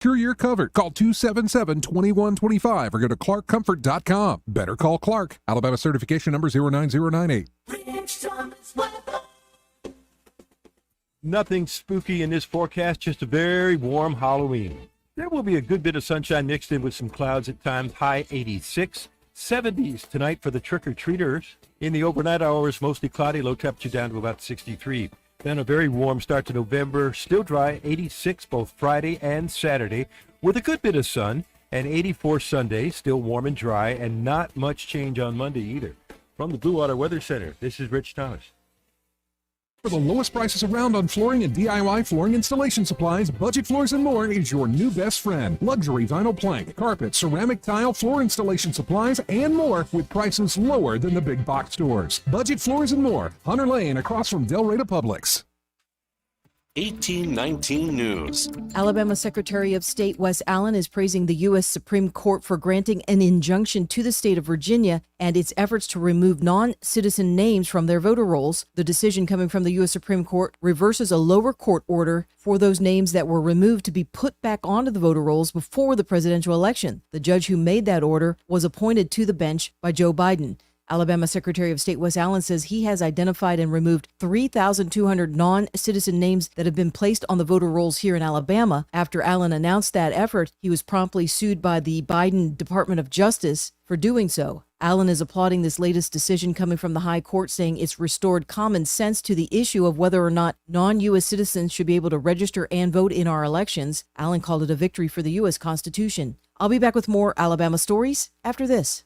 Sure you're covered. Call 277-2125 or go to clarkcomfort.com. Better call Clark. Alabama certification number 09098. Nothing spooky in this forecast, just a very warm Halloween. There will be a good bit of sunshine mixed in with some clouds at times, high 86. 70s tonight for the trick-or-treaters. In the overnight hours, mostly cloudy, low temperature down to about 63. Then a very warm start to November, still dry, 86 both Friday and Saturday, with a good bit of sun, and 84 Sunday, still warm and dry, and not much change on Monday either. From the Blue Water Weather Center, this is Rich Thomas. For the lowest prices around on flooring and DIY flooring installation supplies, Budget Floors and More is your new best friend. Luxury vinyl plank, carpet, ceramic tile, floor installation supplies, and more with prices lower than the big box stores. Budget Floors and More, Hunter Lane across from Del Rey to Publix. 1819 News. Alabama Secretary of State Wes Allen is praising the U.S. Supreme Court for granting an injunction to the state of Virginia and its efforts to remove non-citizen names from their voter rolls. The decision coming from the U.S. Supreme Court reverses a lower court order for those names that were removed to be put back onto the voter rolls before the presidential election. The judge who made that order was appointed to the bench by Joe Biden. Alabama Secretary of State Wes Allen says he has identified and removed 3,200 non-citizen names that have been placed on the voter rolls here in Alabama. After Allen announced that effort, he was promptly sued by the Biden Department of Justice for doing so. Allen is applauding this latest decision coming from the high court, saying it's restored common sense to the issue of whether or not non-U.S. citizens should be able to register and vote in our elections. Allen called it a victory for the U.S. Constitution. I'll be back with more Alabama stories after this.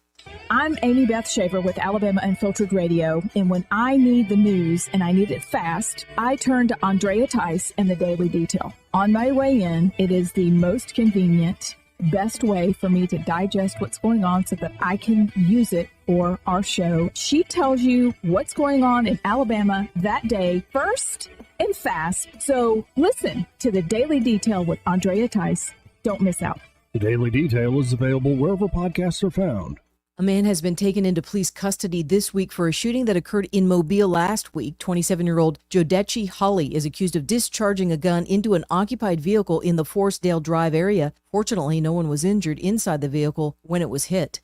I'm Amy Beth Shaver with Alabama Unfiltered Radio, and when I need the news and I need it fast, I turn to Andrea Tice and the Daily Detail. On my way in, it is the most convenient, best way for me to digest what's going on so that I can use it for our show. She tells you what's going on in Alabama that day first and fast. So listen to the Daily Detail with Andrea Tice. Don't miss out. The Daily Detail is available wherever podcasts are found. A man has been taken into police custody this week for a shooting that occurred in Mobile last week. 27-year-old Jodechi Holly is accused of discharging a gun into an occupied vehicle in the Forestdale Drive area. Fortunately, no one was injured inside the vehicle when it was hit.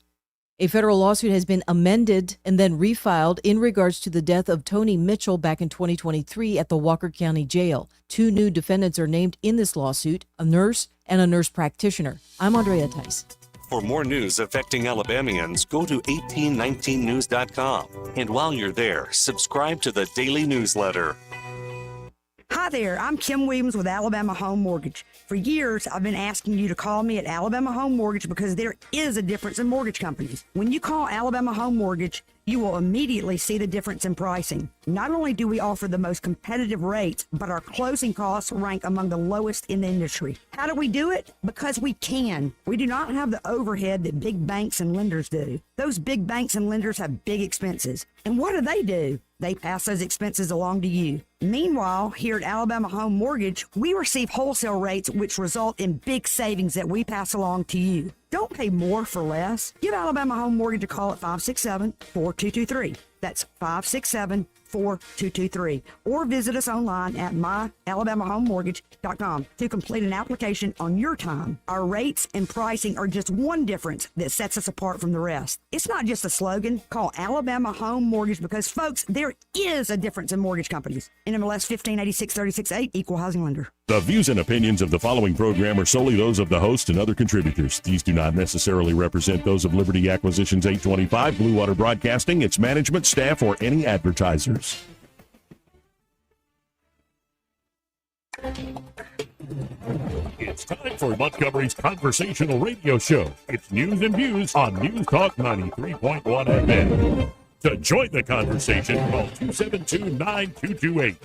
A federal lawsuit has been amended and then refiled in regards to the death of Tony Mitchell back in 2023 at the Walker County Jail. Two new defendants are named in this lawsuit, a nurse and a nurse practitioner. I'm Andrea Tice. For more news affecting Alabamians, go to 1819news.com. And while you're there, subscribe to the daily newsletter. Hi there, I'm Kim Williams with Alabama Home Mortgage. For years, I've been asking you to call me at Alabama Home Mortgage because there is a difference in mortgage companies. When you call Alabama Home Mortgage, you will immediately see the difference in pricing. Not only do we offer the most competitive rates, but our closing costs rank among the lowest in the industry. How do we do it? Because we can. We do not have the overhead that big banks and lenders do. Those big banks and lenders have big expenses. And what do? They pass those expenses along to you. Meanwhile, here at Alabama Home Mortgage, we receive wholesale rates which result in big savings that we pass along to you. Don't pay more for less. Give Alabama Home Mortgage a call at 567-4223. That's 567-4223. Or visit us online at myalabamahomemortgage.com to complete an application on your time. Our rates and pricing are just one difference that sets us apart from the rest. It's not just a slogan. Call Alabama Home Mortgage because, folks, there is a difference in mortgage companies. NMLS 1586-368, Equal Housing Lender. The views and opinions of the following program are solely those of the host and other contributors. These do not necessarily represent those of Liberty Acquisitions 825, Blue Water Broadcasting, its management, staff, or any advertisers. It's time for Montgomery's conversational radio show. It's news and views on News Talk 93.1 FM. To join the conversation, call 272-9228.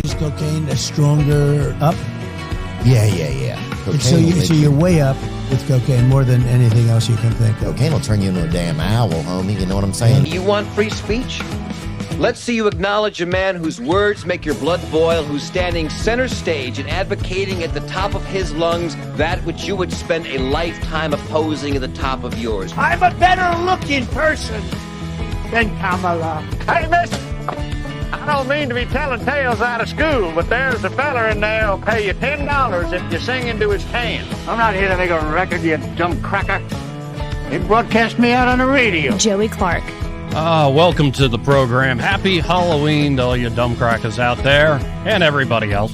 Is cocaine a stronger up? Yeah. So you're way up with cocaine more than anything else you can think of. Cocaine will turn you into a damn owl, homie. You know what I'm saying? You want free speech? Let's see you acknowledge a man whose words make your blood boil, who's standing center stage and advocating at the top of his lungs that which you would spend a lifetime opposing at the top of yours. I'm a better looking person than Kamala. Hey, miss, I don't mean to be telling tales out of school, but there's a fella in there who'll pay you $10 if you sing into his can. I'm not here to make a record, you dumb cracker. They broadcast me out on the radio. Joey Clark. Welcome to the program. Happy Halloween to all you dumb crackers out there and everybody else.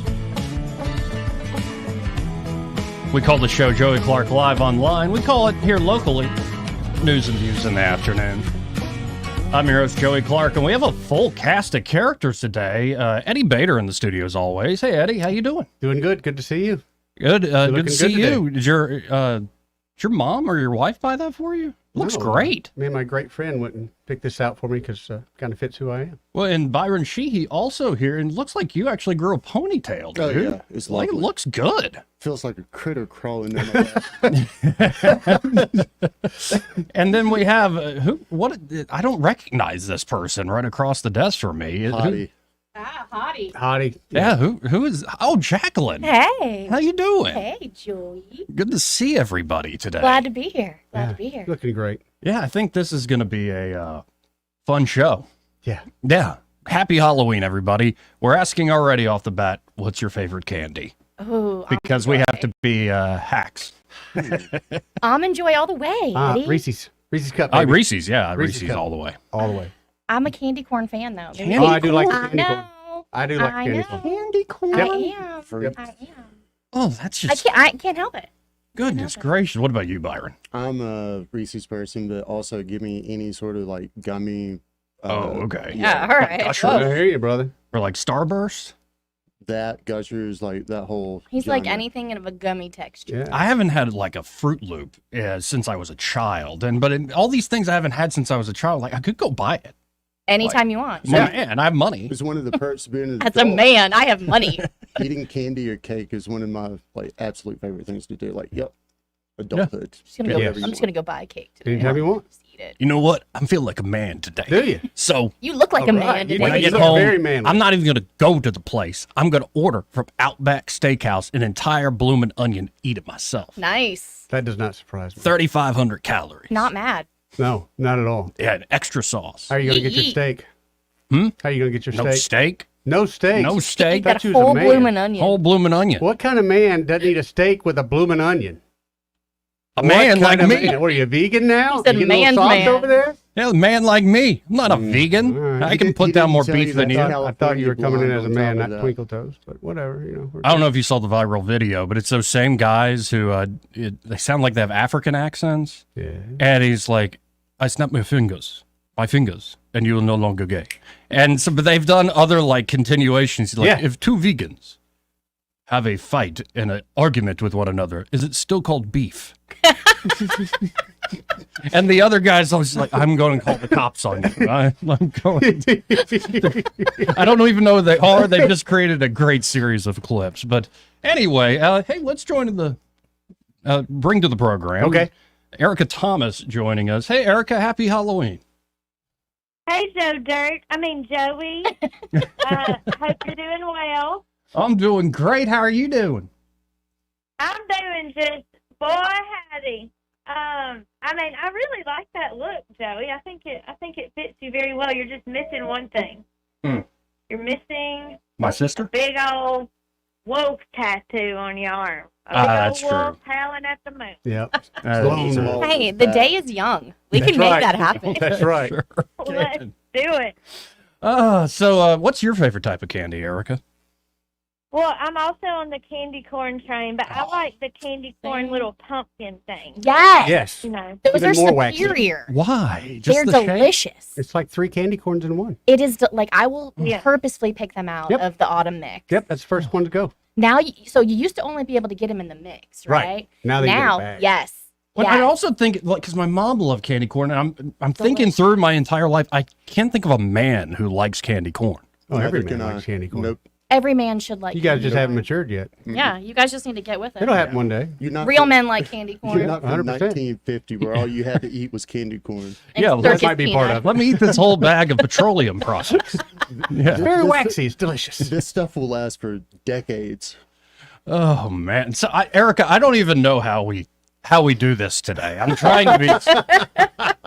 We call the show Joey Clark Live Online. We call it here locally News and Views in the Afternoon. I'm your host, Joey Clark, and we have a full cast of characters today. Eddie Bader in the studio as always. Hey, Eddie, how you doing? Doing good. Good to see you. Good. Good to see you. Did your mom or your wife buy that for you? Looks great. Me and my great friend went and picked this out for me because kind of fits who I am. Well, and Byron Sheehy also here, and looks like you actually grew a ponytail, dude. Oh, yeah. It's like, it looks good. Feels like a critter crawling down my lap. And then we have, I don't recognize this person right across the desk from me. Hottie. Hottie. Hottie. Yeah, who is, Jacqueline. Hey. How you doing? Hey, Joey. Good to see everybody today. Glad to be here. Looking great. Yeah, I think this is going to be a fun show. Yeah. Yeah. Happy Halloween, everybody. We're asking already off the bat, what's your favorite candy? Oh, because we have to be hacks. Almond Joy all the way, Eddie. Reese's cup. Reese's, yeah. Reese's all the way. All the way. I'm a candy corn fan, though. I do like candy corn. I do like candy corn. Candy corn. Yep. I am. Oh, that's just... I can't help it. Goodness gracious. What about you, Byron? I'm a Reese's person, but also give me any sort of like gummy. Okay. Yeah, all right. Gusher. I hear you, brother. Or like Starburst? That, Gushers, like that whole... He's like anything of a gummy texture. Yeah. I haven't had like a Fruit Loop since I was a child. But all these things I haven't had since I was a child, like I could go buy it. Anytime you want. Yeah, and I have money. It's one of the perks of being an As a man, I have money. Eating candy or cake is one of my like absolute favorite things to do. Like, adulthood. I'm just gonna go buy a cake today. Anytime you want. Eat it. You know what? I'm feeling like a man today. Do you? So You look like a man today. when I get look home, very manly. I'm not even going to go to the place. I'm going to order from Outback Steakhouse an entire bloomin' onion, eat it myself. Nice. That does not surprise me. 3,500 calories. Not mad. No, not at all. Yeah, and extra sauce. How are you going to get your steak? How are you going to get your No steak? steak? No steak. No steak? You got Thought a you was full man. bloomin' onion. Whole bloomin' onion. What kind of man doesn't eat a steak with a bloomin' onion? A man What like kind of me. man? What are you, a vegan now? He said You getting a little man's soft man. over there? Yeah, a man like me. I'm not a vegan. All right. I can put down more beef than you. I thought you were coming in as a man, not that. twinkle toes, but whatever. I don't know if you saw the viral video, but it's those same guys who they sound like they have African accents. Yeah. And he's like, I snap my fingers, and you will no longer gay. And so, but they've done other like continuations. Like, if two vegans have a fight and an argument with one another, is it still called beef? And the other guy's always like, I'm going to call the cops on you. I'm going. I don't even know who they are. They've just created a great series of clips. But anyway, hey, let's join the bring to the program. Okay. Erica Thomas joining us. Hey, Erica, happy Halloween. Hey, Joey. Hope you're doing well. I'm doing great. How are you doing? I'm doing just, boy, howdy. I really like that look, Joey. I think it fits you very well. You're just missing one thing. You're missing My sister? a big old wolf tattoo on your arm. That's wolf true. howling at the moon. Yep. Hey, the day is young. We can make that happen. That's right. Sure. Let's do it. So what's your favorite type of candy, Erica? Well, I'm also on the candy corn train, but I like the candy corn little pumpkin thing. Yes. Yes. You know. Those Even are more wacky. superior. Why? They're the shape? delicious. It's like 3 candy corns in one. It is like I will Yeah. purposefully pick them out Yep. of the autumn mix. Yep, that's the first one to go. Now, so you used to only be able to get them in the mix, right? Now they get it back. Yes. Well, yes. I also think, like, because my mom loved candy corn, and I'm thinking through my entire life, I can't think of a man who likes candy corn. Oh, every Neither man can likes I. candy corn. Nope. Every man should like You guys candy just corn. haven't matured yet. Yeah, you guys just need to get with it. It'll happen one day. You're not Real from- men like candy corn. You're not from 100%. 1950 where all you had to eat was candy corn. Yeah, circus that might be part peanut. of it. Let me eat this whole bag of petroleum products. Yeah. Very waxy. It's delicious. This stuff will last for decades. Oh man. So Erica, I don't even know how we do this today. I'm trying to be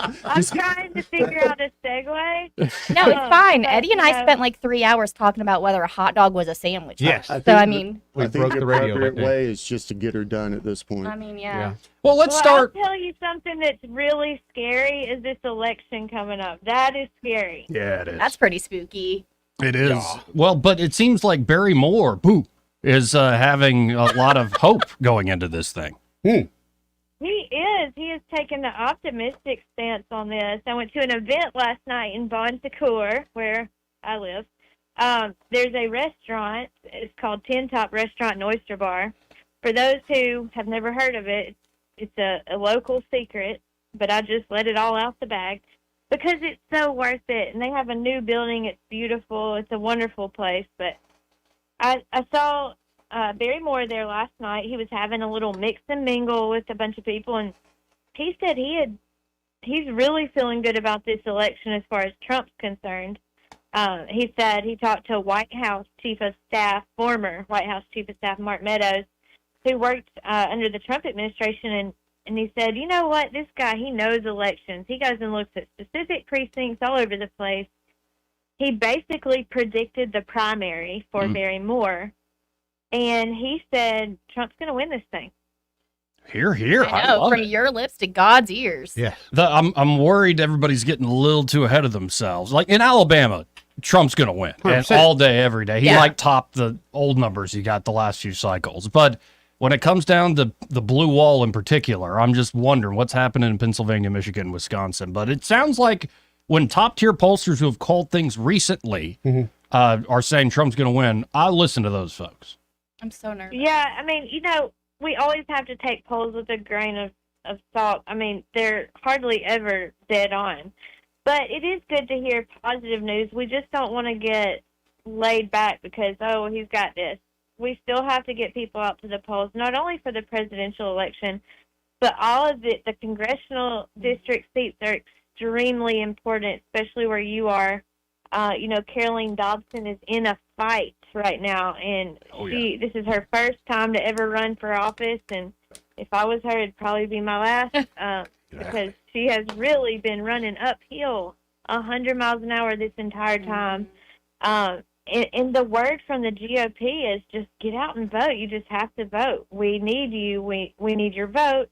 I'm trying to figure out a segue. No, it's fine. Eddie and I spent like 3 hours talking about whether a hot dog was a sandwich. Yes. So, I mean, I think the appropriate way is just to get her done at this point. I mean, yeah. Well, let's start. I'll tell you something that's really scary is this election coming up. That is scary. Yeah, it is. that's pretty spooky. It is. Well, but it seems like Barry Moore, is having a lot of hope going into this thing. He is. He has taken an optimistic stance on this. I went to an event last night in Bon Secours, where I live. There's a restaurant. It's called Tin Top Restaurant and Oyster Bar. For those who have never heard of it, it's a local secret, but I just let it all out the bag because it's so worth it. And they have a new building. It's beautiful. It's a wonderful place. But I saw Barry Moore there last night. He was having a little mix and mingle with a bunch of people, and he said he's really feeling good about this election as far as Trump's concerned. He said he talked to White House Chief of Staff, former White House Chief of Staff Mark Meadows, who worked under the Trump administration, and he said, you know what, this guy, he knows elections. He goes and looks at specific precincts all over the place. He basically predicted the primary for Barry Moore. And he said Trump's going to win this thing. Here. I know, love from it. your lips to God's ears. Yeah. I'm worried everybody's getting a little too ahead of themselves. Like in Alabama, Trump's going to win. And 100%. all day, every day. He Yeah. might top the old numbers he got the last few cycles. But when it comes down to the blue wall in particular, I'm just wondering what's happening in Pennsylvania, Michigan, Wisconsin. But it sounds like when top-tier pollsters who have called things recently are saying Trump's going to win, I listen to those folks. I'm so nervous. Yeah, I mean, we always have to take polls with a grain of salt. I mean, they're hardly ever dead on. But it is good to hear positive news. We just don't want to get laid back because, he's got this. We still have to get people out to the polls, not only for the presidential election, but all of the congressional district seats are extremely important, especially where you are. Caroline Dobson is in a fight right now, and this is her first time to ever run for office, and if I was her, it'd probably be my last, because she has really been running uphill 100 miles an hour this entire time. And the word from the GOP is just get out and vote. You just have to vote. We need you. We need your vote,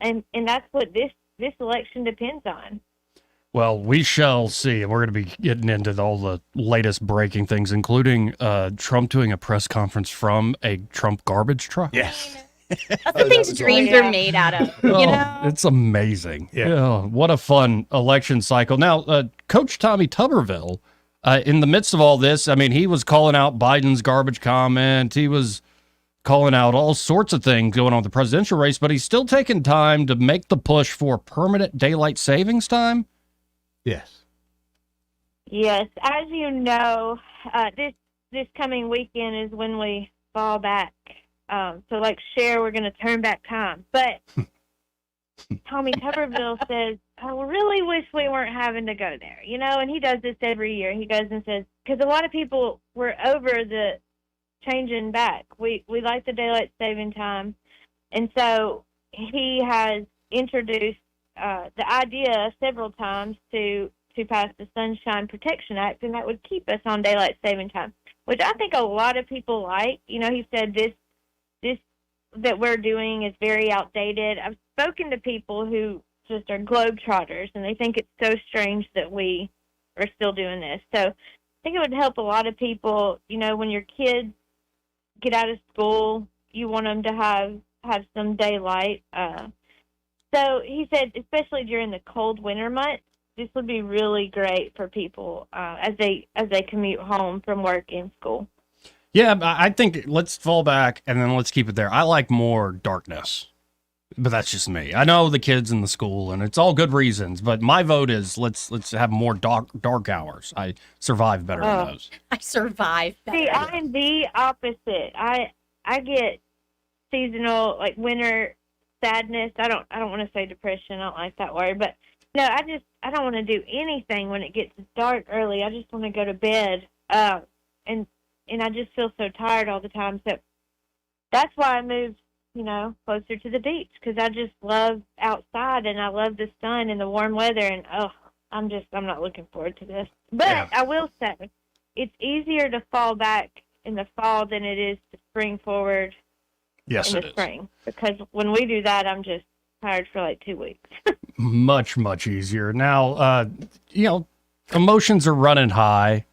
and that's what this election depends on. Well, we shall see. And we're going to be getting into all the latest breaking things, including Trump doing a press conference from a Trump garbage truck. Yes. That's the things dreams are made out of, you know? It's amazing. Yeah. What a fun election cycle. Now, Coach Tommy Tuberville, in the midst of all this, I mean, he was calling out Biden's garbage comment. He was calling out all sorts of things going on with the presidential race, but he's still taking time to make the push for permanent daylight savings time. Yes. Yes, as you know, this coming weekend is when we fall back. So like Cher, we're going to turn back time. But Tommy Tuberville says, I really wish we weren't having to go there, and he does this every year. He goes and says, because a lot of people were over the changing back. We like the daylight saving time. And so he has introduced the idea several times to pass the Sunshine Protection Act, and that would keep us on daylight saving time, which I think a lot of people like. He said this that we're doing is very outdated. I've spoken to people who just are globetrotters, and they think it's so strange that we are still doing this. So I think it would help a lot of people. When your kids get out of school, you want them to have some daylight. So he said, especially during the cold winter months, this would be really great for people as they commute home from work and school. Yeah, I think let's fall back and then let's keep it there. I like more darkness. But that's just me. I know the kids in the school, and it's all good reasons. But my vote is let's have more dark hours. I survive better in those. I survive better. See, I'm the opposite. I get seasonal, like winter sadness. I don't want to say depression. I don't like that word, but no, I don't want to do anything when it gets dark early. I just want to go to bed. And I just feel so tired all the time. So that's why I moved, closer to the beach, because I just love outside and I love the sun and the warm weather. And I'm not looking forward to this. But I will say, it's easier to fall back in the fall than it is to spring forward in the spring. Because when we do that, I'm just tired for like 2 weeks. Much, much easier. Now, emotions are running high.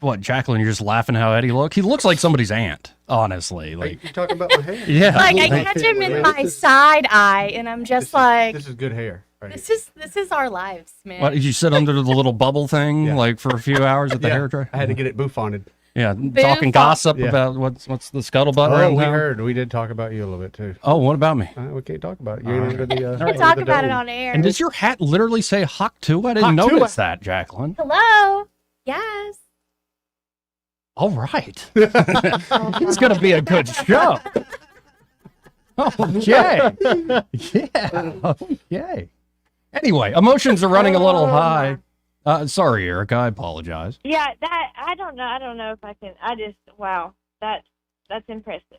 What, Jacqueline, you're just laughing how Eddie looks? He looks like somebody's aunt, honestly. Like, you're talking about my hair. Yeah. Like, I catch him in my side eye, and I'm just like... This is good hair. Right? This is our lives, man. What, did you sit under the little bubble thing, like, for a few hours at the hair dryer? I had to get it bouffonded. Yeah, talking gossip about what's the scuttlebutt around we town? heard. We did talk about you a little bit, too. Oh, what about me? We can't talk about it. You're under the... We can talk about it on air. And does your hat literally say Hawk 2? I didn't notice that, Jacqueline. Hello? Yes. All right. It's going to be a good show. Okay. Yeah. Okay. Anyway, emotions are running a little high. Sorry, Erica. I apologize. Yeah, I don't know if I can. Wow, that's impressive.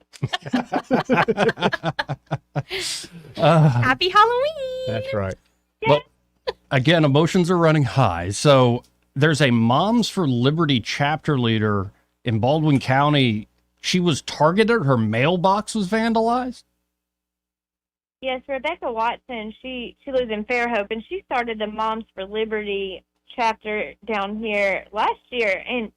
Happy Halloween. That's right. Well, again, emotions are running high. So there's a Moms for Liberty chapter leader in Baldwin County. She was targeted. Her mailbox was vandalized. Yes, Rebecca Watson, she lives in Fairhope, and she started the Moms for Liberty chapter down here last year. And,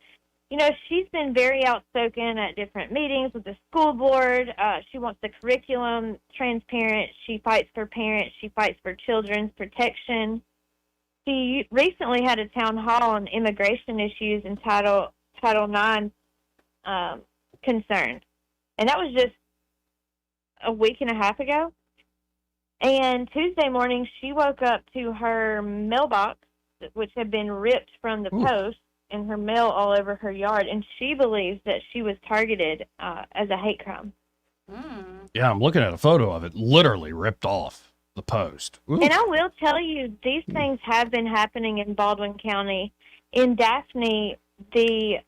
she's been very outspoken at different meetings with the school board. She wants the curriculum transparent. She fights for parents. She fights for children's protection. She recently had a town hall on immigration issues and Title IX concern. And that was just a week and a half ago. And Tuesday morning, she woke up to her mailbox, which had been ripped from the post, and her mail all over her yard. And she believes that she was targeted as a hate crime. Yeah, I'm looking at a photo of it, literally ripped off the post. Ooh. And I will tell you, these things have been happening in Baldwin County. In Daphne, the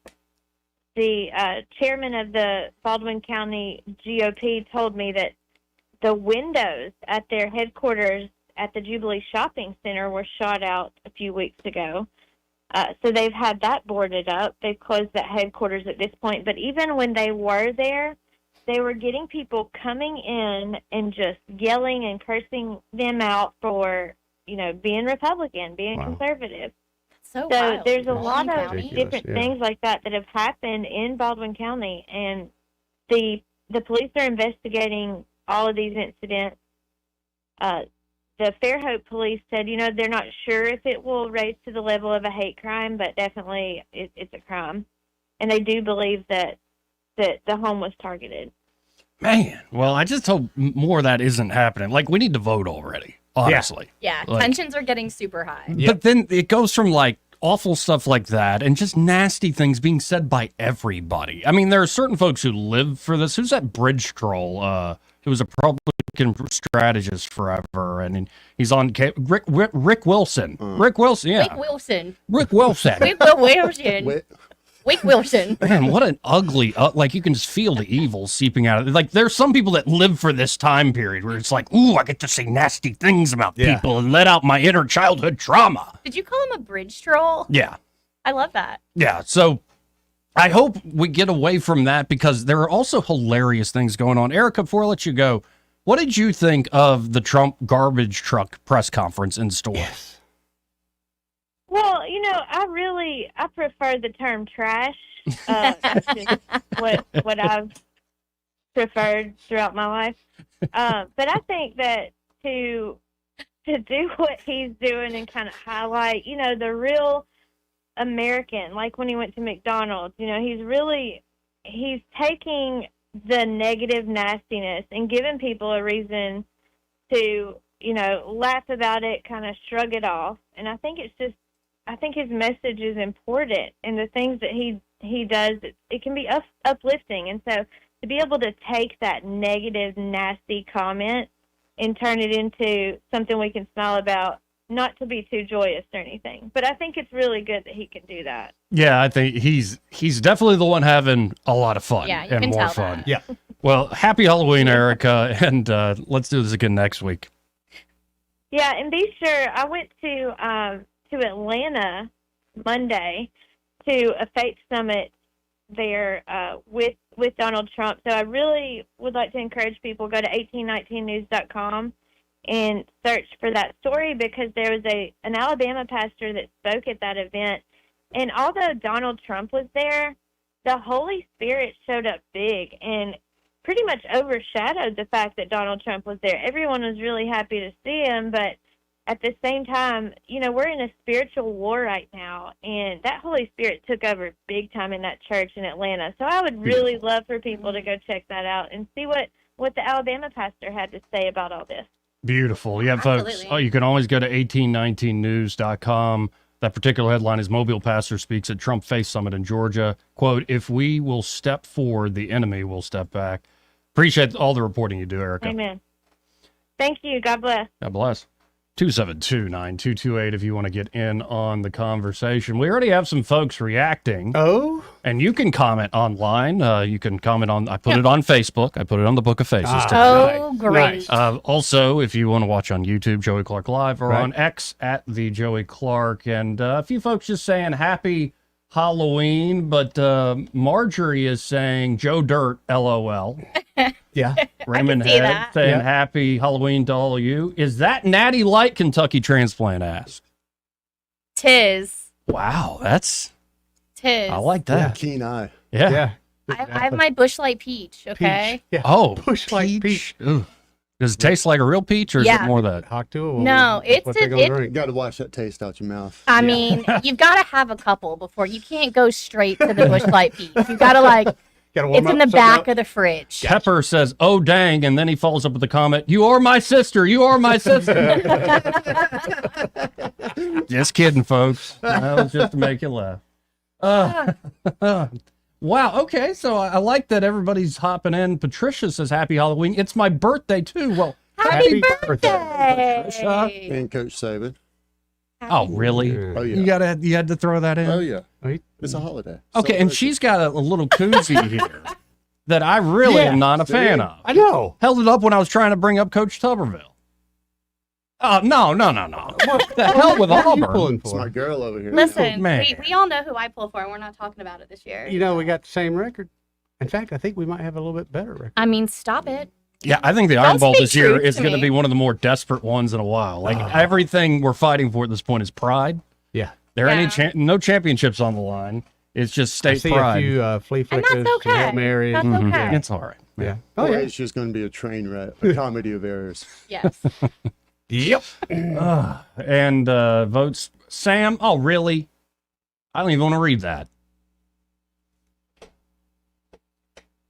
chairman of the Baldwin County GOP told me that the windows at their headquarters at the Jubilee Shopping Center were shot out a few weeks ago. So they've had that boarded up. They've closed that headquarters at this point. But even when they were there, they were getting people coming in and just yelling and cursing them out for, being Republican, being conservative. So there's a lot of County. different things like that have happened in Baldwin County. And the police are investigating all of these incidents. The Fairhope police said, they're not sure if it will raise to the level of a hate crime, but definitely it's a crime. And they do believe that the home was targeted. Man, well, I just hope more of that isn't happening. Like, we need to vote already, honestly. Yeah, Like, tensions are getting super high. But then it goes from, like, awful stuff like that and just nasty things being said by everybody. I mean, there are certain folks who live for this. Who's that bridge troll? He was a Republican strategist forever, and he's on Rick Wilson. Rick Wilson, yeah. Rick Wilson. Rick Wilson. Rick Wilson. Rick Wilson. Man, what an ugly, like, you can just feel the evil seeping out of it. Like, there's some people that live for this time period where it's like, ooh, I get to say nasty things about people and let out my inner childhood trauma. Did you call him a bridge troll? Yeah. I love that. Yeah, so I hope we get away from that because there are also hilarious things going on. Erica, before I let you go, what did you think of the Trump garbage truck press conference in store? Yes. Well, I prefer the term trash. That's just what I've preferred throughout my life. But I think that to do what he's doing and kind of highlight, the real American, like when he went to McDonald's, he's taking the negative nastiness and giving people a reason to, laugh about it, kind of shrug it off. And I think I think his message is important, and the things that he does, it can be uplifting. And so to be able to take that negative, nasty comment and turn it into something we can smile about, not to be too joyous or anything. But I think it's really good that he can do that. Yeah, I think he's definitely the one having a lot of fun Yeah, you and can more tell fun. that. Yeah. Well, happy Halloween, Erica, and let's do this again next week. Yeah, and be sure, I went to Atlanta Monday to a faith summit there with Donald Trump. So I really would like to encourage people, go to 1819news.com and search for that story, because there was an Alabama pastor that spoke at that event. And although Donald Trump was there, the Holy Spirit showed up big and pretty much overshadowed the fact that Donald Trump was there. Everyone was really happy to see him, but at the same time, we're in a spiritual war right now, and that Holy Spirit took over big time in that church in Atlanta. So I would really love for people to go check that out and see what the Alabama pastor had to say about all this. Beautiful. Yeah, folks. Oh, you can always go to 1819news.com. That particular headline is Mobile Pastor Speaks at Trump Faith Summit in Georgia. Quote, "If we will step forward, the enemy will step back." Appreciate all the reporting you do, Erica. Amen. Thank you. God bless. God bless. 272-9228 if you want to get in on the conversation. We already have some folks reacting. Oh? And you can comment online. You can comment on, I put it on Facebook. I put it on the Book of Faces. today. Oh, great. Also, if you want to watch on YouTube, Joey Clark Live, or Right. on X at the Joey Clark. And a few folks just saying happy Halloween, but Marjorie is saying Joe Dirt, LOL. Yeah. Raymond see Head that. saying Yeah. happy Halloween to all of you. Is that Natty Light Kentucky transplant asked? Tis. Wow, that's, Tis. I like that. Keen eye. Yeah. Yeah. I have my Bush Light peach, okay? Yeah. Oh, Bush Light peach. Ooh. Does it taste like a real peach, or is Yeah. it more of that? Talk to her. No, it's what they're gonna it- You drink. got to wash that taste out your mouth. I mean, you've got to have a couple before. You can't go straight to the Bush Light peach. You've got to, like, Gotta warm it's in up the something back up. of the fridge. Pepper says, "Oh dang," and then he follows up with the comment, "You are my sister. You are my sister." Just kidding, folks. That was just to make you laugh. Wow. Okay, so I like that everybody's hopping in. Patricia says, "Happy Halloween." It's my birthday too. Well, Happy Patricia. birthday! And Coach Saban. Oh, really? Oh, yeah. You had to throw that in. Oh, yeah. Wait. It's a holiday. Okay, and she's got a little koozie here that I really am not a fan of. I know. Held it up when I was trying to bring up Coach Tuberville. Oh, no. What the hell with What are you Auburn? pulling It's for? my girl over here. Listen, man. we all know who I pull for, and we're not talking about it this year. You know, we got the same record. In fact, I think we might have a little bit better record. I mean, stop it. Yeah, I think the Don't Iron Bowl speak this year truth is to going to me. be one of the more desperate ones in a while. Like, everything we're fighting for at this point is pride. Yeah. There are Yeah. no championships on the line. It's just I state see pride. a few flea And flickers, that's okay. Hail Marys. That's Mhm. okay. It's all right. Yeah. Oh, Oh, yeah. It's just going to be a train wreck, a comedy of errors. Yes. Yep. And votes Sam. Oh, really? I don't even want to read that.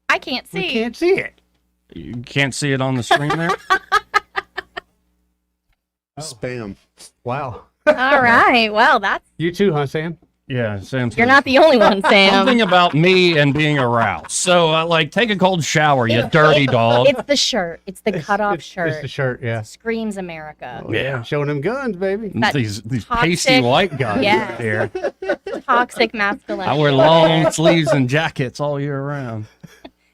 I can't see. We can't see it. You can't see it on the screen there? Spam. Wow. All right. Well, that's You too, huh, Sam? Yeah, Sam's you're not the only one, Sam. Something about me and being aroused. So, like, take a cold shower, you dirty dog. It's the shirt. It's the cutoff shirt. It's the shirt, yeah. Screams America. Oh, yeah. Showing them guns, baby. That These toxic- pasty white guys Yeah. out there. Toxic masculinity. I wear long sleeves and jackets all year round.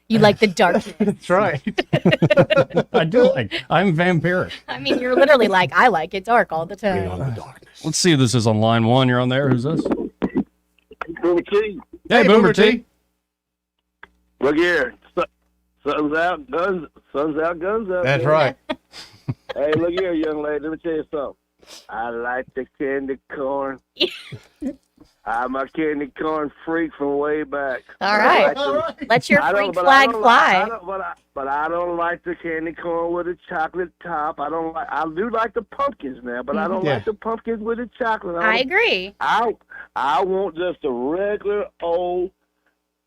You like the darkness. That's right. I do like. I'm vampiric. I mean, you're literally like, I like it dark all the Bring on time. the darkness. Let's see if this is on line one. You're on there. Who's this? Boomer T. Hey, Boomer T. Look here. Sun's out, guns out. That's man. right. Hey, look here, young lady. Let me tell you something. I like the candy corn. I'm a candy corn freak from way back. All right. Let your I don't- freak but I flag don't fly. But I don't like the candy corn with a chocolate top. I do like the pumpkins now, but I don't Yeah. like the pumpkins with the chocolate. I agree. I want just a regular old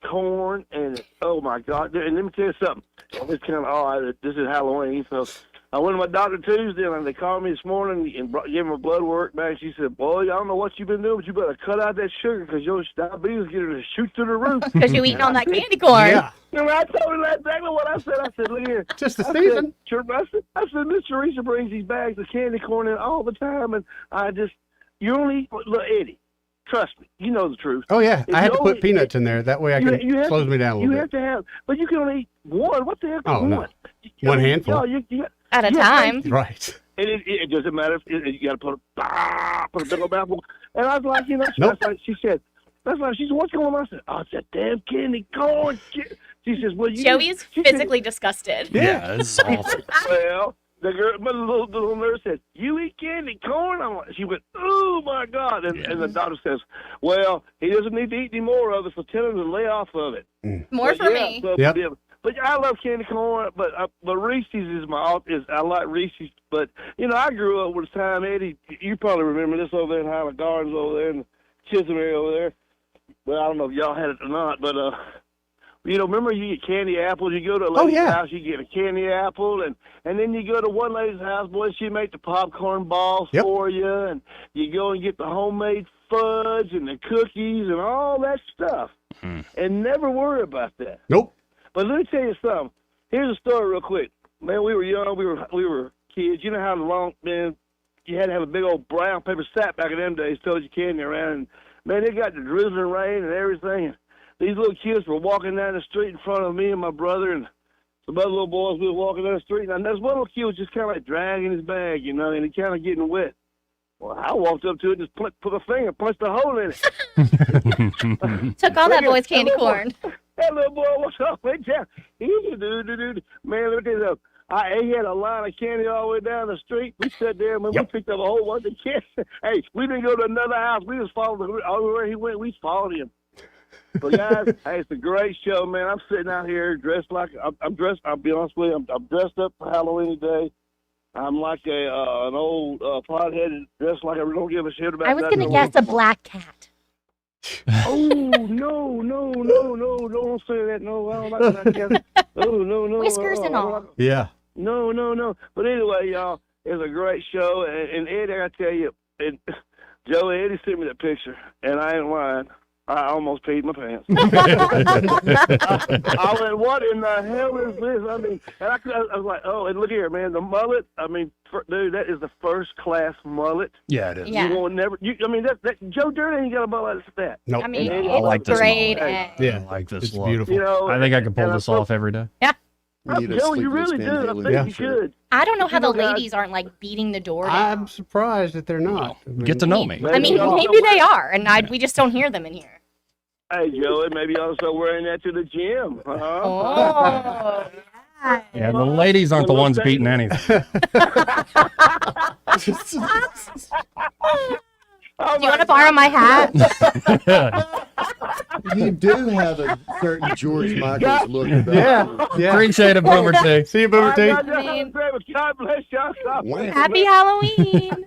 corn, and oh my God! And let me tell you something. It's kind of odd. This is Halloween, so I went to my doctor Tuesday, and they called me this morning and gave me blood work back. She said, "Boy, I don't know what you've been doing, but you better cut out that sugar because your diabetes is going to shoot through the roof." Because you eating all that candy corn. Yeah. And I told her exactly what I said. I said, "Look here, Just the season." I said, Miss Teresa brings these bags of candy corn in all the time, and you only look, Eddie. Trust me, you know the truth. Oh yeah, If I had you to put only- peanuts in there. That way I can slows me down a little You bit. have to have, but you can only eat one. What the heck? Oh, one? no. One handful. At a time. Right. And it doesn't matter if you got to put a big old mouthful. And I was like, Nope. that's like she said, what's going on? I said, oh, it's that damn candy corn. She says, well, Joey is physically disgusted. Yeah, it's awful. Well, the girl, my little nurse said, "You eat candy corn?" She went, "Oh my God!" And the doctor says, "Well, he doesn't need to eat any more of it, so tell him to lay off of it." More for me. So, Yep. yeah, but I love candy corn, but Reese's is I like Reese's. But I grew up with the time, Eddie. You probably remember this over there in Highland Gardens over there in Chisholm area over there. Well, I don't know if y'all had it or not, but remember you get candy apples. You go to a lady's house, you get a candy apple, and then you go to one lady's house, boy, she make the popcorn balls for you, and you go and get the homemade fudge and the cookies and all that stuff, and never worry about that. Nope. But let me tell you something. Here's a story real quick. Man, we were young, we were kids. You know how long, man, you had to have a big old brown paper sack back in them days, told you candy around, and man, they got the drizzling rain and everything. These little kids were walking down the street in front of me and my brother and some other little boys. We were walking down the street, and this one little kid was just kind of like dragging his bag, and he kind of getting wet. Well, I walked up to it and just put a finger, punched a hole in it. Took all that boy's candy corn. That little boy was all the way down. Man, let me tell you something. He had a line of candy all the way down the street. We sat there, and we picked up a whole bunch of candy. Hey, we didn't go to another house. We just followed everywhere he went. We followed him. But guys, hey, it's a great show, man. I'm sitting out here dressed like I'm dressed. I'll be honest with you, I'm dressed up for Halloween today. I'm like an old pothead dressed like I don't give a shit about. I was going to guess a black cat. Oh no! Don't say that. No, I don't like black cats. Oh no! Whiskers and all. Yeah. No. But anyway, y'all, it's a great show, and Eddie, I gotta tell you, and Joey, Eddie sent me that picture, and I ain't lying. I almost peed my pants. I went, what in the hell is this? I mean, and I was like, oh, and look here, man, the mullet. I mean, dude, that is the first class mullet. Yeah, it is. Yeah. You won't never. that Joe Dirt ain't got a mullet like that. Nope. I mean, I like this great. mullet. Yeah. I like this It's look. beautiful. I think I could pull this off every day. Yeah. Joe, you really do. I think you should. I don't know how the guys- ladies aren't like beating the door down. I'm surprised that they're not. Get to know me. I mean, maybe they are, and we just don't hear them in here. Hey, Joey, maybe you ought to start wearing that to the gym. Oh. Yeah, the ladies aren't the ones beating anything. Do you want to borrow my hat? You do have a certain George Michael's look about you. Yeah. Appreciate it, Boomer T. See you, Boomer T. God bless y'all. Happy Halloween.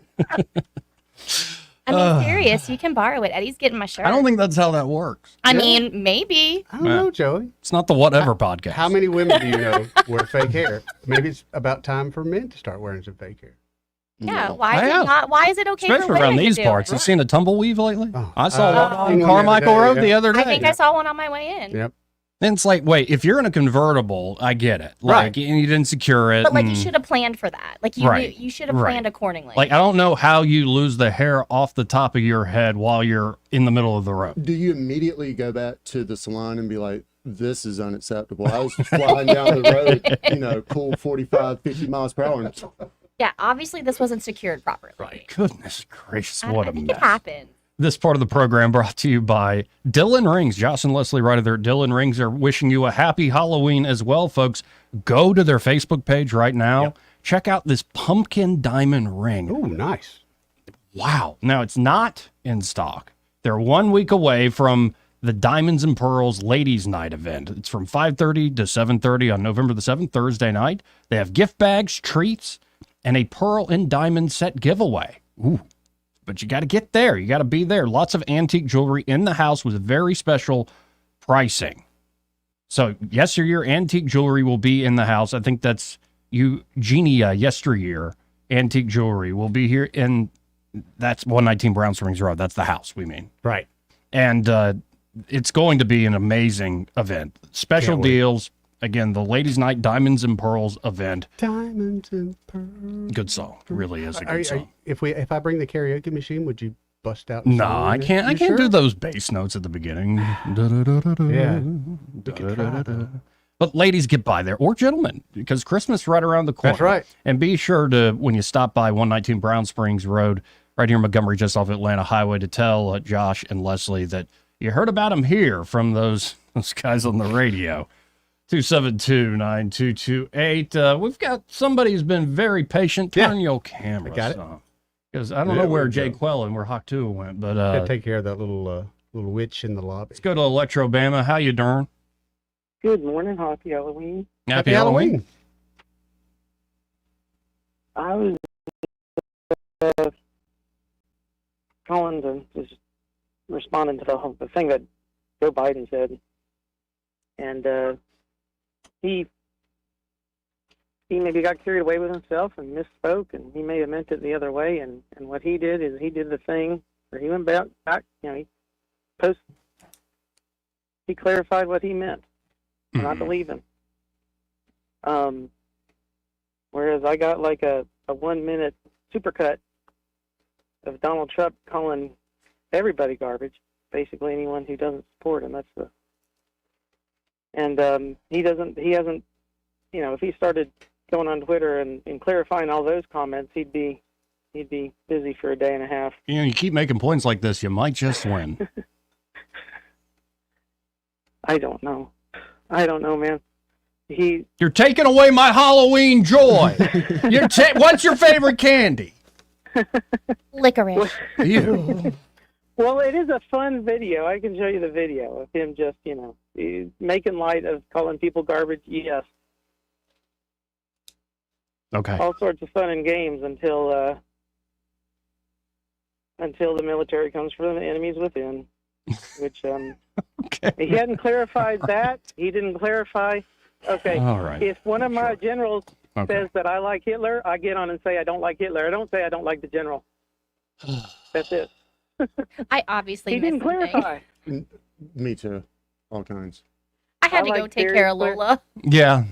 I mean, serious. You can borrow it. Eddie's getting my shirt. I don't think that's how that works. I mean, maybe. I don't know, Joey. It's not the whatever podcast. How many women do you know wear fake hair? Maybe it's about time for men to start wearing some fake hair. Yeah. No. Why is it not? Why is it okay for Especially women around to these do parts. it? Have you seen a tumbleweave lately? Oh, I saw one on seen one Carmichael the other Road day, the other day. I think I saw one on my way in. Yep. And it's like, wait, if you're in a convertible, I get it. Like, and you didn't secure it. But like, you and- should have planned for that. Like, you Right. you should have planned accordingly. Like, I don't know how you lose the hair off the top of your head while you're in the middle of the road. Do you immediately go back to the salon and be like, this is unacceptable? I was flying down the road, cool 45, 50 miles per hour. And yeah, obviously this wasn't secured properly. Right. Goodness gracious, I what a think mess. it happened. This part of the program brought to you by Dylan Rings. Josh and Leslie right there at Dylan Rings are wishing you a happy Halloween as well, folks. Go to their Facebook page right now. Yep. Check out this pumpkin diamond ring. Oh, nice. Wow. Now, it's not in stock. They're 1 week away from the Diamonds and Pearls Ladies Night event. It's from 5:30 to 7:30 on November the 7th, Thursday night. They have gift bags, treats, and a pearl and diamond set giveaway. Ooh. But you got to get there. You got to be there. Lots of antique jewelry in the house with very special pricing. So yesteryear antique jewelry will be in the house. I think that's Eugenia yesteryear antique jewelry will be here in, that's 119 Brown Springs Road. That's the house we mean. Right. And it's going to be an amazing event. Special deals. Again, the Ladies' Night Diamonds and Pearls event. Diamonds and Pearls. Good song. It really is a good song. If I bring the karaoke machine, would you bust out? No, I can't. I can't do those bass notes at the beginning. Yeah. But ladies, get by there, or gentlemen, because Christmas is right around the corner. That's right. And be sure to, when you stop by 119 Brown Springs Road, right here in Montgomery, just off Atlanta Highway, to tell Josh and Leslie that you heard about them here from those guys on the radio. 272-9228. We've got somebody who's been very patient. Turn your camera. I got it. Because I don't know where Jay Quell and where Hawk 2 went, but Gotta take care of that little witch in the lobby. Let's go to Electrobama. How you doing? Good morning. Happy Halloween. Happy Halloween. I was calling to just responding to the thing that Joe Biden said, and he maybe got carried away with himself and misspoke, and he may have meant it the other way. And what he did is he did the thing where he went back, he clarified what he meant, and I believe him. Whereas I got like a 1 minute supercut of Donald Trump calling everybody garbage, basically anyone who doesn't support him. He hasn't, if he started going on Twitter and clarifying all those comments, he'd be busy for a day and a half. You keep making points like this, you might just win. I don't know, man. You're taking away my Halloween joy. What's your favorite candy? Licorice. Well, it is a fun video. I can show you the video of him just, making light of calling people garbage. Yes. Okay. All sorts of fun and games until the military comes from the enemies within, which he hadn't clarified that. He didn't clarify. Okay. All right. If one of my generals says that I like Hitler, I get on and say I don't like Hitler. I don't say I don't like the general. That's it. I obviously he didn't clarify. Me too. All kinds. I had to go take care of Lola. Yeah.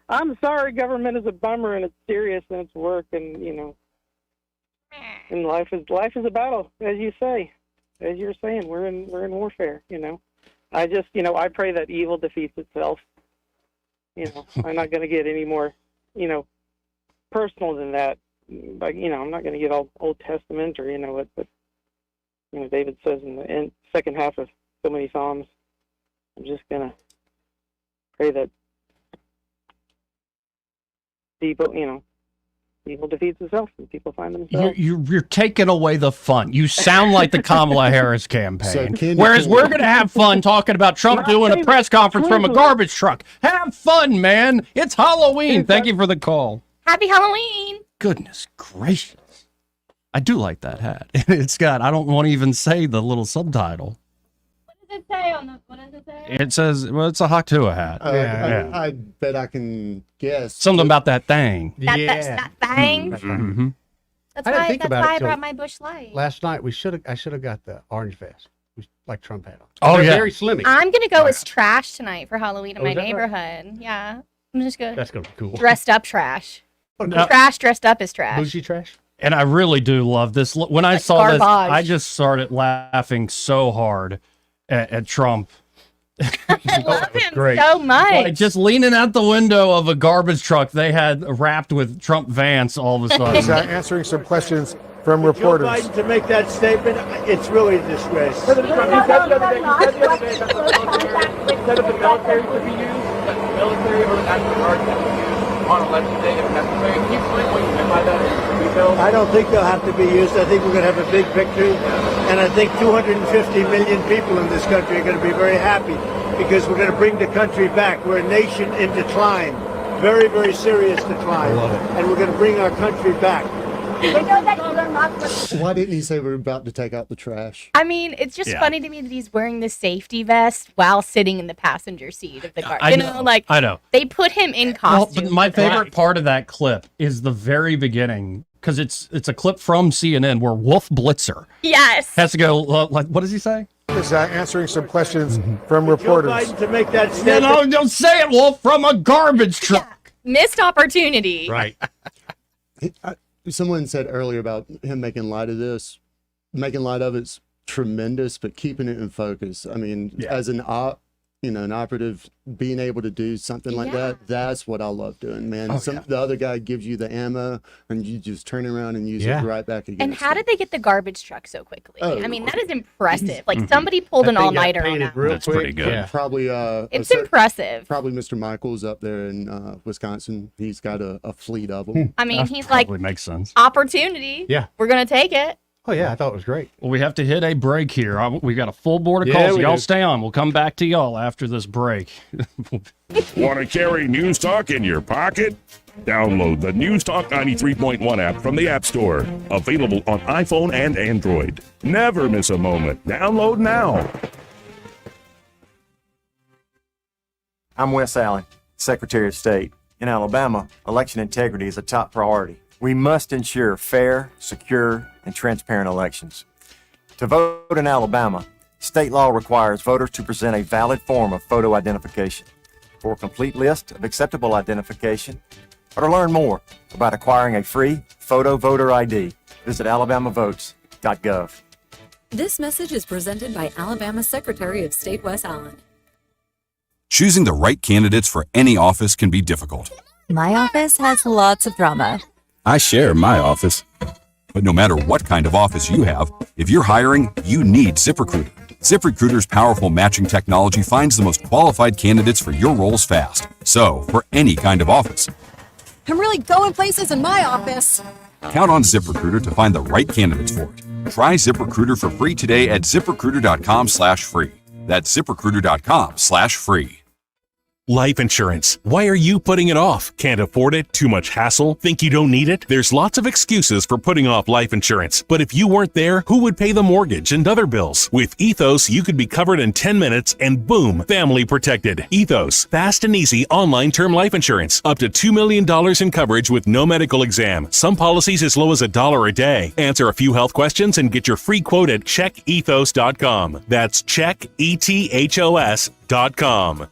I'm sorry, government is a bummer and it's serious and it's work and and life is a battle, as you say, as you're saying. We're in warfare. I just I pray that evil defeats itself. I'm not going to get any more personal than that. But I'm not going to get all Old Testament or what, but David says in the second half of so many Psalms. I'm just going to pray that people, evil defeats itself and people find themselves. You're taking away the fun. You sound like the Kamala Harris campaign. So Whereas we're going to have fun talking about Trump doing a press conference from a garbage truck. Have fun, man. It's Halloween. Thank you for the call. Happy Halloween. Goodness gracious. I do like that hat. It's got, I don't want to even say the little subtitle. What does it say on the, what does it say? It says, well, it's a Haktua hat. I bet I can guess. Something about that thing. That thing? Mm-hmm. That's I didn't why, think that's about why it I till brought my bush light. Last night I should have got the orange vest, like Trump had on. Oh, They're yeah. very slimmy. I'm going to go as trash tonight for Halloween in Oh, my is that right? neighborhood. Yeah. I'm just going That's gonna be cool. dressed up trash. No. Trash dressed up as trash. Bougie trash. And I really do love this. When I saw this, garbage. I just started laughing so hard at Trump. I love him Great. so much. Like just leaning out the window of a garbage truck they had wrapped with Trump Vance all of a sudden. Answering some questions from reporters. Joe Biden to make that statement, it's really a disgrace. You said the military could be used, that the military or the National Guard could be used on election day if necessary. Can you explain what you meant by that in detail? I don't think they'll have to be used. I think we're going to have a big victory. And I think 250 million people in this country are going to be very happy because we're going to bring the country back. We're a nation in decline, very, very serious decline. And we're going to bring our country back. Why didn't he say we're about to take out the trash? I mean, it's just funny to me that he's wearing the safety vest while sitting in the passenger seat of the car. I know. They put him in costume. But my favorite part of that clip is the very beginning, because it's a clip from CNN where Wolf Blitzer has to go, like, what does he say? Is answering some questions from reporters. To make that statement. Don't say it, Wolf, from a garbage truck. Missed opportunity. Right. Someone said earlier about him making light of this. Making light of it's tremendous, but keeping it in focus. I mean, as an operative, being able to do something like that's what I love doing, man. The other guy gives you the ammo, and you just turn around and use it right back again. And how did they get the garbage truck so quickly? I mean, that is impressive. Like, somebody pulled an all-nighter on that. That's pretty good. Yeah. Probably, it's impressive. Probably Mr. Michaels up there in Wisconsin. He's got a fleet of them. I mean, he's like, makes sense. Opportunity. Yeah. We're going to take it. Oh, yeah, I thought it was great. Well, we have to hit a break here. We got a full board of calls. Y'all stay on. We'll come back to y'all after this break. Want to carry News Talk in your pocket? Download the News Talk 93.1 app from the App Store. Available on iPhone and Android. Never miss a moment. Download now. I'm Wes Allen, Secretary of State. In Alabama, election integrity is a top priority. We must ensure fair, secure, and transparent elections. To vote in Alabama, state law requires voters to present a valid form of photo identification. For a complete list of acceptable identification, or to learn more about acquiring a free photo voter ID, visit alabamavotes.gov. This message is presented by Alabama Secretary of State Wes Allen. Choosing the right candidates for any office can be difficult. My office has lots of drama. I share my office. But no matter what kind of office you have, if you're hiring, you need ZipRecruiter. ZipRecruiter's powerful matching technology finds the most qualified candidates for your roles fast. So, for any kind of office, I'm really going places in my office. count on ZipRecruiter to find the right candidates for it. Try ZipRecruiter for free today at ZipRecruiter.com/free. That's ZipRecruiter.com/free. Life insurance. Why are you putting it off? Can't afford it? Too much hassle? Think you don't need it? There's lots of excuses for putting off life insurance. But if you weren't there, who would pay the mortgage and other bills? With Ethos, you could be covered in 10 minutes and boom, family protected. Ethos, fast and easy online term life insurance. Up to $2 million in coverage with no medical exam. Some policies as low as $1 a day. Answer a few health questions and get your free quote at checkethos.com. That's checkethos.com.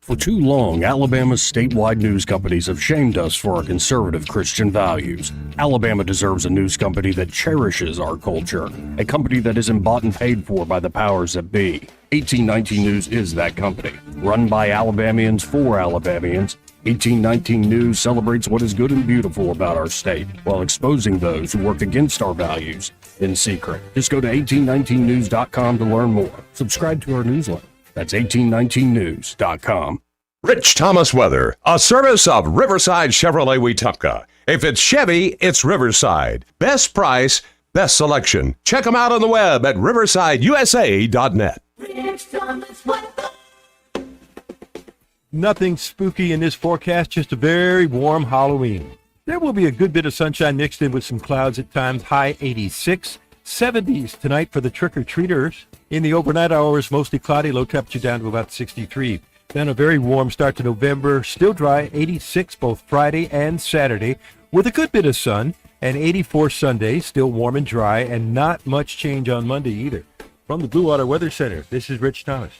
For too long, Alabama's statewide news companies have shamed us for our conservative Christian values. Alabama deserves a news company that cherishes our culture, a company that isn't bought and paid for by the powers that be. 1819 News is that company. Run by Alabamians for Alabamians, 1819 News celebrates what is good and beautiful about our state, while exposing those who work against our values in secret. Just go to 1819news.com to learn more. Subscribe to our newsletter. That's 1819news.com. Rich Thomas Weather, a service of Riverside Chevrolet Wetumpka. If it's Chevy, it's Riverside. Best price, best selection. Check them out on the web at riversideusa.net. Rich Thomas Weather. Nothing spooky in this forecast, just a very warm Halloween. There will be a good bit of sunshine mixed in with some clouds at times, high 86. 70s tonight for the trick-or-treaters. In the overnight hours, mostly cloudy, low temperature down to about 63. Then a very warm start to November, still dry, 86 both Friday and Saturday, with a good bit of sun, and 84 Sunday, still warm and dry, and not much change on Monday either. From the Blue Water Weather Center, this is Rich Thomas.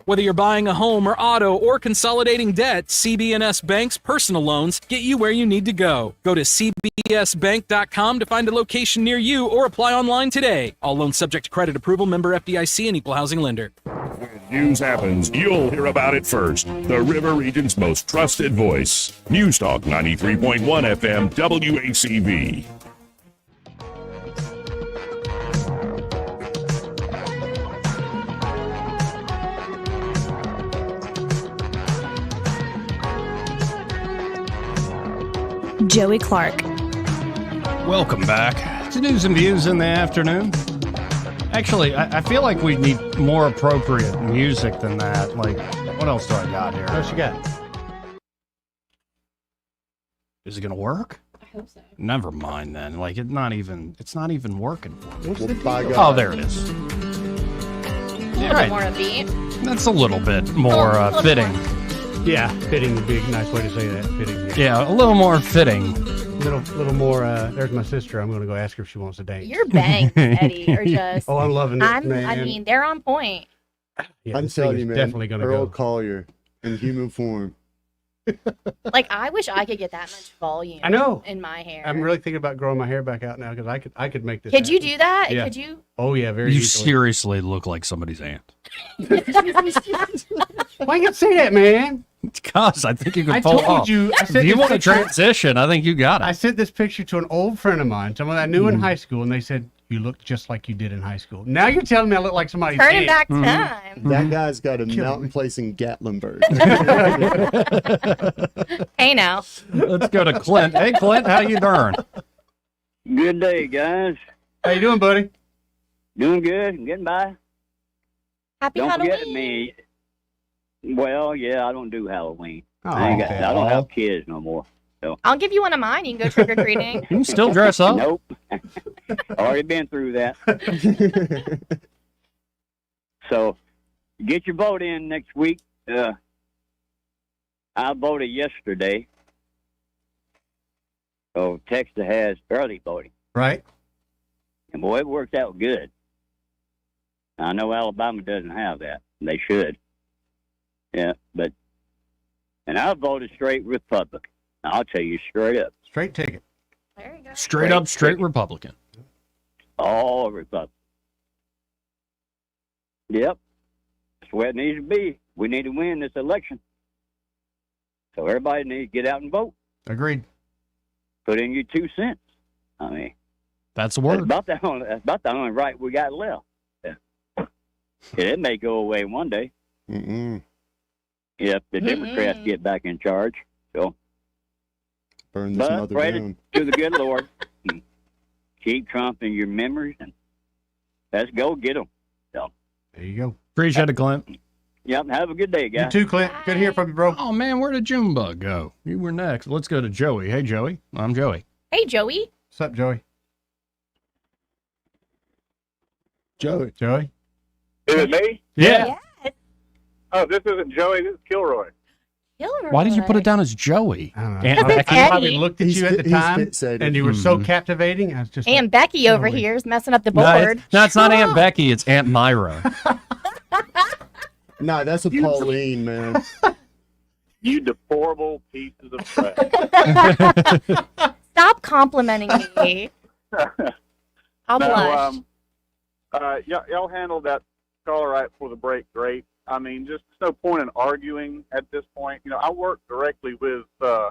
Whether you're buying a home or auto or consolidating debt, CB&S Bank's personal loans get you where you need to go. Go to cbsbank.com to find a location near you or apply online today. All loans subject to credit approval, member FDIC, and equal housing lender. When news happens, you'll hear about it first. The River Region's most trusted voice. News Talk 93.1 FM WACV. Joey Clark. Welcome back to News and Views in the afternoon. Actually, I feel like we need more appropriate music than that. Like, what else do I got here? What else you got? Is it going to work? I hope so. Never mind then. Like it's not even working for me. By Oh, God. there it is. A little bit more upbeat. That's a little bit more little fitting. Yeah, fitting would be a nice way to say that. Fitting. Yeah, a little more fitting. Little more. There's my sister. I'm going to go ask her if she wants to dance. Your bangs, Eddie, are just. Oh, I'm loving it, man. I mean, they're on point. Yeah, I'm this thing telling is you, man. definitely going to Earl go. Collier in human form. Like, I wish I could get that much volume. I know. In my hair. I'm really thinking about growing my hair back out now because I could make this. Could you happen. do that? Yeah. Could you? Oh yeah, very You easily. seriously look like somebody's aunt. Why you say that, man? Because I think you I can pull it told off. you. I If said you this want to picture- transition, I think you got it. I sent this picture to an old friend of mine, someone I knew in high school, and they said, "You look just like you did in high school." Now you're telling me I look like somebody's Turning aunt. back Mm-hmm. time. That guy's got a mountain place in Gatlinburg. Hey now. Let's go to Clint. Hey, Clint, how you doing? Good day, guys. How you doing, buddy? Doing good. Getting by. Happy Don't Halloween. forget me. Well, yeah, I don't do Halloween. Oh, I don't have kids no more. So I'll give you one of mine. You can go trick or treating. You can still dress up. nope. Already been through that. So get your vote in next week. I voted yesterday. So Texas has early voting. Right. And boy, it worked out good. I know Alabama doesn't have that. They should. Yeah, and I voted straight Republican. I'll tell you straight up. Straight ticket. There you go. Straight up, straight Republican. All Republican. Yep. That's the way it needs to be. We need to win this election. So everybody needs to get out and vote. Agreed. Put in your 2 cents. I mean, That's the that's word. about the only right we got left. Yeah. It may go away one day. Mm-mm. If the Democrats get back in charge. So, Burn this but mother pray down. to the good Lord. Keep Trump in your memories, and let's go get them. So, There you go. Appreciate it, Clint. yep. Have a good day, You guys. too, Clint. Good to hear from you, bro. Oh, man, where did Junebug go? You were next. Let's go to Joey. Hey, Joey. I'm Joey. Hey, Joey. What's up, Joey? Joey. Joey? Is it me? Yeah. Yes. Oh, this isn't Joey. This is Kilroy. Gilroy. Why did you put it down as Joey? I don't know. Aunt Because it's Becky? I probably Eddie. looked at He's you at the he's time, fixated. and you were so Mhm. captivating. I was just And like, Becky over Joey. here is messing up the No, board. it's not Aunt Becky. It's Aunt Myra. Nah, that's a Pauline, man. You deplorable pieces of trash. Stop complimenting me. I'll blush. Y'all handled that caller right before the break great. I mean, just no point in arguing at this point. You know, I work directly with a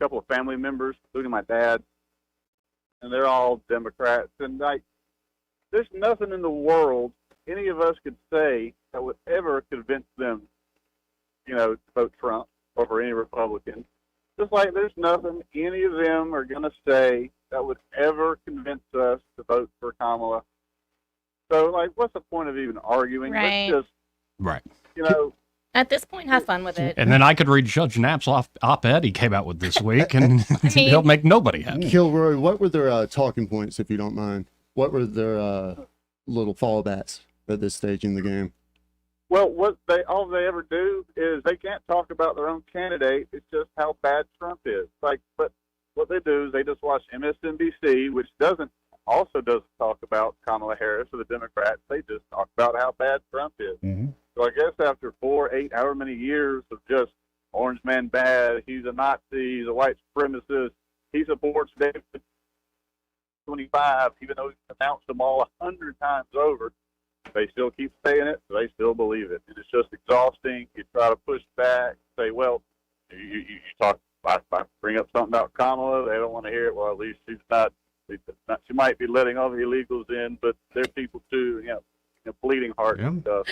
couple of family members, including my dad, and they're all Democrats. And there's nothing in the world any of us could say that would ever convince them, to vote Trump or for any Republican. Just like there's nothing any of them are going to say that would ever convince us to vote for Kamala. So, what's the point of even arguing? Right. Let's just, Right. At this point, have fun with it. And then I could read Judge Knapp's op-ed he came out with this week, and he'll make nobody happy. Kilroy, what were their talking points, if you don't mind? What were their little fallbacks at this stage in the game? well, all they ever do is they can't talk about their own candidate. It's just how bad Trump is. But what they do is they just watch MSNBC, which doesn't talk about Kamala Harris or the Democrats. They just talk about how bad Trump is. Mm-hmm. So I guess after 4, 8, however many years of just Orange Man bad, he's a Nazi, he's a white supremacist, he supports David 25, even though he's announced them all 100 times over, they still keep saying it, so they still believe it. And it's just exhausting. You try to push back, say, well, you talk, I bring up something about Kamala, they don't want to hear it. Well, at least she's not, she might be letting all the illegals in, but they're people too, bleeding heart and stuff,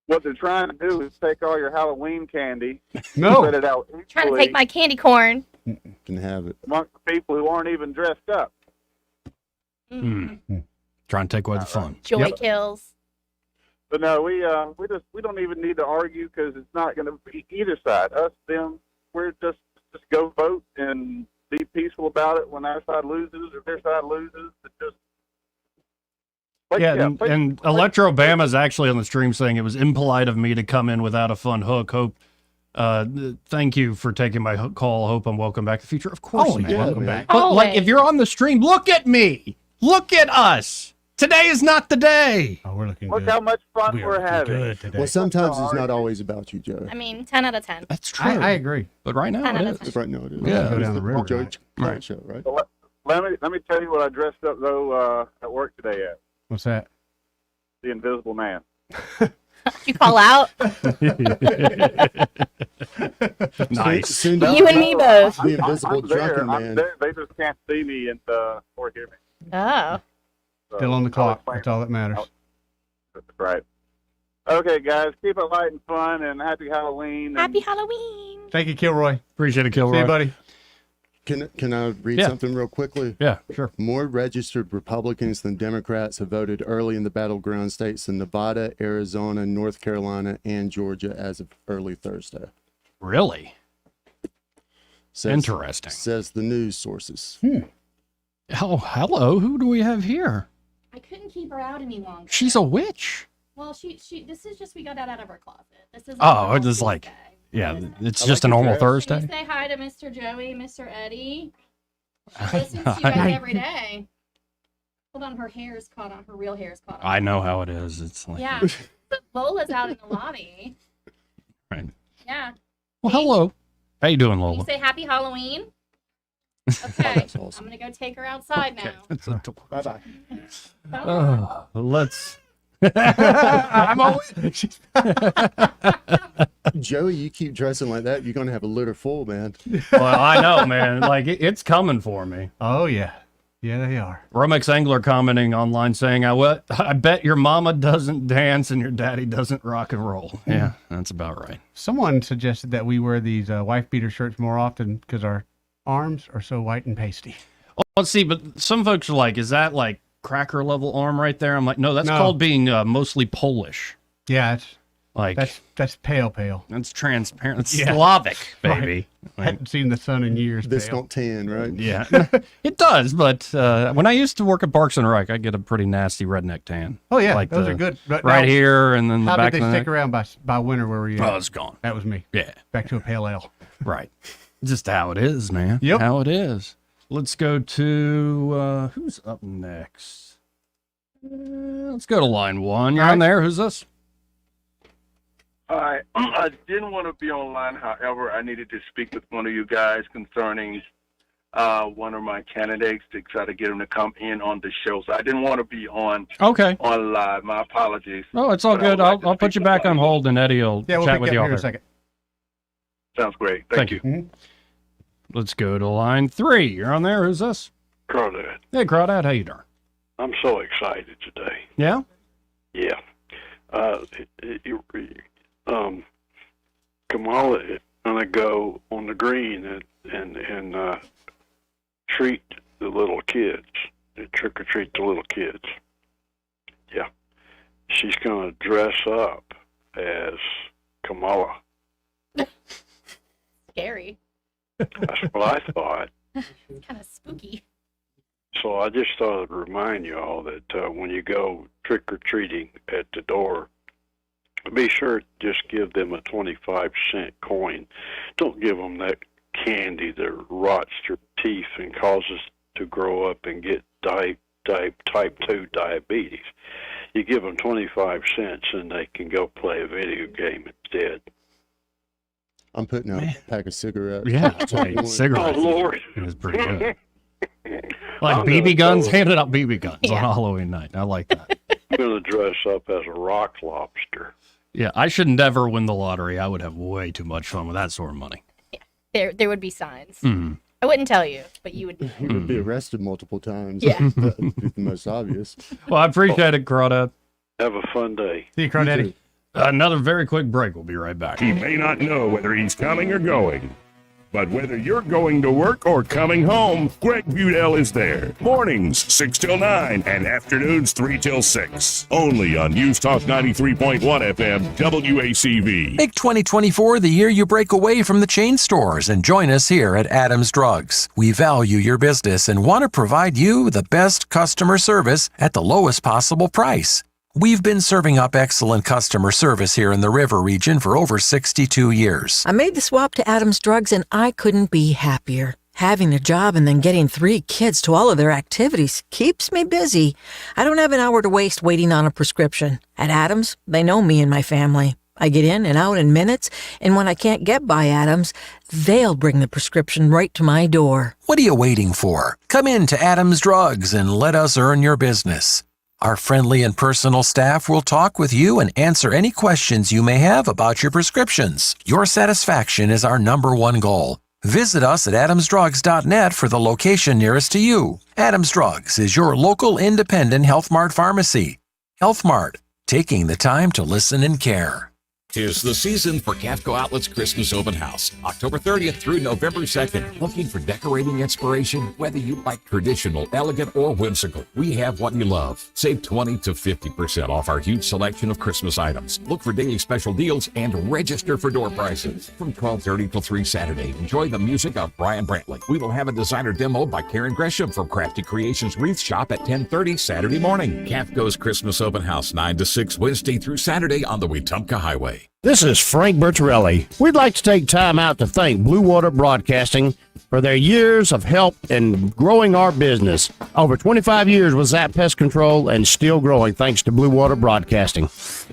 What they're trying to do is take all your Halloween candy, spread it out equally Trying to take my candy corn. Can have it. amongst people who aren't even dressed up. Trying to take away the fun. Joy kills. But no, we don't even need to argue because it's not going to be either side. Us, them, we're just just go vote and be peaceful about it when our side loses or their side loses. It's just and Electro Bama's actually on the stream saying it was impolite of me to come in without a fun hook. Hope, thank you for taking my call. Hope I'm welcome back in the future. Of course, man. Welcome back. But like, if you're on the stream, look at me. Look at us. Today is not the day. Oh, we're looking Look how much fun we're having. Well, sometimes it's not always about you, Joe. I mean, 10 out of 10. That's true. I agree. But right now 10 it out of is. Right now it is. Yeah. Go down the river. Joe tonight. Clark show, right? So let me tell you what I dressed up though at work today at. What's that? The Invisible Man. You call out? Nice. You and me both. The Invisible I'm there. Drunken I'm Man. there. They just can't see me or hear me. Oh. So, Still on the clock. That's all that matters. That's right. Okay, guys, keep it light and fun, and happy Halloween. Happy Halloween. Thank you, Kilroy. Appreciate it, Kilroy. See you, buddy. Can I read Yeah. something real quickly? Yeah, sure. More registered Republicans than Democrats have voted early in the battleground states in Nevada, Arizona, North Carolina, and Georgia as of early Thursday. Really? Says, Interesting. Says the news sources. Oh, hello. Who do we have here? I couldn't keep her out any longer. She's a witch. Well, she. This is just we got that out of her closet. This is. Oh, it's just like, yeah, it's just a normal Can Thursday. you say hi to Mr. Joey, Mr. Eddie? She listens to you guys every day. Hold on, her hair is caught on. Her real hair is caught on. I know how it is. It's like, Yeah. Lola's out in the lobby. Right. Yeah. Well, hello. How you doing, Can Lola? you say happy Halloween? Okay. I'm gonna go take her outside now. Bye-bye. Let's. I'm always. Joey, you keep dressing like that, you're going to have a litter full, man. Well, I know, man. Like, it's coming for me. Oh, yeah. Yeah, they are. Romex Angler commenting online saying, I bet your mama doesn't dance and your daddy doesn't rock and roll. Yeah, that's about right. Someone suggested that we wear these wife beater shirts more often because our arms are so white and pasty. Oh, let's see, but some folks are like, is that like cracker level arm right there? I'm like, no, that's No. called being mostly Polish. Yeah, it's like that's pale. That's transparent. It's Yeah. Slavic, baby. Right. Hadn't seen the sun in years. This pale. don't tan, right? Yeah, it does. But when I used to work at Parks and Rec, I get a pretty nasty redneck tan. Oh yeah, like those are good. But right now, here and then the how back did of they the stick neck. around by winter? Where were you? Oh, it's gone. That was me. Yeah, back to a pale ale. Right. Just how it is, man. Yep. How it is. Let's go to who's up next? Let's go to line 1. You're on there. Who's this? Hi. I didn't want to be online. However, I needed to speak with one of you guys concerning one of my candidates to try to get him to come in on the show. So I didn't want to be on live. My apologies. Oh, it's all But I good. would like to I'll put you back on hold and Eddie will Yeah, we'll chat pick with you you up all here in a there. second. Sounds great. Thank you. Mm-hmm. Let's go to line 3. You're on there. Who's this? Crawdad. Hey, Crawdad. How you doing? I'm so excited today. Yeah? Yeah. Kamala is gonna go on the green and treat the little kids, trick or treat the little kids. Yeah. She's gonna dress up as Kamala. Scary. That's what I thought. It's kind of spooky. So I just thought I'd remind you all that when you go trick-or-treating at the door, be sure to just give them a 25-cent coin. Don't give them that candy that rots your teeth and causes to grow up and get type 2 diabetes. You give them 25 cents and they can go play a video game instead. I'm putting out a pack of cigarettes. Yeah, right. Cigarettes. Oh, Lord. It was pretty good. Like BB guns, handed out BB guns on Halloween night. I like that. I'm going to dress up as a rock lobster. Yeah, I should never win the lottery. I would have way too much fun with that sort of money. There would be signs. Mhm. I wouldn't tell you, but you would. You would be arrested multiple times. Yeah. That would be the most obvious. Well, I appreciate it, Crawdad. Have a fun day. See you, Crawdaddy. Another very quick break. We'll be right back. He may not know whether he's coming or going, But whether you're going to work or coming home, Greg Budell is there. Mornings 6 till 9 and afternoons 3 till 6. Only on News Talk 93.1 FM WACV. Make 2024 the year you break away from the chain stores and join us here at Adams Drugs. We value your business and want to provide you the best customer service at the lowest possible price. We've been serving up excellent customer service here in the River region for over 62 years. I made the swap to Adams Drugs and I couldn't be happier. Having a job and then getting 3 kids to all of their activities keeps me busy. I don't have an hour to waste waiting on a prescription. At Adams, they know me and my family. I get in and out in minutes, and when I can't get by Adams, they'll bring the prescription right to my door. What are you waiting for? Come in to Adams Drugs and let us earn your business. Our friendly and personal staff will talk with you and answer any questions you may have about your prescriptions. Your satisfaction is our #1 goal. Visit us at adamsdrugs.net for the location nearest to you. Adams Drugs is your local independent Health Mart pharmacy. Health Mart, taking the time to listen and care. Tis the season for Cafco Outlet's Christmas Open House, October 30th through November 2nd. Looking for decorating inspiration? Whether you like traditional, elegant, or whimsical, we have what you love. Save 20 to 50% off our huge selection of Christmas items. Look for daily special deals and register for door prizes. From 12:30 till 3 Saturday, enjoy the music of Brian Brantley. We will have a designer demo by Karen Gresham from Crafty Creations Wreath Shop at 10:30 Saturday morning. Cafco's Christmas Open House, 9 to 6 Wednesday through Saturday on the Wetumpka Highway. This is Frank Bertorelli. We'd like to take time out to thank Blue Water Broadcasting for their years of help in growing our business. Over 25 years with Zap Pest Control and still growing thanks to Blue Water Broadcasting.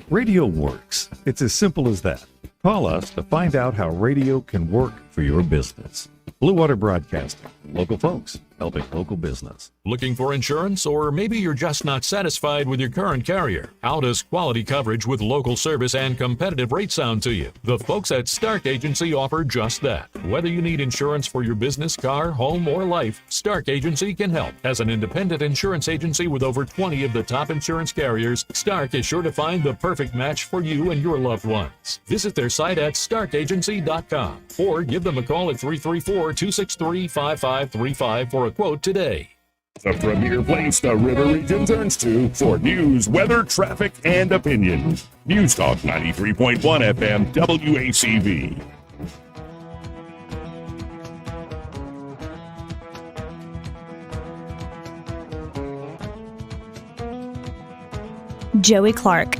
Radio works. It's as simple as that. Call us to find out how radio can work for your business. Blue Water Broadcasting. Local folks helping local business. Looking for insurance, or maybe you're just not satisfied with your current carrier? How does quality coverage with local service and competitive rates sound to you? The folks at Stark Agency offer just that. Whether you need insurance for your business, car, home, or life, Stark Agency can help. As an independent insurance agency with over 20 of the top insurance carriers, Stark is sure to find the perfect match for you and your loved ones. Visit their site at starkagency.com or give them a call at 334-263-5535 for a quote today. The premier place the River Region turns to for news, weather, traffic, and opinion. News Talk 93.1 FM WACV. Joey Clark.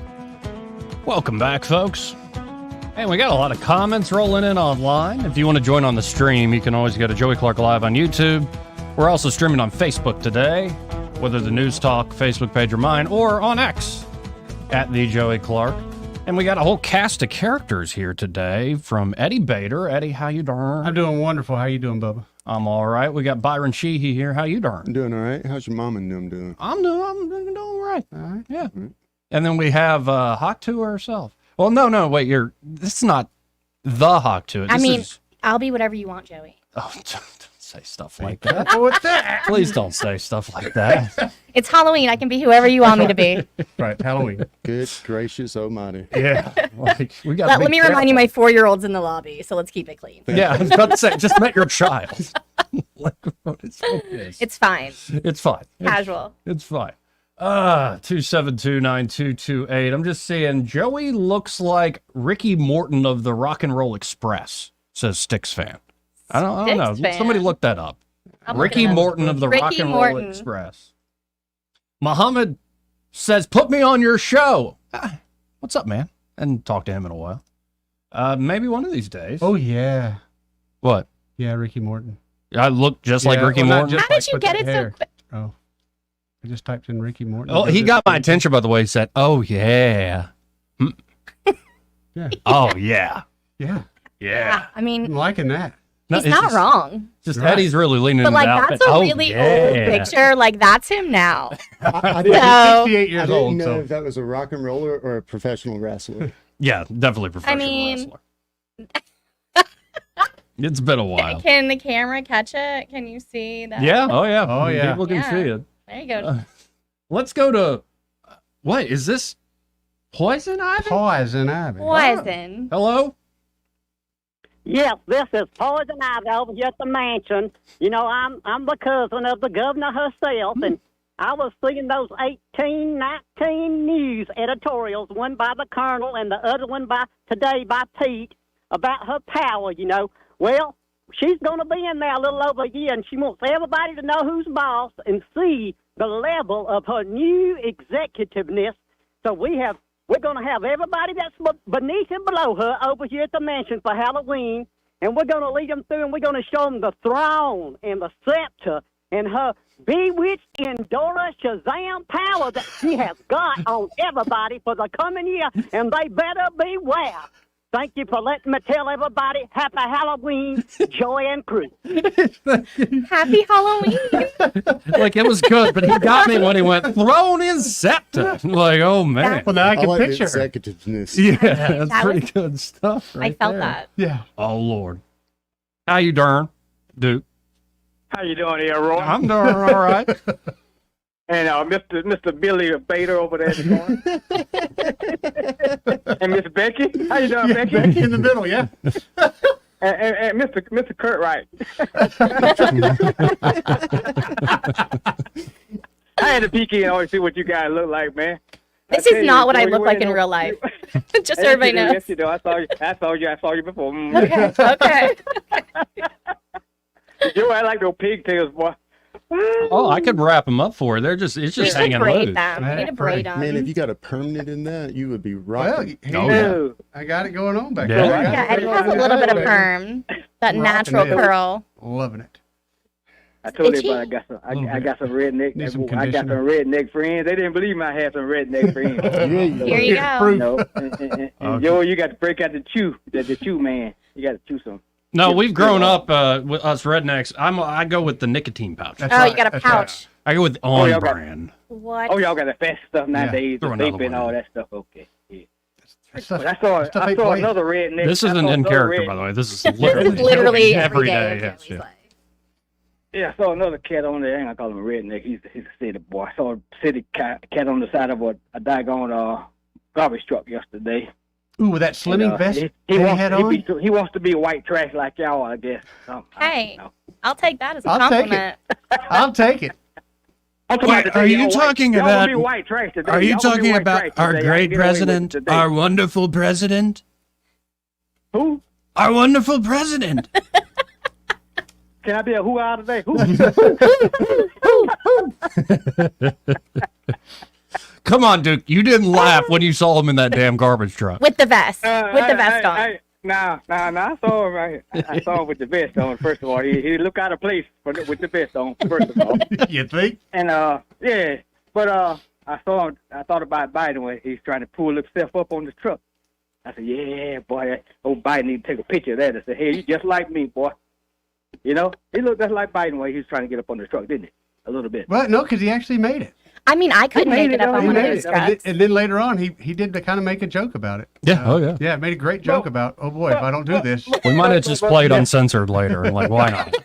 Welcome back, folks. Hey, we got a lot of comments rolling in online. If you want to join on the stream, you can always go to Joey Clark Live on YouTube. We're also streaming on Facebook today, whether the News Talk Facebook page or mine, or on X at the Joey Clark. And we got a whole cast of characters here today from Eddie Bader. Eddie, how you doing? I'm doing wonderful. How you doing, Bubba? I'm all right. We got Byron Sheehy here. How you doing? I'm doing all right. How's your mom and them doing? I'm doing all right. All right. Yeah. All right. And then we have Hawk Two herself. Well, no, wait. This is not the Hawk Two. I'll be whatever you want, Joey. Oh, don't say stuff like that. What's that? Please don't say stuff like that. It's Halloween. I can be whoever you want me to be. Right, Halloween. Good gracious almighty. Yeah. We got. Let me remind you, my 4-year-old's in the lobby, so let's keep it clean. Yeah, I was about to say, just met your child. It's fine. It's fine. Casual. It's fine. 272-9228. I'm just saying, Joey looks like Ricky Morton of the Rock and Roll Express, says Styx fan. I don't know. Fan. Somebody look that up. Ricky Morton of the Rock and Roll Express. Muhammad says, put me on your show. What's up, man? I hadn't talked to him in a while. Maybe one of these days. Oh, yeah. What? Yeah, Ricky Morton. I look just like Ricky Morton. How did you get it so quick? Oh, I just typed in Ricky Morton. Oh, he got my attention, by the way. He said, oh, yeah. Yeah. Oh, yeah. Yeah. Yeah. I mean, I'm liking that. He's not wrong. Just Eddie's really leaning But, into that. that's a really old picture. Like, that's him now. I So- 68 years I didn't old. know So if that was a rock and roller or a professional wrestler. Yeah, definitely professional wrestler. It's been a while. Can the camera catch it? Can you see that? Yeah. Oh, yeah. Oh, yeah. People can see it. There you go. Let's go to... What? Is this Poison Ivy? Poison Ivy. Poison. Hello? Yes, this is Poison Ivy over here at the mansion. You know, I'm the cousin of the governor herself, and I was seeing those 18, 19 news editorials, one by the colonel and the other one today by Pete, about her power, you know. Well, she's going to be in there a little over a year, and she wants everybody to know who's boss and see the level of her new executiveness. So we're going to have everybody that's beneath and below her over here at the mansion for Halloween, and we're going to lead them through, and we're going to show them the throne and the scepter and her bewitched Endora Shazam power that she has got on everybody for the coming year, and they better beware. Thank you for letting me tell everybody Happy Halloween, Joy and crew. Happy Halloween. Like, it was good, but he got me when he went, throne and scepter. Like, oh, man. Well, now I can like picture the it. executiveness. Yeah, that's That pretty was- good stuff right I felt there. that. Yeah. Oh, Lord. How you doing, Duke? How you doing here, Roy? I'm doing all right. And Mr. Billy Bader over there in the corner. And Miss Becky. How you doing, Becky? Becky in the middle, yeah. And Mr. Kurt Wright. I had to peek in always see what you guys look like, man. This is not what I look like in real life. Just so everybody knows. Yes, you do. I saw you before. Okay, okay. You act like those pigtails, boy. Oh, I could wrap them up for her. It's just hanging loose. Man, if you got a permanent in that, you would be right. Well, I got it going on back Yeah. there. Yeah, Eddie has a little bit of perm. That natural it. curl. Loving it. I told Itchy? everybody I got some redneck. Need some I got some redneck friends. They didn't believe me. I had some redneck friends. Here you go. You know, and Joe, you got to break out the chew man. You got to chew some. No, we've grown up with us rednecks. I go with the nicotine pouch. You got a pouch. I go with on brand. What? Oh, y'all got the fast stuff nowadays. Throw The another vape and one all in. that stuff. Okay. Yeah. Stuff, But I saw another redneck. This I isn't saw in another character, red- by the way. This is literally literally every every day day. of Yes, yeah. Yeah, I saw another cat on there. I ain't gonna call him a redneck. He's a city boy. I saw a city cat on the side of a daggone garbage truck yesterday. Ooh, with that slimming vest He they had on? wants to be white trash like y'all, I guess. Hey, I'll take that as a I'll take compliment. I'll take it. Wait, are you talking about? White trash today. Are you Y'all gonna be talking white about trash our today. I great can get away with it president, today. our wonderful president? Who? Our wonderful president. Can I be a who out today? Who? Come on, Duke. You didn't laugh when you saw him in that damn garbage truck. With the vest. With the vest on. Nah. I saw him right. I saw him with the vest on. First of all, he looked out of place with the vest on. First of all, you think? And yeah, but I saw him. I thought about Biden when he's trying to pull himself up on the truck. I said, yeah, boy, old Biden need to take a picture of that and say, hey, you just like me, boy. You know, he looked just like Biden when he was trying to get up on the truck, didn't he? A little bit. Well, no, because he actually made it. I mean, I couldn't make it up on He one of made those it. trucks. And then later on, he did kind of make a joke about it. Yeah, oh yeah. Yeah, made a great joke about, oh boy, if I don't do this. We might have just played uncensored later. And like, why not?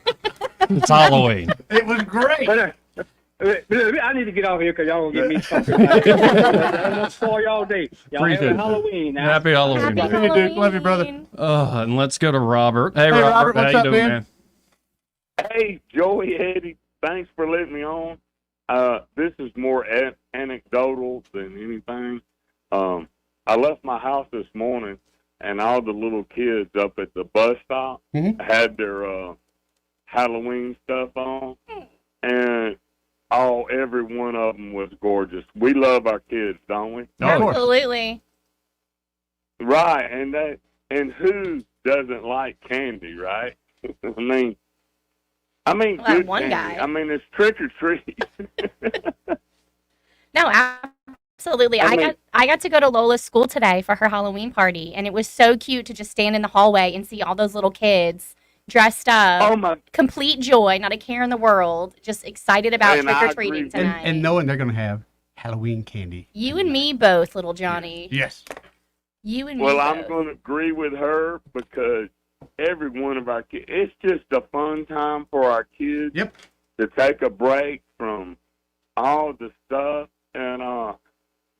It's Halloween. It was great. I need to get off here because y'all gonna get me something. I'm gonna spoil y'all day. Y'all Appreciate have it. a Halloween now. Happy Halloween. Love you, Duke. Love you, brother. And let's go to Robert. Hey, Hey, Robert. Robert, what's how up, you doing, man? man? Hey, Joey, Eddie, thanks for letting me on. This is more anecdotal than anything. I left my house this morning, and all the little kids up at the bus stop had their Halloween stuff on, and every one of them was gorgeous. We love our kids, don't we? Absolutely. Right, and who doesn't like candy, right? I mean, Well, that good one candy. guy. I mean, it's trick or treat. No, absolutely. I got to go to Lola's school today for her Halloween party, and it was so cute to just stand in the hallway and see all those little kids dressed up. Oh my! Complete joy, not a care in the world. Just excited about And trick I or treating agree. tonight. And knowing they're going to have Halloween candy. You and me both, little Johnny. Yes. You and me Well, both. I'm going to agree with her because every one of our kids, it's just a fun time for our kids to take a break from all the stuff. And,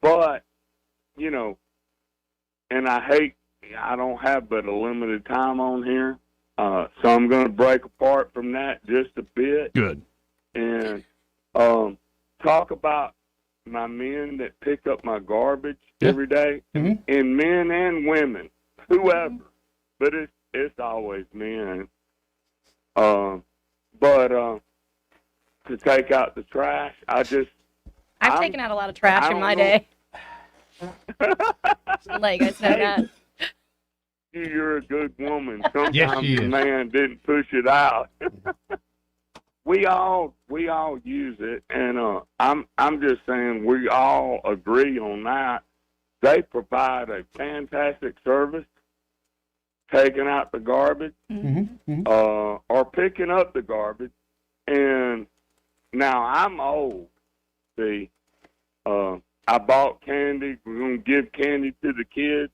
but, you know, and I hate I don't have but a limited time on here, so I'm going to break apart from that just a bit. Good. And talk about my men that pick up my garbage every day, and men and women, whoever, but it's always men. But to take out the trash, I've taken out a lot of trash in my day. Like I said that. You're a good woman. Sometimes Yes, she the is. man didn't push it out. we all use it, and I'm just saying we all agree on that. They provide a fantastic service, taking out the garbage, or picking up the garbage. And now I'm old. See, I bought candy. We're gonna give candy to the kids,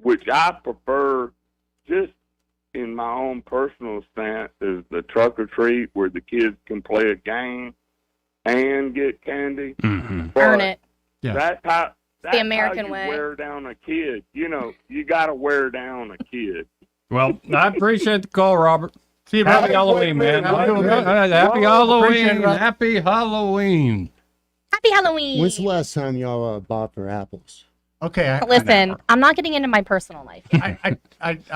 which I prefer just in my own personal stance is the truck or treat where the kids can play a game and get candy. Earn it. That's how the American how you way. wear down a kid. You know, you got to wear down a kid. Well, I appreciate the call, Robert. See you, Happy brother. Halloween, man. Have a good one. Happy Appreciate Halloween. it, brother. Happy Halloween. Happy Halloween. When's the last time y'all bought for apples? Okay. Listen, I'm not getting into my personal life. I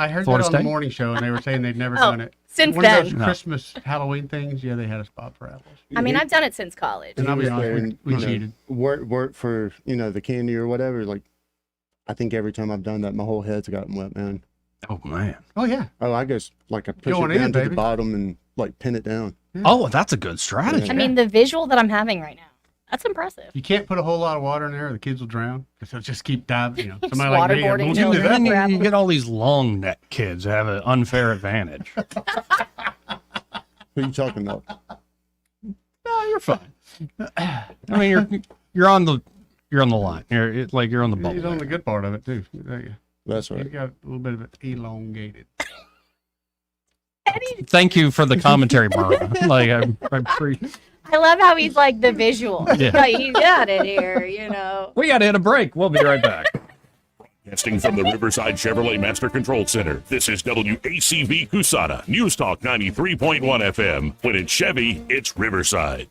heard Florida that on the State? morning show, and they were saying they'd never Oh, done it. since One of then. those No. Christmas, Halloween things, yeah, they had a spot for apples. I mean, I've done it since college. And I'll be He was honest, there we and, we you know, cheated. work for, the candy or whatever. Like, I think every time I've done that, my whole head's gotten wet, man. Oh, man. Oh, yeah. Oh, I guess, I push Going it down in, to baby. the bottom and, pin it down. Oh, that's a good strategy. I mean, the visual that I'm having right now, that's impressive. You can't put a whole lot of water in there or the kids will drown. Because they'll just keep diving, Somebody like me. waterboarding I'm children. gonna do that. And then you get all these long neck kids that have an unfair advantage. Who are you talking about? No, you're fine. I mean, you're on the line. You're on the bubble. He's on the good part of it, too. That's He's right. got a little bit of it elongated. Thank you for the commentary, Mara. I appreciate. I love how he's like the visual. Yeah. Like, he's got it here, We got to hit a break. We'll be right back. Broadcasting from the Riverside Chevrolet Master Control Center, this is WACV Cusada, News Talk 93.1 FM. When it's Chevy, it's Riverside.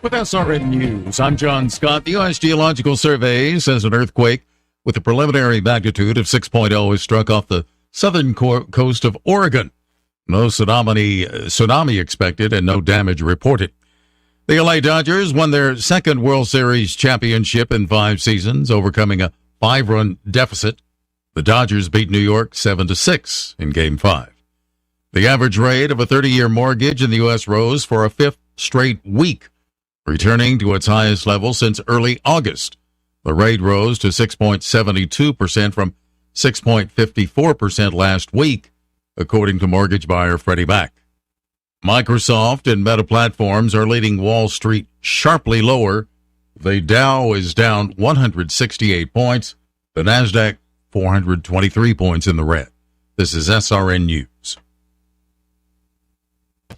With SRN News, I'm John Scott. The U.S. Geological Survey says an earthquake with a preliminary magnitude of 6.0 has struck off the southern coast of Oregon. No tsunami expected and no damage reported. The LA Dodgers won their second World Series championship in 5 seasons, overcoming a 5-run deficit. The Dodgers beat New York 7-6 in Game 5. The average rate of a 30-year mortgage in the U.S. rose for a 5th straight week, returning to its highest level since early August. The rate rose to 6.72% from 6.54% last week, according to mortgage buyer Freddie Mac. Microsoft and Meta Platforms are leading Wall Street sharply lower. The Dow is down 168 points. The NASDAQ 423 points in the red. This is SRN News.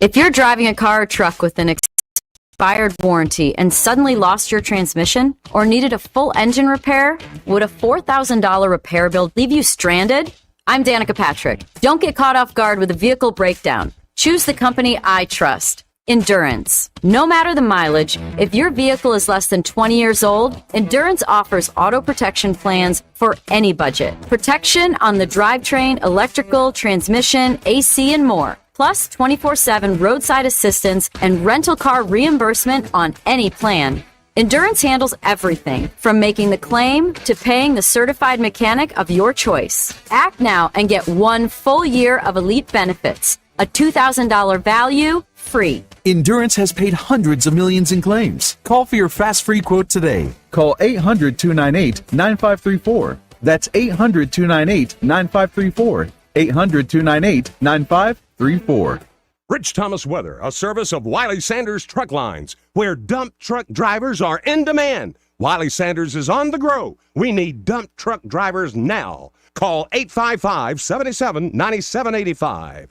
If you're driving a car or truck with an expired warranty and suddenly lost your transmission or needed a full engine repair, would a $4,000 repair bill leave you stranded? I'm Danica Patrick. Don't get caught off guard with a vehicle breakdown. Choose the company I trust, Endurance. No matter the mileage, if your vehicle is less than 20 years old, Endurance offers auto protection plans for any budget. Protection on the drivetrain, electrical, transmission, AC, and more. Plus 24/7 roadside assistance and rental car reimbursement on any plan. Endurance handles everything from making the claim to paying the certified mechanic of your choice. Act now and get 1 full year of elite benefits. A $2,000 value, free. Endurance has paid hundreds of millions in claims. Call for your fast free quote today. Call 800-298-9534. That's 800-298-9534. 800-298-9534. Rich Thomas Weather, a service of Wiley Sanders Truck Lines, where dump truck drivers are in demand. Wiley Sanders is on the grow. We need dump truck drivers now. Call 855-77-9785.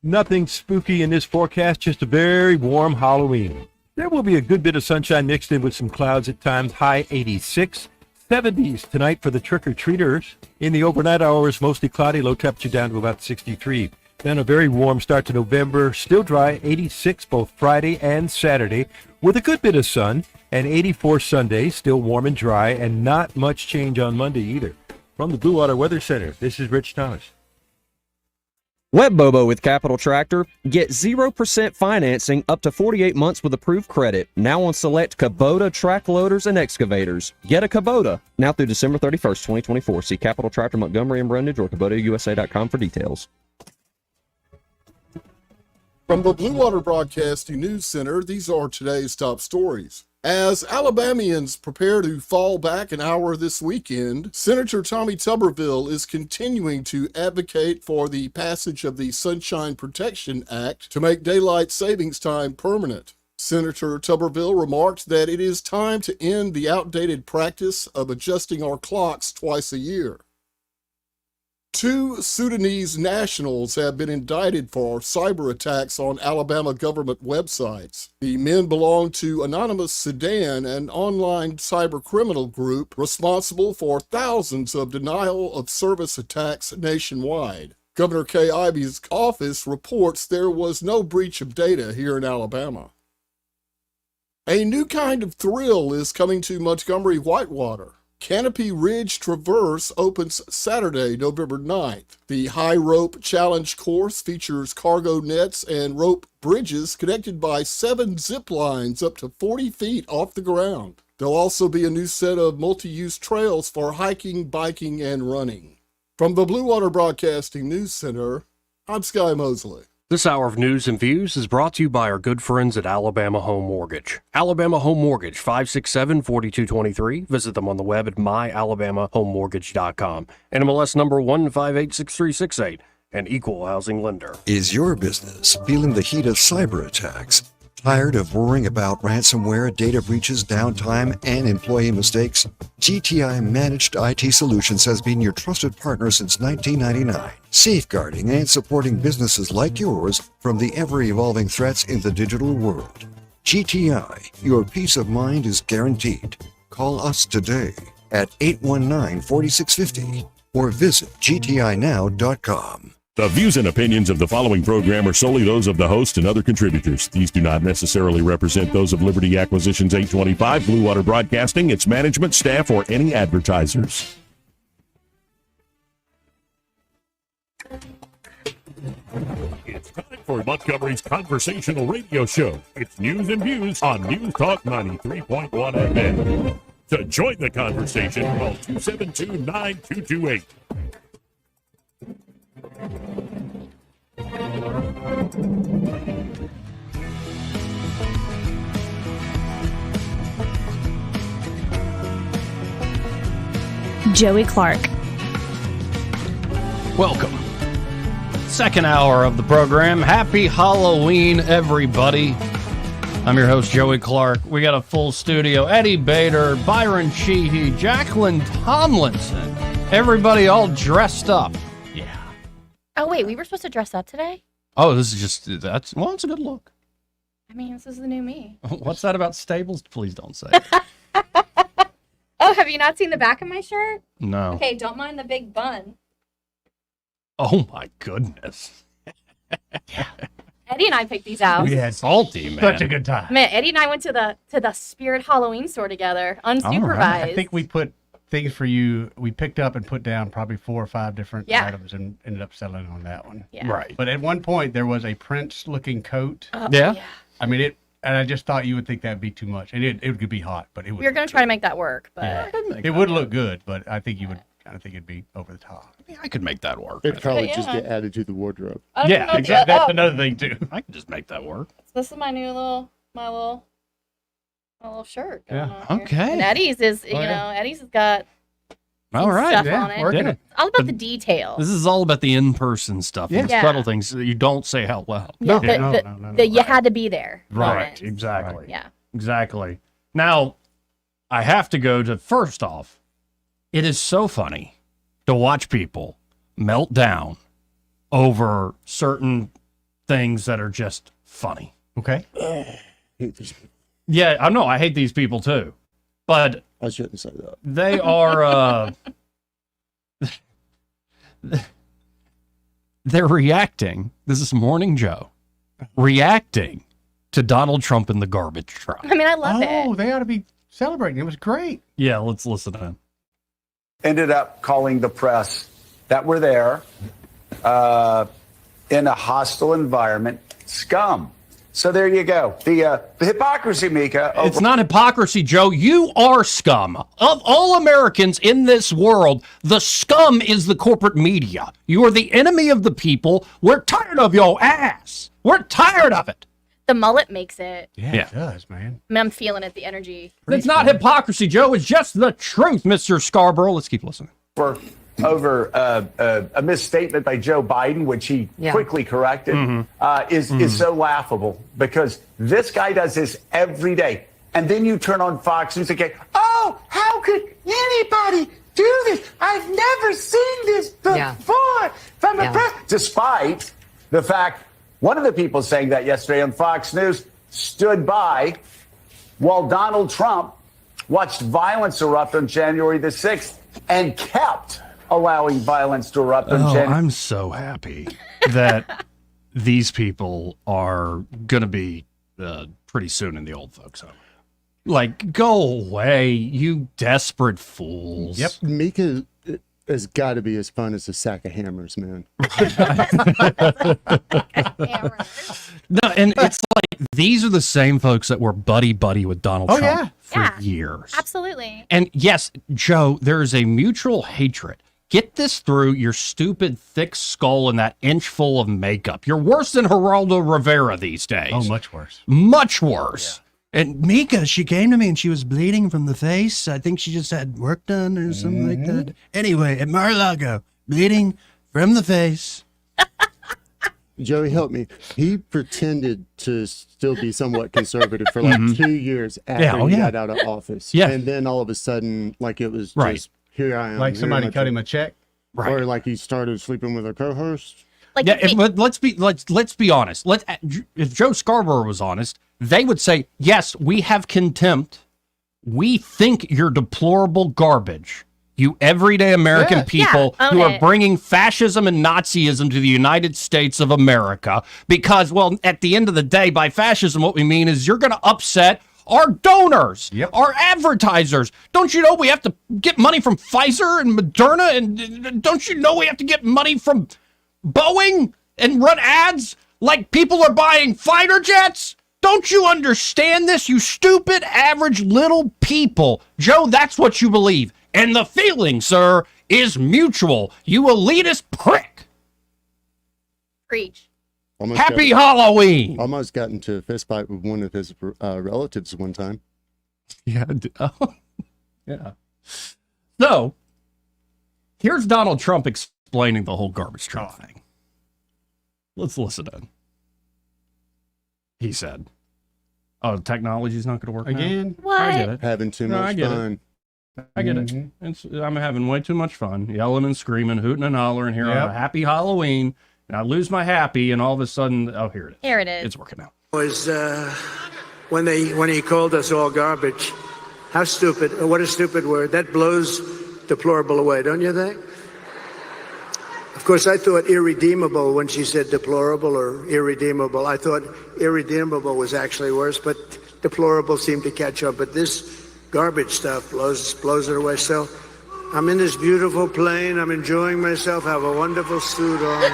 Nothing spooky in this forecast, just a very warm Halloween. There will be a good bit of sunshine mixed in with some clouds at times, high 86. 70s tonight for the trick-or-treaters. In the overnight hours, mostly cloudy, low temperature down to about 63. Then a very warm start to November, still dry, 86 both Friday and Saturday, with a good bit of sun, and 84 Sunday, still warm and dry, and not much change on Monday either. From the Blue Water Weather Center, this is Rich Thomas. Web Bobo with Capital Tractor. Get 0% financing up to 48 months with approved credit. Now on select Kubota track loaders and excavators. Get a Kubota now through December 31st, 2024. See Capital Tractor Montgomery and Brundage or KubotaUSA.com for details. From the Blue Water Broadcasting News Center, these are today's top stories. As Alabamians prepare to fall back an hour this weekend, Senator Tommy Tuberville is continuing to advocate for the passage of the Sunshine Protection Act to make daylight savings time permanent. Senator Tuberville remarked that it is time to end the outdated practice of adjusting our clocks twice a year. 2 Sudanese nationals have been indicted for cyber attacks on Alabama government websites. The men belong to Anonymous Sudan, an online cyber criminal group responsible for thousands of denial of service attacks nationwide. Governor Kay Ivey's office reports there was no breach of data here in Alabama. A new kind of thrill is coming to Montgomery Whitewater. Canopy Ridge Traverse opens Saturday, November 9th. The High Rope Challenge course features cargo nets and rope bridges connected by 7 zip lines up to 40 feet off the ground. There'll also be a new set of multi-use trails for hiking, biking, and running. From the Blue Water Broadcasting News Center, I'm Sky Mosley. This hour of news and views is brought to you by our good friends at Alabama Home Mortgage. Alabama Home Mortgage, 567-4223. Visit them on the web at myalabamahomemortgage.com. NMLS number 1586368, an equal housing lender. Is your business feeling the heat of cyber attacks? Tired of worrying about ransomware, data breaches, downtime, and employee mistakes? GTI Managed IT Solutions has been your trusted partner since 1999, safeguarding and supporting businesses like yours from the ever-evolving threats in the digital world. GTI, your peace of mind is guaranteed. Call us today at 819-4650 or visit gtinow.com. The views and opinions of the following program are solely those of the host and other contributors. These do not necessarily represent those of Liberty Acquisitions 825, Blue Water Broadcasting, its management, staff, or any advertisers. It's time for Montgomery's conversational radio show. It's news and views on News Talk 93.1 FM. To join the conversation, call 272-9228. Joey Clark. Welcome. Second hour of the program. Happy Halloween, everybody. I'm your host, Joey Clark. We got a full studio. Eddie Bader, Byron Sheehy, Jacqueline Tomlinson. Everybody all dressed up. Oh, wait, we were supposed to dress up today? Oh, this is just, it's a good look. I mean, this is the new me. What's that about Stables? Please don't say. Oh, have you not seen the back of my shirt? No. Okay, don't mind the big bun. Oh, my goodness. Eddie and I picked these out. Yeah, salty, man. Such a good time. Man, Eddie and I went to the Spirit Halloween store together, unsupervised. Right. I think we put things for you. We picked up and put down probably 4 or 5 different items and ended up settling on that one. Yeah. Right. But at one point there was a Prince-looking coat. Yeah. I mean it, and I just thought you would think that'd be too much, and it could be hot, but it would. We were gonna try to make that work, but it would look good, but I think you would kind of think it'd be over the top. Yeah, I could make that work. It'd probably just get added to the wardrobe. Yeah, exactly. That's another thing too. I can just make that work. This is my new little shirt. Going on here. Okay. And Eddie's is Eddie's has got All right. stuff on it. Working It's all about the details. This is all about the in-person stuff, and the Yeah. subtle things that you don't say out loud. Yeah, you had to be there. Right, exactly. Yeah. Exactly. Now, I have to go to, first off, it is so funny to watch people melt down over certain things that are just funny. Okay. Yeah, I know. I hate these people too, but I shouldn't say that. They are. They're reacting. This is Morning Joe reacting to Donald Trump in the garbage truck. I mean, I love it. Oh, they ought to be celebrating. It was great. Yeah, let's listen to him. Ended up calling the press that were there in a hostile environment scum. So there you go. The hypocrisy, Mika. It's not hypocrisy, Joe. You are scum. Of all Americans in this world, the scum is the corporate media. You are the enemy of the people. We're tired of your ass. We're tired of it. The mullet makes it. Yeah. It does, man. I mean, I'm feeling it, the energy. It's not hypocrisy, Joe. It's just the truth, Mr. Scarborough. Let's keep listening. Over a misstatement by Joe Biden, which he quickly corrected, is so laughable because this guy does this every day. And then you turn on Fox News and go, oh, how could anybody do this? I've never seen this before from a press. Despite the fact one of the people saying that yesterday on Fox News stood by while Donald Trump watched violence erupt on January the 6th and kept allowing violence to erupt on January. I'm so happy that these people are going to be pretty soon in the old folks' home. Like, go away, you desperate fools. Yep. Mika has got to be as fun as a sack of hammers, man. No, and it's like these are the same folks that were buddy-buddy with Donald Trump for years. Absolutely. And yes, Joe, there is a mutual hatred. Get this through your stupid thick skull and that inch full of makeup. You're worse than Geraldo Rivera these days. Oh, much worse. Much worse. And Mika, she came to me and she was bleeding from the face. I think she just had work done or something like that. Anyway, at Mar-a-Lago, bleeding from the face. Joey, help me. He pretended to still be somewhat conservative for like 2 years after he got out of office. Yeah. And then all of a sudden, like it was just, here I am. Like somebody cut him a check? Right. Or like he started sleeping with a co-host. Like, but let's be honest. If Joe Scarborough was honest, they would say, yes, we have contempt. We think you're deplorable garbage. You everyday American people who are bringing fascism and Nazism to the United States of America. Because, well, at the end of the day, by fascism, what we mean is you're going to upset our donors, our advertisers. Don't you know we have to get money from Pfizer and Moderna? And don't you know we have to get money from Boeing and run ads like people are buying fighter jets? Don't you understand this, you stupid, average little people? Joe, that's what you believe. And the feeling, sir, is mutual. You elitist prick. Preach. Happy Halloween. Almost got into a fist fight with one of his relatives one time. Yeah. Yeah. So, here's Donald Trump explaining the whole garbage truck thing. Let's listen in. He said, oh, technology's not going to work again? What? I get it. Having too much fun. I get it. I'm having way too much fun, yelling and screaming, hooting and hollering here on a happy Halloween, and I lose my happy, and all of a sudden, oh, here it is. Here it is. It's working now. Was when he called us all garbage. How stupid! What a stupid word. That blows deplorable away, don't you think? Of course, I thought irredeemable when she said deplorable or irredeemable. I thought irredeemable was actually worse, but deplorable seemed to catch up. But this garbage stuff blows it away. So I'm in this beautiful plane. I'm enjoying myself. Have a wonderful suit on.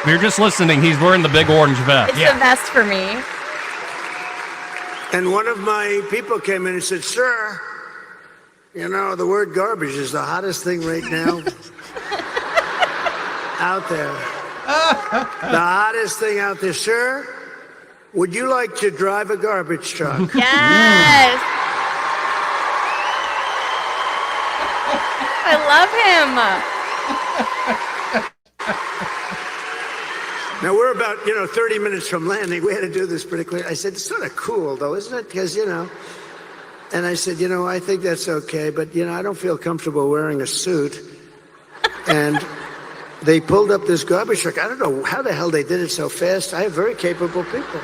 If you're just listening, he's wearing the big orange vest. It's the best for me. And one of my people came in and said, sir, you know, the word garbage is the hottest thing right now out there. The hottest thing out there. Sir, would you like to drive a garbage truck? Yes. I love him. Now, we're about, 30 minutes from landing. We had to do this pretty quick. I said, it's sort of cool, though, isn't it? Because, And I said, I think that's okay, but, I don't feel comfortable wearing a suit. And they pulled up this garbage truck. I don't know how the hell they did it so fast. I have very capable people.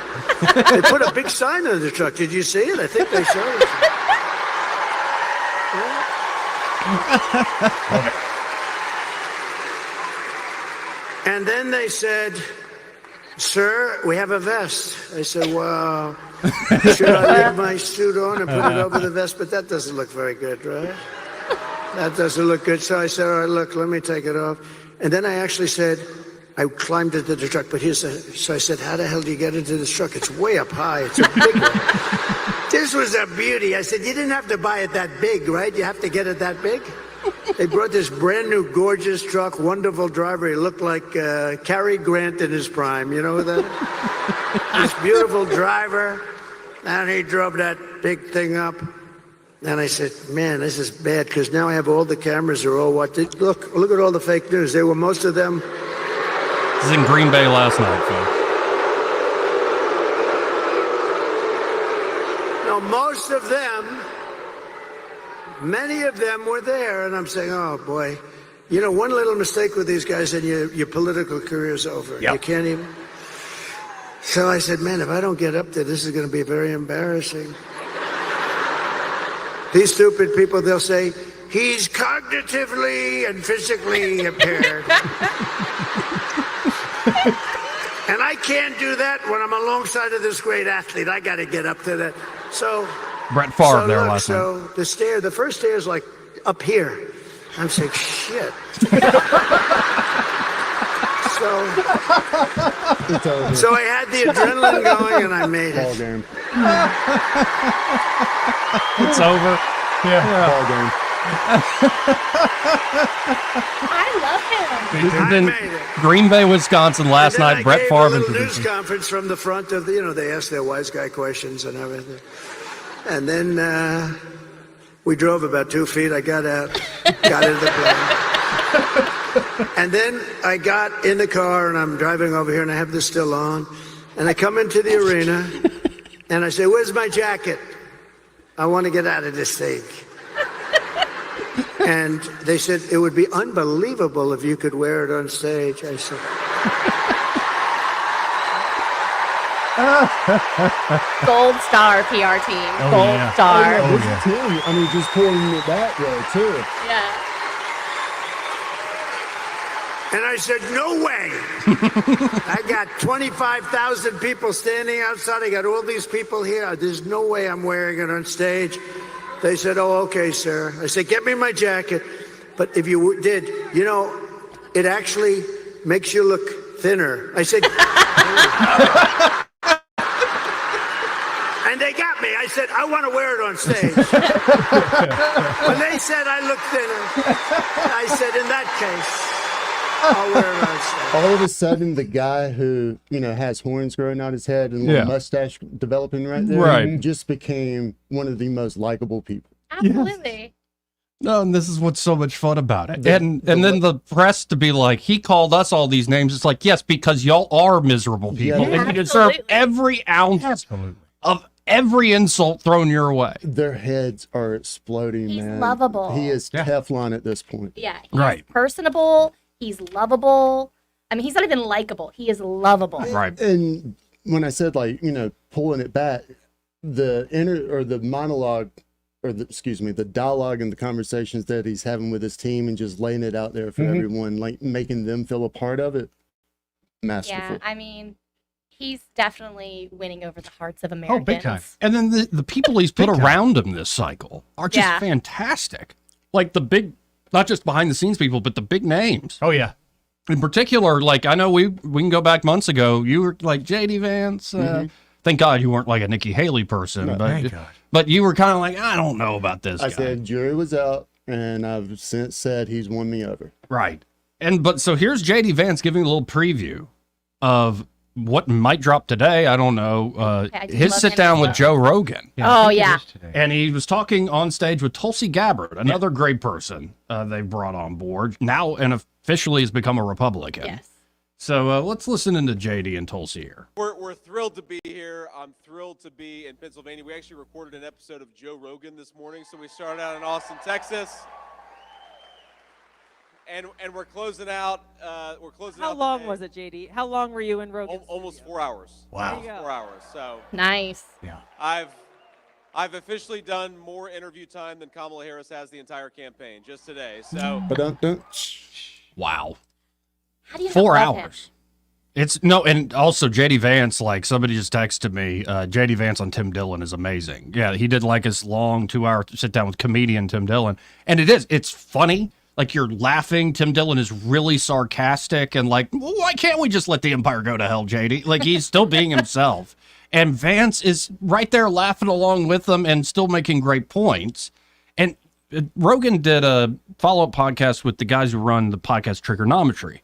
They put a big sign on the truck. Did you see it? I think they showed it. And then they said, "Sir, we have a vest." I said, "Well, should I leave my suit on and put it over the vest?" But that doesn't look very good, right? That doesn't look good. So I said, "All right, look, let me take it off." And then I actually said, I climbed into the truck, but so I said, "How the hell do you get into this truck? It's way up high. It's a big one." This was a beauty. I said, "You didn't have to buy it that big, right? You have to get it that big?" They brought this brand new, gorgeous truck, wonderful driver. He looked like Cary Grant in his prime. You know who that is? This beautiful driver. And he drove that big thing up. And I said, "Man, this is bad, because now I have all the cameras are all what? Look at all the fake news. They were, most of them." This is in Green Bay last night, folks. No, most of them, many of them were there. And I'm saying, oh, boy. You know, one little mistake with these guys and your political career's over. Yep. You can't even. So I said, man, if I don't get up there, this is going to be very embarrassing. These stupid people, they'll say, he's cognitively and physically impaired. And I can't do that when I'm alongside of this great athlete. I got to get up to that. So Brett Favre there last night. So the first stair is like up here. I'm saying, shit. So I had the adrenaline going and I made it. It's over. Yeah. Ball game. I love him. This is in Green Bay, Wisconsin last night. Brett Favre a little news conference from the front of the, they asked their wise guy questions and everything. And then we drove about 2 feet. I got out, got into the plane. And then I got in the car and I'm driving over here and I have this still on. And I come into the arena and I say, where's my jacket? I want to get out of this thing. And they said, it would be unbelievable if you could wear it on stage. I said, Gold star PR team. Oh, Gold yeah. star. Oh, yeah, this is Tim. I mean, just pulling it that way, too. Yeah. and I said, no way. I got 25,000 people standing outside. I got all these people here. There's no way I'm wearing it on stage. They said, oh, okay, sir. I said, get me my jacket. But if you did, it actually makes you look thinner. I said, and they got me. I said, I want to wear it on stage. When they said I look thinner, I said, in that case, I'll wear it on stage. All of a sudden, the guy who, has horns growing out his head and a little mustache developing right there, just became one of the most likable people. Absolutely. No, and this is what's so much fun about it. And then the press to be like, he called us all these names. It's like, yes, because y'all are miserable people. Yeah. And you deserve every ounce of every insult thrown your way. Their heads are exploding, He's man. lovable. He is Teflon at this point. Yeah. He's personable. He's lovable. I mean, he's not even likable. He is lovable. Right. And when I said, pulling it back, the monologue, the dialogue and the conversations that he's having with his team and just laying it out there for everyone, making them feel a part of it, masterful. Yeah, I mean, he's definitely winning over the hearts of Americans. Oh, big time. And then the people he's put around him this cycle are just fantastic. Like the big, not just behind the scenes people, but the big names. Oh, yeah. In particular, I know we can go back months ago. You were like J.D. Vance. Thank God you weren't like a Nikki Haley person. No, thank God. But you were kind of like, I don't know about this guy. I said jury was out, and I've since said he's won me over. Right. So here's J.D. Vance giving a little preview of what might drop today. I don't know. His sit down with Joe Rogan. Yeah. And he was talking on stage with Tulsi Gabbard, another great person they brought on board now and officially has become a Republican. Yes. So let's listen into JD and Tulsi here. We're thrilled to be here. I'm thrilled to be in Pennsylvania. We actually recorded an episode of Joe Rogan this morning. So we started out in Austin, Texas. And we're closing out. How long was it, JD? How long were you in Rogan's Almost studio? 4 hours. Wow. Almost 4 hours. So Nice. Yeah. I've officially done more interview time than Kamala Harris has the entire campaign just today. So Wow. How do you 4 not love him? hours. It's no, and also JD Vance, like somebody just texted me, JD Vance on Tim Dillon is amazing. Yeah, he did like his long 2-hour sit down with comedian Tim Dillon. And it's funny. Like you're laughing. Tim Dillon is really sarcastic and like, well, why can't we just let the Empire go to hell, JD? Like he's still being himself. And Vance is right there laughing along with them and still making great points. And Rogan did a follow-up podcast with the guys who run the podcast Trigonometry.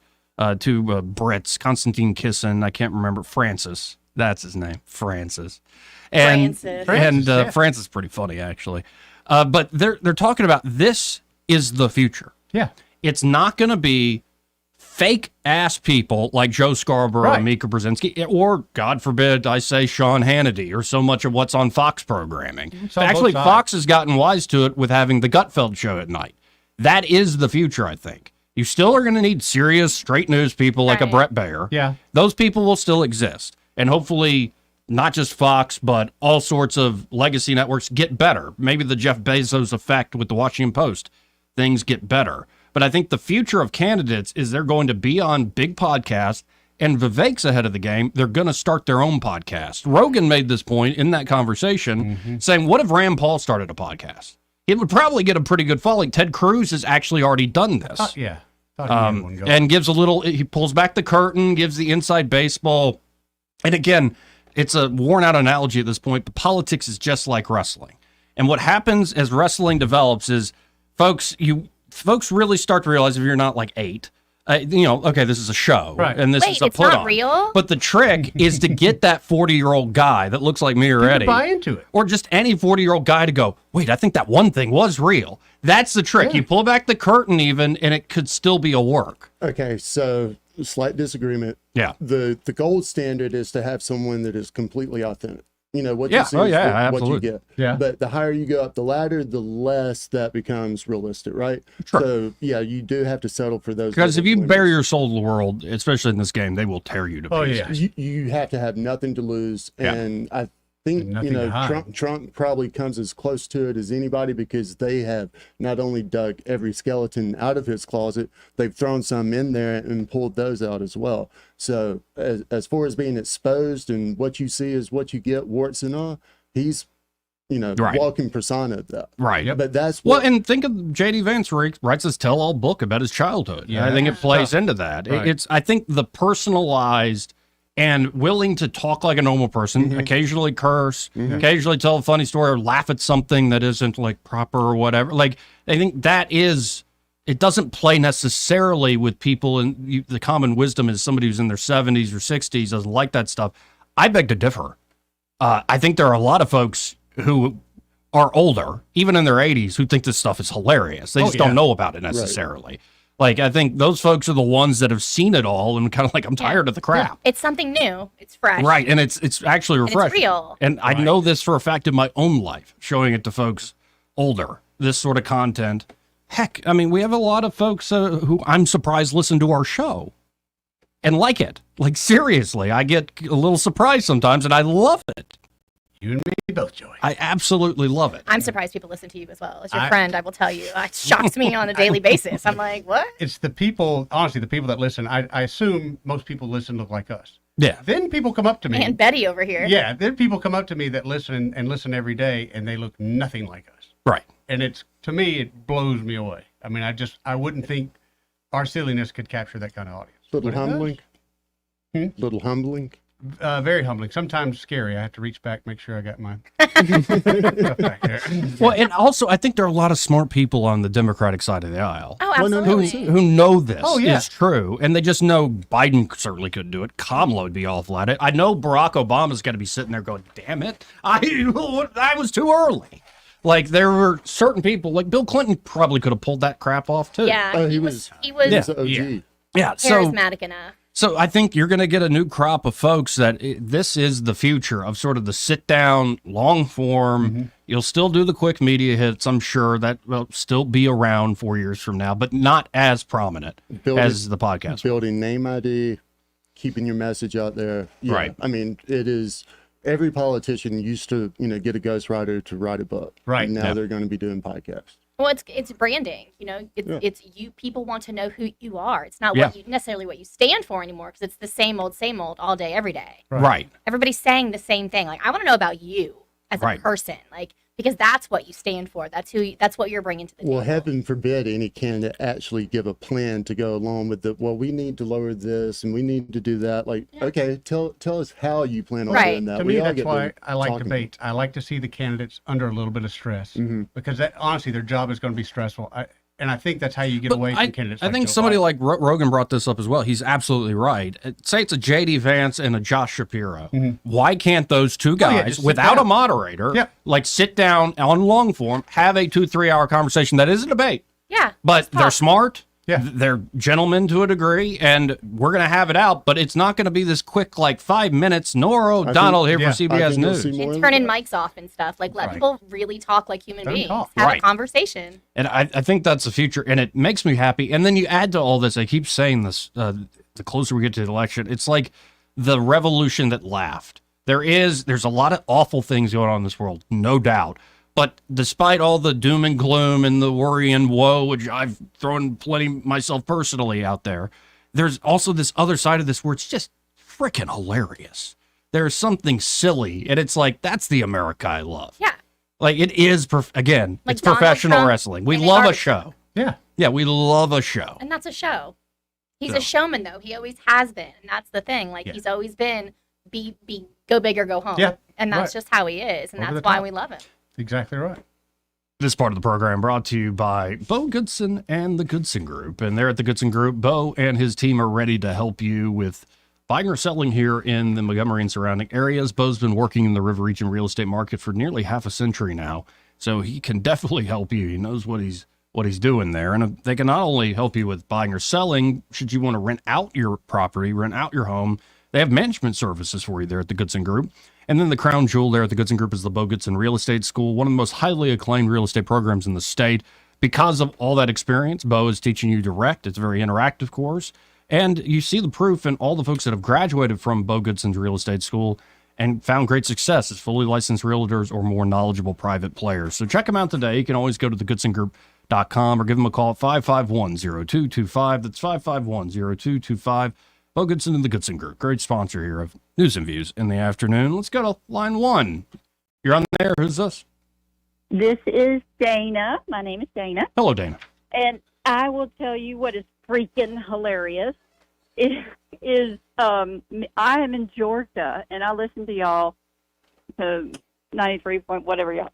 Two Brits, Konstantin Kissin, I can't remember, Francis. That's his name, Francis. And Francis is pretty funny, actually. But they're talking about this is the future. Yeah. It's not going to be fake-ass people like Joe Scarborough or Mika Brzezinski, or, God forbid, I say Sean Hannity, or so much of what's on Fox programming. Actually, Fox has gotten wise to it with having the Gutfeld show at night. That is the future, I think. You still are going to need serious, straight news people like a Brett Baer. Yeah. Those people will still exist. And hopefully, not just Fox, but all sorts of legacy networks get better. Maybe the Jeff Bezos effect with the Washington Post. Things get better. But I think the future of candidates is they're going to be on big podcasts, and Vivek's ahead of the game. They're going to start their own podcast. Rogan made this point in that conversation, saying, what if Rand Paul started a podcast? It would probably get a pretty good following. Ted Cruz has actually already done this. Yeah. And gives he pulls back the curtain, gives the inside baseball. And again, it's a worn out analogy at this point, but politics is just like wrestling. And what happens as wrestling develops is folks really start to realize if you're not like 8, okay, this is a show, and this is a put on. Real? But the trick is to get that 40-year-old guy that looks like me or Eddie, buy into it, or just any 40-year-old guy to go, wait, I think that one thing was real. That's the trick. You pull back the curtain even, and it could still be a work. Okay, so slight disagreement. Yeah. The gold standard is to have someone that is completely authentic. What Yeah. you see Oh, is yeah, what you absolutely. get. Yeah. But the higher you go up the ladder, the less that becomes realistic, right? Sure. So yeah, you do have to settle for those. Because if little you limits. bare your soul to the world, especially in this game, they will tear you to pieces. You have to have nothing to lose, and I think nothing to hide. Trump probably comes as close to it as anybody because they have not only dug every skeleton out of his closet, they've thrown some in there and pulled those out as well. So as far as being exposed and what you see is what you get, warts and all, he's walking persona of that. Right. But that's well, and think of JD Vance writes this tell-all book about his childhood. Yeah. I think it plays into that. Right. I think the personalized and willing to talk like a normal person, occasionally curse, occasionally tell a funny story or laugh at something that isn't like proper or whatever. Like, I think it doesn't play necessarily with people, and the common wisdom is somebody who's in their 70s or 60s doesn't like that stuff. I beg to differ. I think there are a lot of folks who are older, even in their 80s, who think this stuff is hilarious. They just don't know about it necessarily. Right. Like, I think those folks are the ones that have seen it all and kind of like, I'm tired of the crap. It's something new. It's fresh. Right, and it's actually refreshing. And it's real. And I know this for a fact in my own life, showing it to folks older, this sort of content. Heck, I mean, we have a lot of folks who I'm surprised listen to our show and like it. Like, seriously, I get a little surprised sometimes, and I love it. You and me both, Joey. I absolutely love it. I'm surprised people listen to you as well. As your friend, I will tell you, it shocks me on a daily basis. I'm like, what? It's the people, honestly, the people that listen. I assume most people listen look like us. Yeah. Then people come up to me. And Betty over here. Yeah. Then people come up to me that listen and listen every day, and they look nothing like us. Right. And to me, it blows me away. I mean, I wouldn't think our silliness could capture that kind of audience. Little humbling. Little humbling. Very humbling. Sometimes scary. I have to reach back, make sure I got my stuff back there. Well, and also, I think there are a lot of smart people on the Democratic side of the aisle. Oh, absolutely. Who know this yeah. is true, and they just know Biden certainly couldn't do it. Kamala would be awful at it. I know Barack Obama's got to be sitting there going, damn it, I was too early. Like, there were certain people, like Bill Clinton probably could have pulled that crap off, too. Yeah, he was OG. Yeah, charismatic enough. So I think you're going to get a new crop of folks that this is the future of sort of the sit down, long form, You'll still do the quick media hits. I'm sure that will still be around 4 years from now, but not as prominent as the podcast. Building name ID, keeping your message out there. Yeah, Right. I mean, it is. Every politician used to, get a ghostwriter to write a book. Right. Now they're going to be doing podcasts. Well, it's branding. It's you. People want to know who you are. It's not necessarily what you stand for anymore, because it's the same old, all day, every day. Right. Everybody's saying the same thing. Like, I want to know about you as a person, because that's what you stand for. That's what you're bringing to the table. Well, heaven forbid any candidate actually give a plan to go along with we need to lower this and we need to do that. Like, okay, tell us how you plan on doing that. To me, that's why I like debates. I like to see the candidates under a little bit of stress, because honestly, their job is going to be stressful. And I think that's how you get away from candidates. I think somebody like Rogan brought this up as well. He's absolutely right. Say it's a J.D. Vance and a Josh Shapiro. Why can't those two guys, without a moderator, sit down on long form, have a 2-3 hour conversation that is a debate? Yeah. But they're smart. Yeah. They're gentlemen to a degree, and we're going to have it out, but it's not going to be this quick, 5 minutes. Nora O'Donnell here for CBS News. And turning mics off and stuff. Let people really talk like human beings. Have a conversation. And I think that's the future, and it makes me happy. And then you add to all this, I keep saying this, the closer we get to the election, it's like the revolution that laughed. There's a lot of awful things going on in this world, no doubt. But despite all the doom and gloom and the worry and woe, which I've thrown plenty myself personally out there, there's also this other side of this where it's just freaking hilarious. There's something silly, and it's like, that's the America I love. Yeah. It is, again, it's Donald professional Trump wrestling. We and love a Arby's. show. Yeah. Yeah, we love a show. And that's a show. He's a showman, though. He always has been. And that's the thing. He's always been be go big or go home. Yeah. And that's just how he is. And that's why we love him. Exactly right. This part of the program brought to you by Bo Goodson and the Goodson Group. And there at the Goodson Group, Bo and his team are ready to help you with buying or selling here in the Montgomery and surrounding areas. Bo's been working in the River Region real estate market for nearly half a century now, so he can definitely help you. He knows what he's doing there. And they can not only help you with buying or selling, should you want to rent out your property, rent out your home, they have management services for you there at the Goodson Group. And then the crown jewel there at the Goodson Group is the Bo Goodson Real Estate School, one of the most highly acclaimed real estate programs in the state. Because of all that experience, Bo is teaching you direct. It's a very interactive course. And you see the proof in all the folks that have graduated from Bo Goodson's Real Estate School and found great success as fully licensed realtors or more knowledgeable private players. So check them out today. You can always go to thegoodsongroup.com or give them a call at 551-0225. That's 551-0225. Bo Goodson and the Goodson Group, great sponsor here of News and Views in the afternoon. Let's go to line one. You're on there. Who's this? This is Dana. My name is Dana. Hello, Dana. And I will tell you what is freaking hilarious. It is, I am in Georgia, and I listen to y'all to 93 point whatever y'all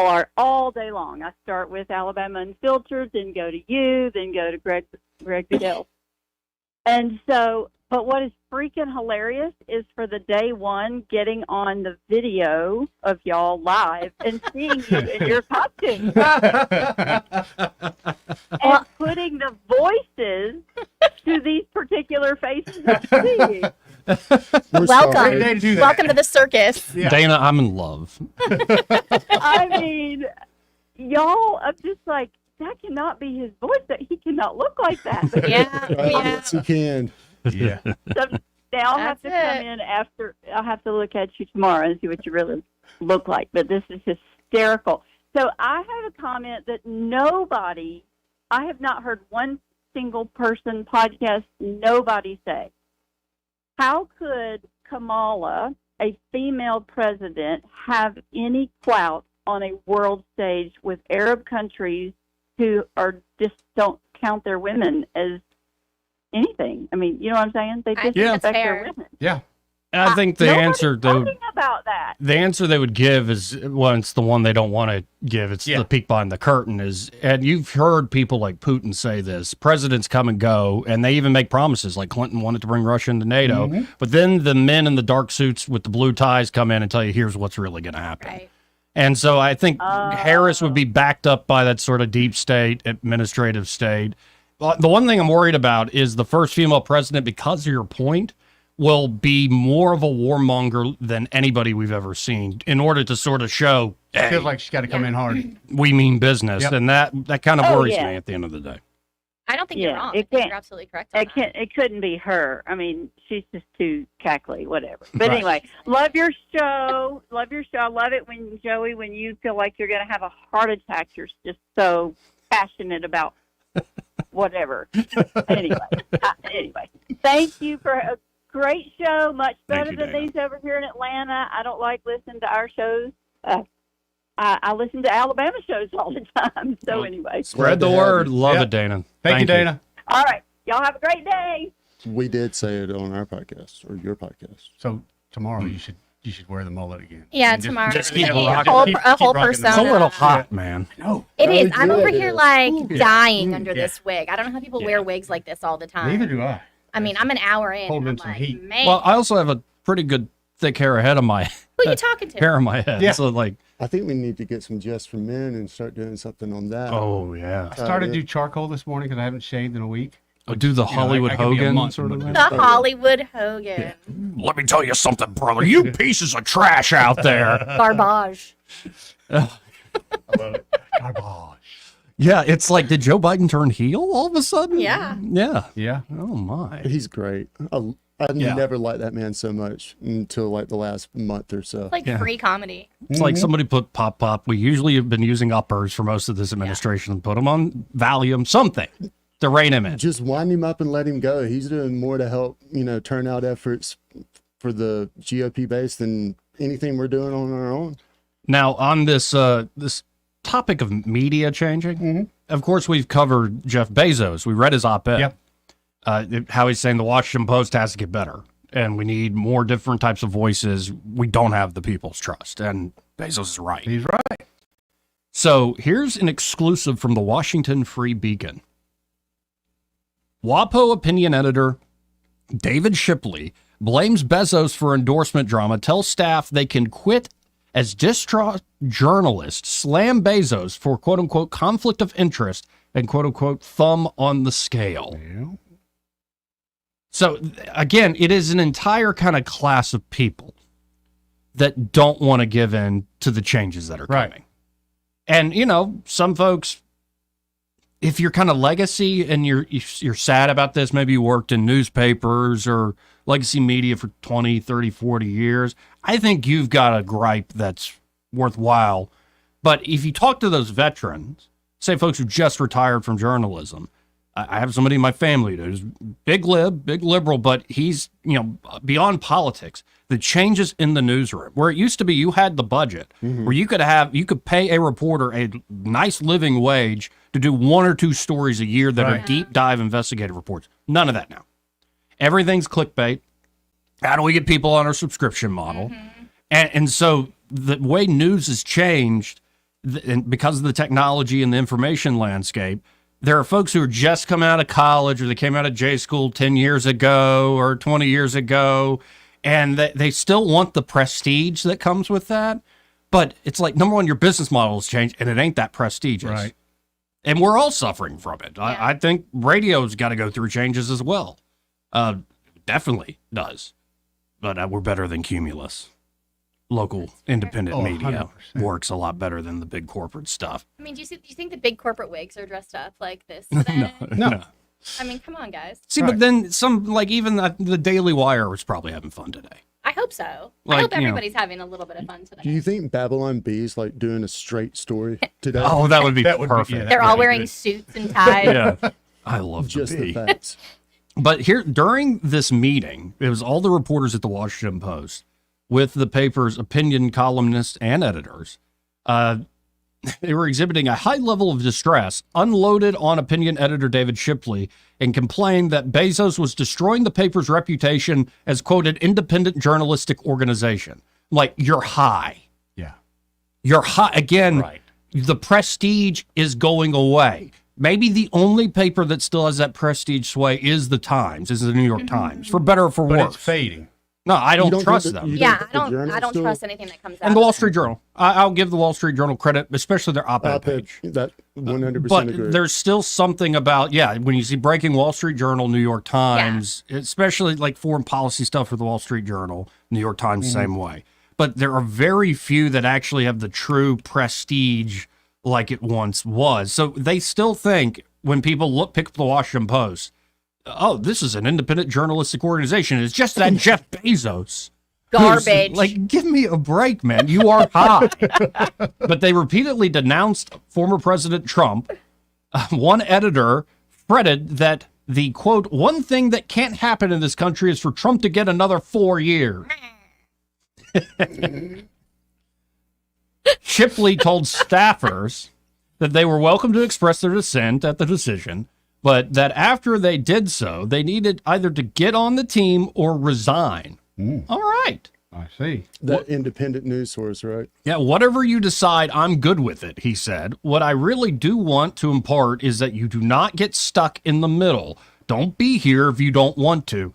are all day long. I start with Alabama Unfiltered, then go to you, then go to Greg Goodell. And so, but what is freaking hilarious is for the day one getting on the video of y'all live and seeing you in your costume. And putting the voices to these particular faces I'm seeing. Welcome to the circus. Yeah. Dana, I'm in love. I mean, y'all, I'm just like, that cannot be his voice. That he cannot look like that. But Yes, he can. Yeah. So now I'll have to come in after. I'll have to look at you tomorrow and see what you really look like. But this is hysterical. So I have a comment that I have not heard one single person podcast, nobody say, how could Kamala, a female president, have any clout on a world stage with Arab countries who are just don't count their women as anything? I mean, you know what I'm saying? They just respect their women. Yeah. And I think the answer about that. The answer they would give is, well, it's the one they don't want to give. It's the peek behind the curtain is, and you've heard people like Putin say this, presidents come and go, and they even make promises like Clinton wanted to bring Russia into NATO. Mm-hmm. But then the men in the dark suits with the blue ties come in and tell you, here's what's really going to happen. Right. And so I think Harris would be backed up by that sort of deep state, administrative state. The one thing I'm worried about is the first female president, because of your point, will be more of a warmonger than anybody we've ever seen in order to sort of show, It feels like she's got to come in hard. we mean business. Yep. And that kind of worries yeah. me at the end of the day. I don't think you're wrong. I It think can't. you're absolutely correct on that. It couldn't be her. I mean, she's just too cackly, whatever. But Right. anyway, love your show. Love your show. I love it when, Joey, when you feel like you're going to have a heart attack, you're just so passionate about whatever. Anyway, thank you for a great show. Much better you, than Dana. these over here in Atlanta. I don't like listening to our shows. I listen to Alabama shows all the time. So anyway. Spread the word. Love it, Dana. Thank you, Dana. All right. Y'all have a great day. We did say it on our podcast or your podcast. So tomorrow you should wear the mullet again. Yeah, And tomorrow. Just Keep keep it rocking- a keep whole rocking the persona. It's a little hot, man. No. It is. Oh, I'm yeah, over it here is. like dying under this wig. I don't know how people Yeah. wear wigs like this all the time. Neither do I. I mean, I'm an hour in. Holding I'm in some like, heat. man, Well, I also have a pretty good thick hair ahead of my who you talking to? hair on my head. Yeah. So like, I think we need to get some Just for Men and start doing something on that. oh yeah. I started to do charcoal this morning because I haven't shaved in a week. Do the You know, Hollywood I could be a Hogan month sort of in thing. The Hollywood Hogan. Let me tell you something, brother. You pieces of trash out there. Garbage. Garbage. Yeah, it's like, did Joe Biden turn heel all of a sudden? Yeah. Yeah. Yeah. Oh my. He's great. I never liked that man so much until like the last month or so. It's like Yeah. free comedy. It's like somebody put pop pop. We usually have been using uppers for most of this administration and put them on Valium, something to rein him in. Just wind him up and let him go. He's doing more to help, turnout efforts for the GOP base than anything we're doing on our own. Now, on this this topic of media changing, of course, we've covered Jeff Bezos. We read his op-ed. Yep. How he's saying the Washington Post has to get better, and we need more different types of voices. We don't have the people's trust, and Bezos is right. He's right. So here's an exclusive from the Washington Free Beacon. WAPO opinion editor David Shipley blames Bezos for endorsement drama, tells staff they can quit as distraught journalists slam Bezos for quote-unquote conflict of interest and quote-unquote thumb on the scale. Yeah. So again, it is an entire kind of class of people that don't want to give in to the changes that are Right. coming. And, some folks, if you're kind of legacy and you're sad about this, maybe you worked in newspapers or legacy media for 20, 30, 40 years, I think you've got a gripe that's worthwhile. But if you talk to those veterans, say folks who just retired from journalism, I have somebody in my family who's big liberal, but he's, beyond politics. The changes in the newsroom, where it used to be you had the budget, where you could pay a reporter a nice living wage to do 1 or 2 stories a year that are deep dive investigative reports. None of that now. Everything's clickbait. How do we get people on our subscription model? And so the way news has changed, and because of the technology and the information landscape, there are folks who are just come out of college or they came out of J school 10 years ago or 20 years ago, and they still want the prestige that comes with that. But it's like, number one, your business model has changed, and it ain't that prestigious. Right. And we're all suffering from it. I think radio's got to go through changes as well. Definitely does. But we're better than Cumulus. Local independent media 100%. works a lot better than the big corporate stuff. I mean, do you think the big corporate wigs are dressed up like this today? No. I mean, come on, guys. See, but then some, like even the Daily Wire was probably having fun today. I hope so. Like, I hope you know. everybody's having a little bit of fun Do today. you think Babylon Bee's like doing a straight story today? Oh, that would be That would be- perfect. yeah, They're all wearing suits and ties. Yeah. I love Just the the bee. facts. But here, during this meeting, it was all the reporters at the Washington Post with the paper's opinion columnists and editors. They were exhibiting a high level of distress, unloaded on opinion editor David Shipley, and complained that Bezos was destroying the paper's reputation as, quote, an independent journalistic organization. Like, you're high. Yeah. You're high. Again, Right. the prestige is going away. Maybe the only paper that still has that prestige sway is the Times, is the New York Times, for better or for But worse. it's fading. No, I don't You trust think them. you Yeah, think I the don't Journal still- trust anything that comes out. And the of Wall it. Street Journal. I'll give the Wall Street Journal credit, especially their op-ed page. That 100% But agree. there's still something about, when you see breaking Wall Street Journal, New York Times, especially like foreign policy stuff for the Wall Street Journal, New York Times, same way. But there are very few that actually have the true prestige like it once was. So they still think when people pick up the Washington Post, oh, this is an independent journalistic organization. It's just that Jeff Bezos. Garbage. Like, give me a break, man. You are high. But they repeatedly denounced former President Trump. One editor fretted that the, quote, one thing that can't happen in this country is for Trump to get another 4 years. Shipley told staffers that they were welcome to express their dissent at the decision, but that after they did so, they needed either to get on the team or resign. All right. I see. That independent news source, right? Yeah, whatever you decide, I'm good with it, he said. What I really do want to impart is that you do not get stuck in the middle. Don't be here if you don't want to.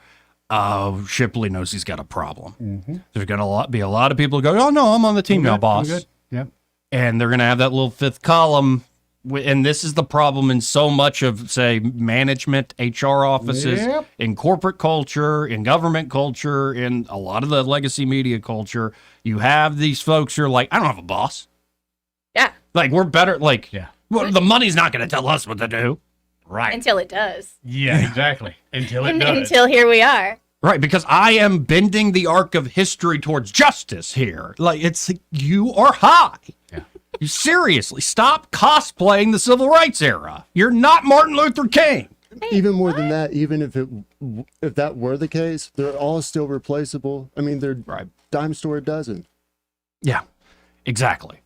Shipley knows he's got a problem. There's going to be a lot of people who go, oh, no, I'm on the team now, boss. Good. Yep. And they're going to have that little fifth column. And this is the problem in so much of, say, management, HR offices, in corporate culture, in government culture, in a lot of the legacy media culture. You have these folks who are like, I don't have a boss. Yeah. Like, we're better. Like, well, the money's not going to tell us what to do. Right. Until it does. Yeah, exactly. Until it does. Until here we are. Right, because I am bending the arc of history towards justice here. Like, you are high. Yeah. You seriously, stop cosplaying the civil rights era. You're not Martin Luther King. Even more than that, even if that were the case, they're all still replaceable. I mean, they're dime store a dozen. Yeah, exactly.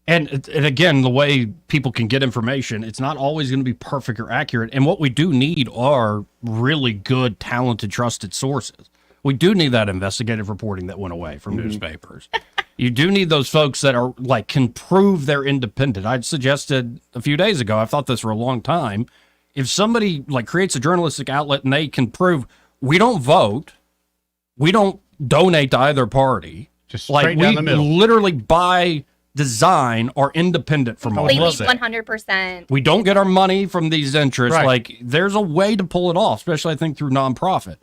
And again, the way people can get information, it's not always going to be perfect or accurate. And what we do need are really good, talented, trusted sources. We do need that investigative reporting that went away from newspapers. You do need those folks that are can prove they're independent. I suggested a few days ago, I've thought this for a long time. If somebody creates a journalistic outlet and they can prove we don't vote, we don't donate to either party, just straight down the middle. Literally by design are independent from all Completely of it. 100%. We don't get our money from these interests. Right. There's a way to pull it off, especially I think through nonprofit.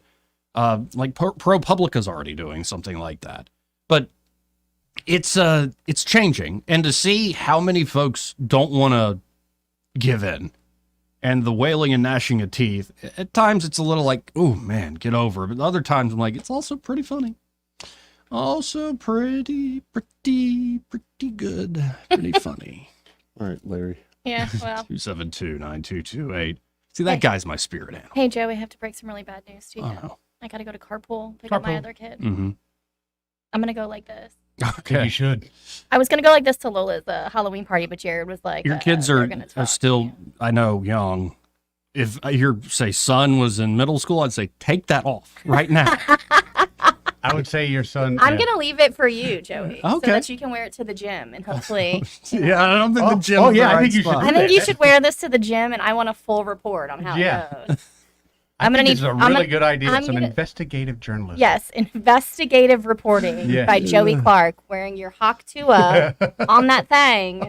ProPublica's already doing something like that. But it's changing, and to see how many folks don't want to give in, and the wailing and gnashing of teeth, at times it's a little like, oh man, get over it. But other times I'm like, it's also pretty funny. Also pretty good. Pretty funny. All right, Larry. Yeah, well. 272-9228. See, that guy's my spirit animal. Hey, Joe, we have to break some really bad news to you. Oh. I got to go to carpool, pick up my other kid. Mm-hmm. I'm going to go like this. Okay. You should. I was going to go like this to Lola's Halloween party, but Jared was like, Your kids are still, I know, young. If your, say, son was in middle school, I'd say, take that off right now. I would say your son. I'm going to leave it for you, Joey, so Okay. that you can wear it to the gym and hopefully. Yeah, I don't think the gym. I think you should. I think you should wear this to the gym, and I want a full report on how it goes. I'm gonna think need. This is a I'm really gonna- good idea. I'm Some gonna- investigative journalism. Yes, investigative reporting Yeah. by Joey Clark, wearing your Hawk Tua on that thing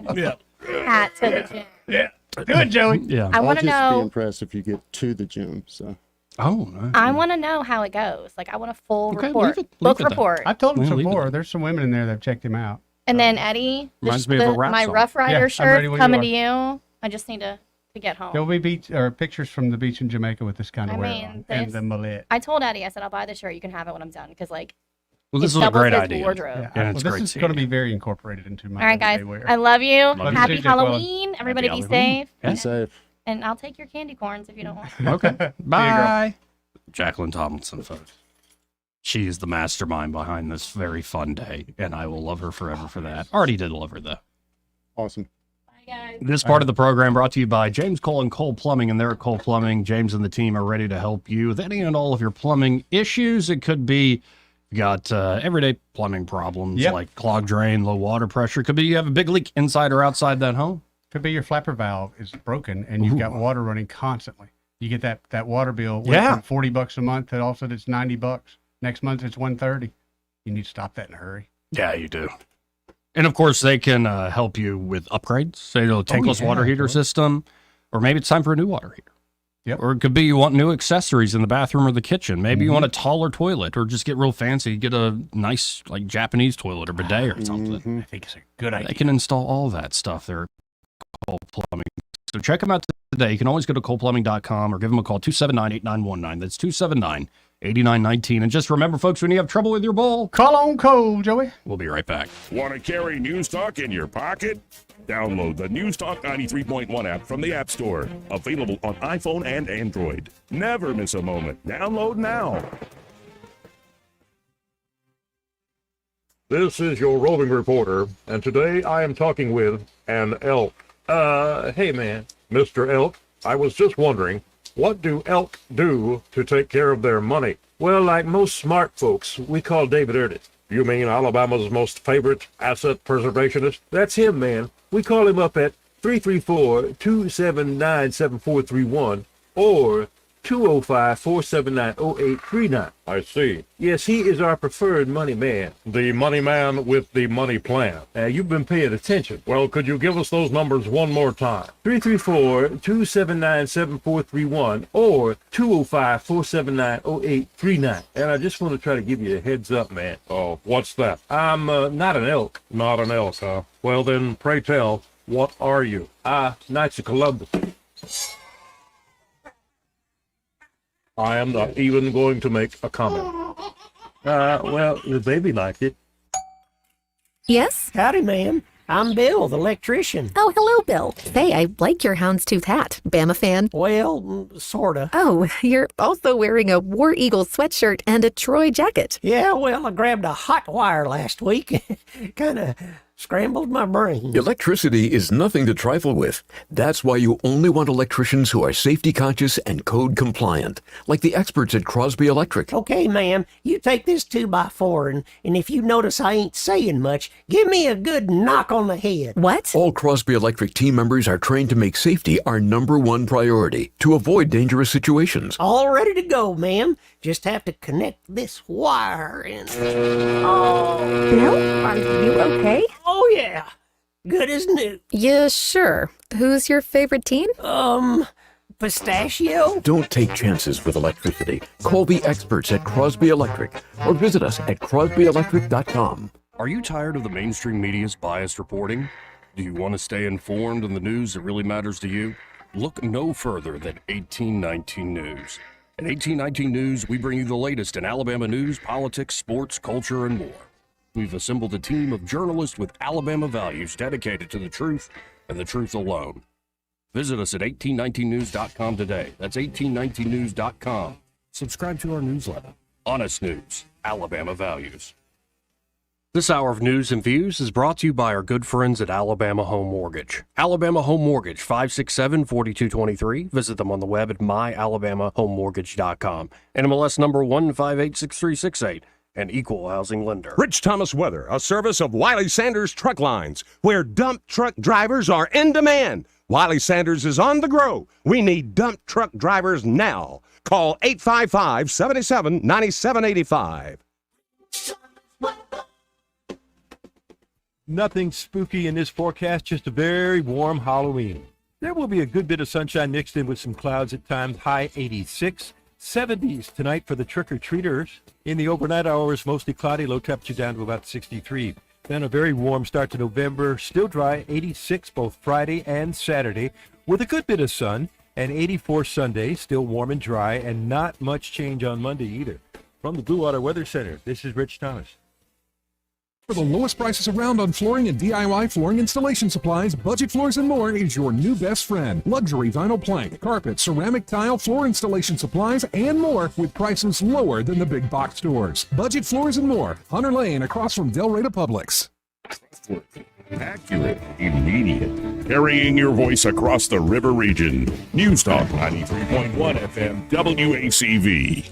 hat to the gym. Yeah. Do it, Joey. Yeah. I want to I'll just be know. impressed if you get to the gym. So. Oh, no. I want to know how it goes. Like, I want a full Okay, report, leave it book there. report. I've told him Yeah, leave it before. there. There's some women in there that have checked him out. And then Eddie, Reminds me of a rap my song. Rough Yeah, Rider I'm shirt ready when you coming are. to you. I just need to get home. There'll be pictures from the beach in Jamaica with this kind of I wear mean, on and this- the mullet. I told Eddie, I said, I'll buy the shirt. You can have it when I'm done. Because, like, Well, this it is a doubles great his idea. wardrobe. Yeah, it's this great is seeing going to you. be very incorporated into my All right, guys. everyday wear. I love you. Love you Happy too, Jake Waller. Halloween. Everybody be Halloween. safe. Yeah. Be safe. And I'll take your candy corns if you don't want. Okay. Bye. Jacqueline Tomlinson, folks. She is the mastermind behind this very fun day, and I will love her forever for that. Already did love her, though. Awesome. This part of the program brought to you by James Cole and Cole Plumbing, and they're at Cole Plumbing. James and the team are ready to help you with any and all of your plumbing issues. It could be you got everyday plumbing problems like clogged drain, low water pressure. It could be you have a big leak inside or outside that home. Could be your flapper valve is broken and you've got water running constantly. You get that water bill went Yeah. from $40 a month to all of a sudden it's $90. Next month it's 130. You need to stop that in a hurry. Yeah, you do. And of course, they can help you with upgrades. Say, tankless water heater system, or maybe it's time for a new water heater. Yep. Or it could be you want new accessories in the bathroom or the kitchen. Maybe you want a taller toilet, or just get real fancy, get a nice like Japanese toilet or bidet or something. I think it's a good idea. They can install all that stuff there. Cole Plumbing. So check them out today. You can always go to coleplumbing.com or give them a call, 279-8919. That's 279-8919. And just remember, folks, when you have trouble with your bowl, call on Cole, Joey. We'll be right back. Want to carry News Talk in your pocket? Download the News Talk 93.1 app from the App Store. Available on iPhone and Android. Never miss a moment. Download now. This is your roving reporter, and today I am talking with an elk. Hey man, Mr. Elk, I was just wondering, what do elk do to take care of their money? Well, like most smart folks, we call David Ernest. You mean Alabama's most favorite asset preservationist? That's him, man. We call him up at 334-279-7431 or 205-479-0839. I see. Yes, he is our preferred money man. The money man with the money plan. You've been paying attention. Well, could you give us those numbers one more time? 334-279-7431 or 205-479-0839. And I just want to try to give you a heads up, man. Oh, what's that? I'm not an elk. Not an elk, huh? Well, then, pray tell, what are you? Knights of Columbus. I am not even going to make a comment. Well, the baby liked it. Yes? Howdy, ma'am. I'm Bill, the electrician. Oh, hello, Bill. Say, I like your houndstooth hat. Bama fan? Well, sorta. Oh, you're also wearing a War Eagle sweatshirt and a Troy jacket. Yeah, well, I grabbed a hot wire last week. Kinda scrambled my brain. Electricity is nothing to trifle with. That's why you only want electricians who are safety conscious and code compliant, like the experts at Crosby Electric. Okay, ma'am, you take this 2x4, and if you notice I ain't saying much, give me a good knock on the head. What? All Crosby Electric team members are trained to make safety our #1 priority to avoid dangerous situations. All ready to go, ma'am. Just have to connect this wire and... Oh, Bill, are you okay? Oh, yeah. Good as new. Yeah, sure. Who's your favorite team? Pistachio? Don't take chances with electricity. Call the experts at Crosby Electric or visit us at crosbyelectric.com. Are you tired of the mainstream media's biased reporting? Do you want to stay informed on the news that really matters to you? Look no further than 1819 News. At 1819 News, we bring you the latest in Alabama news, politics, sports, culture, and more. We've assembled a team of journalists with Alabama values dedicated to the truth and the truth alone. Visit us at 1819news.com today. That's 1819news.com. Subscribe to our newsletter. Honest News, Alabama Values. This hour of news and views is brought to you by our good friends at Alabama Home Mortgage. Alabama Home Mortgage, 567-4223. Visit them on the web at myalabamahomemortgage.com. NMLS number 1586368. An equal housing lender. Rich Thomas Weather, a service of Wiley Sanders Truck Lines, where dump truck drivers are in demand. Wiley Sanders is on the grow. We need dump truck drivers now. Call 855-77-9785. Nothing spooky in this forecast, just a very warm Halloween. There will be a good bit of sunshine mixed in with some clouds at times, high 86. 70s tonight for the trick-or-treaters. In the overnight hours, mostly cloudy, low temperature down to about 63. Then a very warm start to November, still dry, 86 both Friday and Saturday, with a good bit of sun, and 84 Sunday, still warm and dry, and not much change on Monday either. From the Blue Water Weather Center, this is Rich Thomas. For the lowest prices around on flooring and DIY flooring installation supplies, Budget Floors & More is your new best friend. Luxury vinyl plank, carpet, ceramic tile, floor installation supplies, and more with prices lower than the big box stores. Budget Floors & More, Hunter Lane across from Del Rey Publix. Accurate, immediate, carrying your voice across the river region. News Talk 93.1 FM WACV.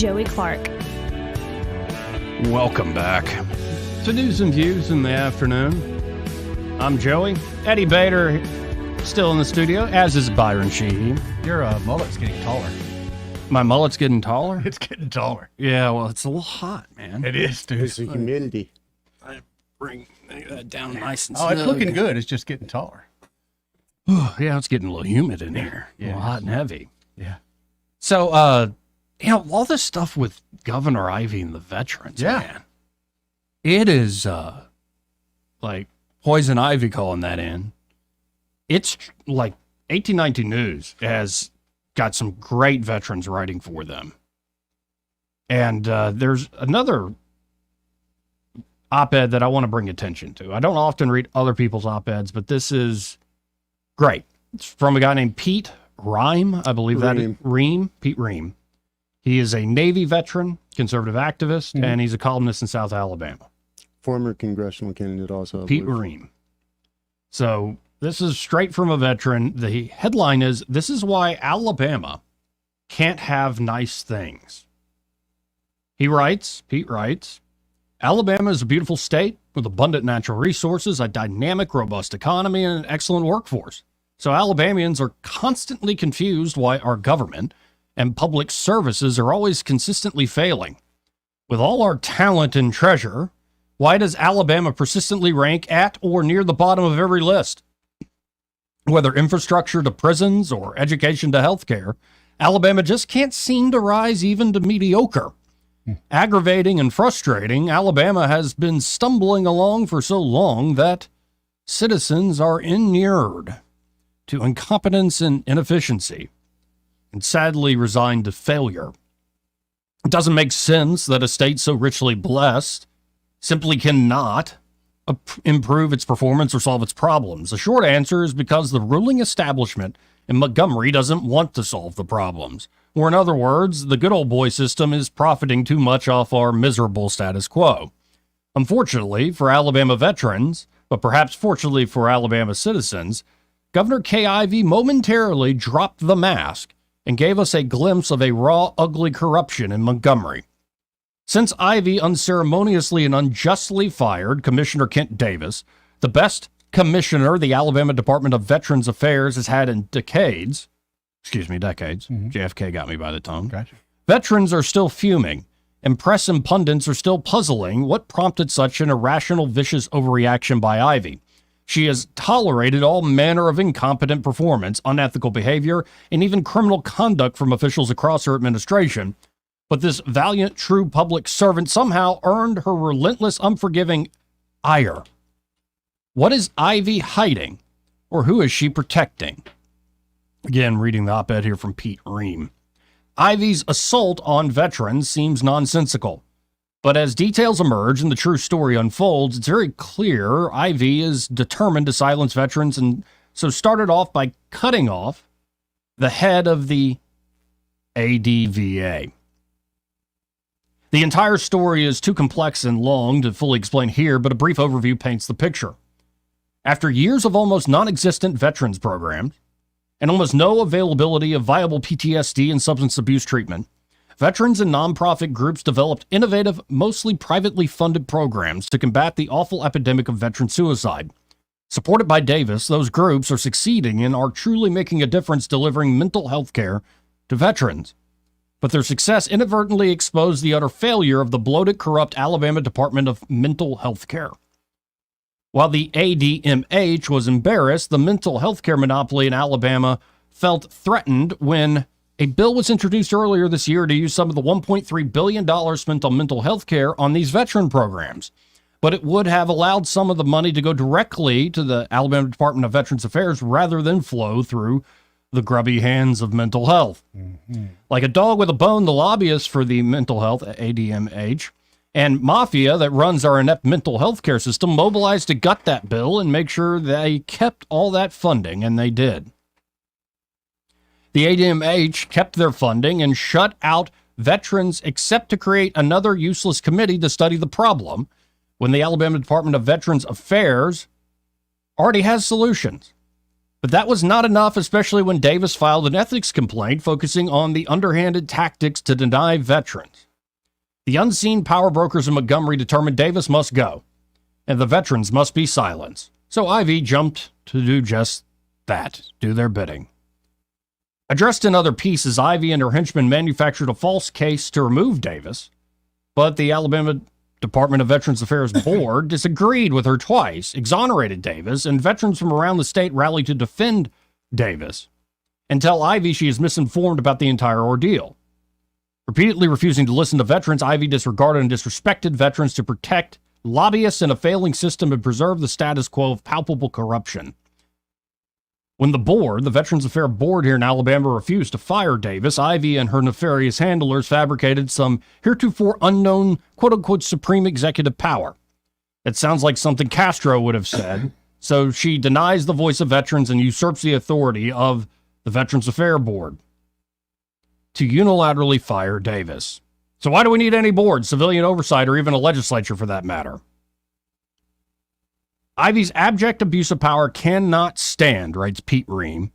Joey Clark. Welcome back to News and Views in the afternoon. I'm Joey. Eddie Bader still in the studio, as is Byron Sheehy. Your mullet's getting taller. My mullet's getting taller? It's getting taller. Yeah, well, it's a little hot, man. It is, dude. It's the humidity. I bring that down nice and Oh, it's snug. looking good. It's just getting taller. Yeah, it's getting a little humid in here. A little hot and heavy. Yeah. So, all this stuff with Governor Ivey and the veterans, man. It is, like Poison Ivy calling that in. It's like 1819 News has got some great veterans writing for them. And there's another op-ed that I want to bring attention to. I don't often read other people's op-eds, but this is great. It's from a guy named Pete Ream, I believe that is Pete Ream. He is a Navy veteran, conservative activist, and he's a columnist in South Alabama. Former congressional candidate also. Pete Ream. So this is straight from a veteran. The headline is, "This is why Alabama can't have nice things." Pete writes, "Alabama is a beautiful state with abundant natural resources, a dynamic, robust economy, and an excellent workforce. So Alabamians are constantly confused why our government and public services are always consistently failing. With all our talent and treasure, why does Alabama persistently rank at or near the bottom of every list? Whether infrastructure to prisons or education to healthcare, Alabama just can't seem to rise even to mediocre. Aggravating and frustrating, Alabama has been stumbling along for so long that citizens are inured to incompetence and inefficiency, and sadly resigned to failure. It doesn't make sense that a state so richly blessed simply cannot improve its performance or solve its problems. The short answer is because the ruling establishment in Montgomery doesn't want to solve the problems. Or in other words, the good old boy system is profiting too much off our miserable status quo. Unfortunately for Alabama veterans, but perhaps fortunately for Alabama citizens, Governor Kay Ivey momentarily dropped the mask and gave us a glimpse of a raw, ugly corruption in Montgomery. Since Ivey unceremoniously and unjustly fired Commissioner Kent Davis, the best commissioner the Alabama Department of Veterans Affairs has had in decades. JFK got me by the tongue. Gotcha. Veterans are still fuming, and press and pundits are still puzzling what prompted such an irrational, vicious overreaction by Ivey. She has tolerated all manner of incompetent performance, unethical behavior, and even criminal conduct from officials across her administration. But this valiant, true public servant somehow earned her relentless, unforgiving ire. What is Ivey hiding, or who is she protecting? Again, reading the op-ed here from Pete Ream. Ivey's assault on veterans seems nonsensical. But as details emerge and the true story unfolds, it's very clear Ivey is determined to silence veterans, and so started off by cutting off the head of the ADVA. The entire story is too complex and long to fully explain here, but a brief overview paints the picture. After years of almost non-existent veterans programs and almost no availability of viable PTSD and substance abuse treatment, veterans and nonprofit groups developed innovative, mostly privately funded programs to combat the awful epidemic of veteran suicide. Supported by Davis, those groups are succeeding and are truly making a difference delivering mental health care to veterans. But their success inadvertently exposed the utter failure of the bloated, corrupt Alabama Department of Mental Health Care. While the ADMH was embarrassed, the mental health care monopoly in Alabama felt threatened when a bill was introduced earlier this year to use some of the $1.3 billion spent on mental health care on these veteran programs. But it would have allowed some of the money to go directly to the Alabama Department of Veterans Affairs rather than flow through the grubby hands of mental health. Like a dog with a bone, the lobbyists for the mental health, ADMH, and mafia that runs our inept mental health care system mobilized to gut that bill and make sure they kept all that funding, and they did. The ADMH kept their funding and shut out veterans except to create another useless committee to study the problem when the Alabama Department of Veterans Affairs already has solutions. But that was not enough, especially when Davis filed an ethics complaint focusing on the underhanded tactics to deny veterans. The unseen power brokers in Montgomery determined Davis must go, and the veterans must be silenced. So Ivy jumped to do just that, do their bidding. Addressed in other pieces, Ivy and her henchmen manufactured a false case to remove Davis, but the Alabama Department of Veterans Affairs Board disagreed with her twice, exonerated Davis, and veterans from around the state rallied to defend Davis and tell Ivy she is misinformed about the entire ordeal. Repeatedly refusing to listen to veterans, Ivy disregarded and disrespected veterans to protect lobbyists in a failing system and preserve the status quo of palpable corruption. When the Veterans Affairs Board here in Alabama, refused to fire Davis, Ivy and her nefarious handlers fabricated some heretofore unknown quote-unquote supreme executive power. It sounds like something Castro would have said, so she denies the voice of veterans and usurps the authority of the Veterans Affairs Board to unilaterally fire Davis. So why do we need any board, civilian oversight, or even a legislature for that matter? Ivy's abject abuse of power cannot stand, writes Pete Ream.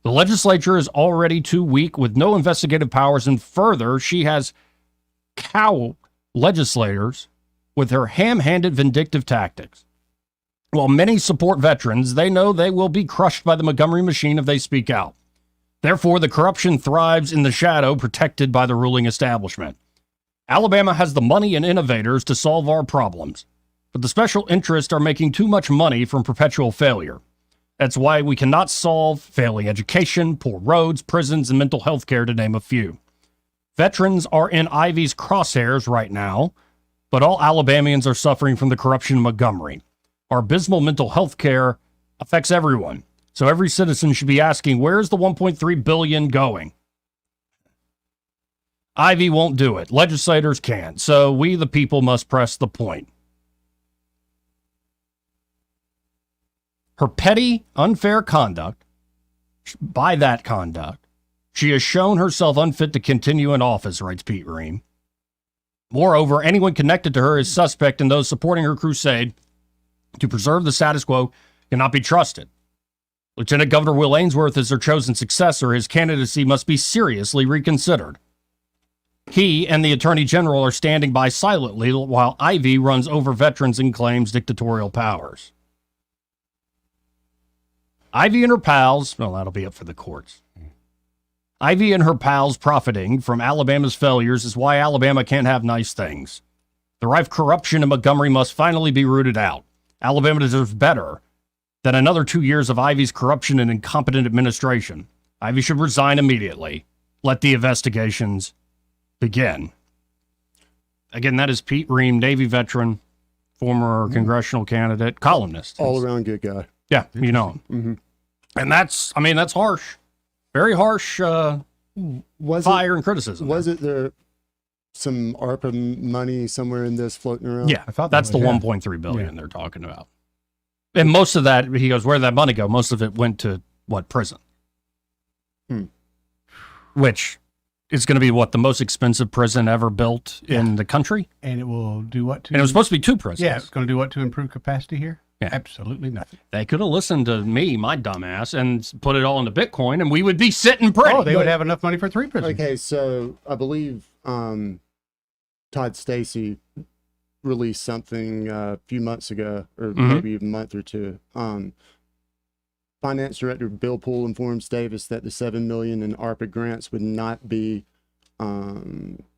The legislature is already too weak with no investigative powers, and further, she has cowed legislators with her ham-handed vindictive tactics. While many support veterans, they know they will be crushed by the Montgomery machine if they speak out. Therefore, the corruption thrives in the shadow, protected by the ruling establishment. Alabama has the money and innovators to solve our problems, but the special interests are making too much money from perpetual failure. That's why we cannot solve failing education, poor roads, prisons, and mental health care, to name a few. Veterans are in Ivy's crosshairs right now, but all Alabamians are suffering from the corruption in Montgomery. Our abysmal mental health care affects everyone, so every citizen should be asking, where's the $1.3 billion going? Ivy won't do it. Legislators can't, so we the people must press the point. Her petty, unfair conduct, by that conduct, she has shown herself unfit to continue in office, writes Pete Ream. Moreover, anyone connected to her is suspect, and those supporting her crusade to preserve the status quo cannot be trusted. Lieutenant Governor Will Ainsworth is her chosen successor. His candidacy must be seriously reconsidered. He and the Attorney General are standing by silently while Ivy runs over veterans and claims dictatorial powers. Ivy and her pals, well, that'll be up for the courts. Ivy and her pals profiting from Alabama's failures is why Alabama can't have nice things. The rife corruption in Montgomery must finally be rooted out. Alabama deserves better than another 2 years of Ivy's corruption and incompetent administration. Ivy should resign immediately. Let the investigations begin. Again, that is Pete Ream, Navy veteran, former congressional candidate, columnist. All around good guy. Yeah, you know him. Mm-hmm. And that's harsh. Very harsh fire and criticism. Was it there some ARPA money somewhere in this floating around? Yeah, that's the $1.3 billion they're talking about. And most of that, he goes, where'd that money go? Most of it went to, prison? Which is going to be, the most expensive prison ever built in the country? And it will do what to... And it was supposed to be 2 prisons. Yeah, it's going to do what to improve capacity here? Yeah. Absolutely nothing. They could have listened to me, my dumbass, and put it all into Bitcoin, and we would be sitting pretty. Oh, they would have enough money for 3 prisons. Okay, so I believe Todd Stacy released something a few months ago, or maybe a month or two. Finance Director Bill Poole informs Davis that the $7 million in ARPA grants would not be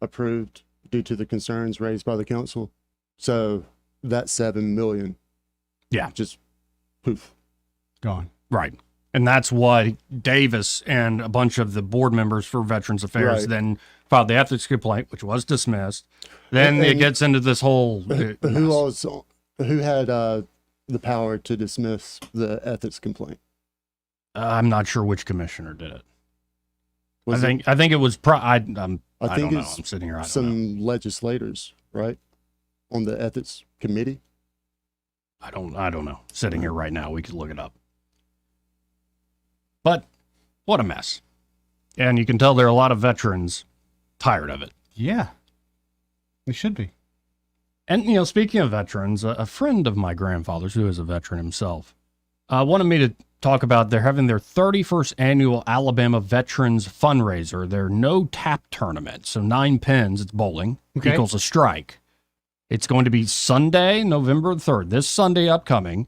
approved due to the concerns raised by the council. So that $7 million, just poof, gone. Right. And that's why Davis and a bunch of the board members for Veterans Affairs then filed the ethics complaint, which was dismissed. Then it gets into this whole who had the power to dismiss the ethics complaint? I'm not sure which commissioner did it. I think it was. I don't know. I'm sitting here. I don't know. Legislators, right, on the ethics committee. I don't know. Sitting here right now, we could look it up. But what a mess. And you can tell there are a lot of veterans tired of it. Yeah. They should be. And, speaking of veterans, a friend of my grandfather's, who is a veteran himself, wanted me to talk about they're having their 31st annual Alabama Veterans Fundraiser, their no tap tournament. So 9 pins, it's bowling, equals a strike. It's going to be Sunday, November 3rd, this Sunday upcoming.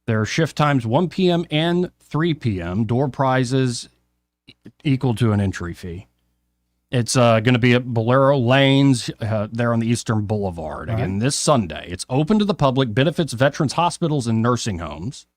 There are shift times 1 p.m. and 3 p.m. Door prizes equal to an entry fee. It's going to be at Bolero Lanes there on the Eastern Boulevard. Again, this Sunday. It's open to the public, benefits veterans hospitals and nursing homes.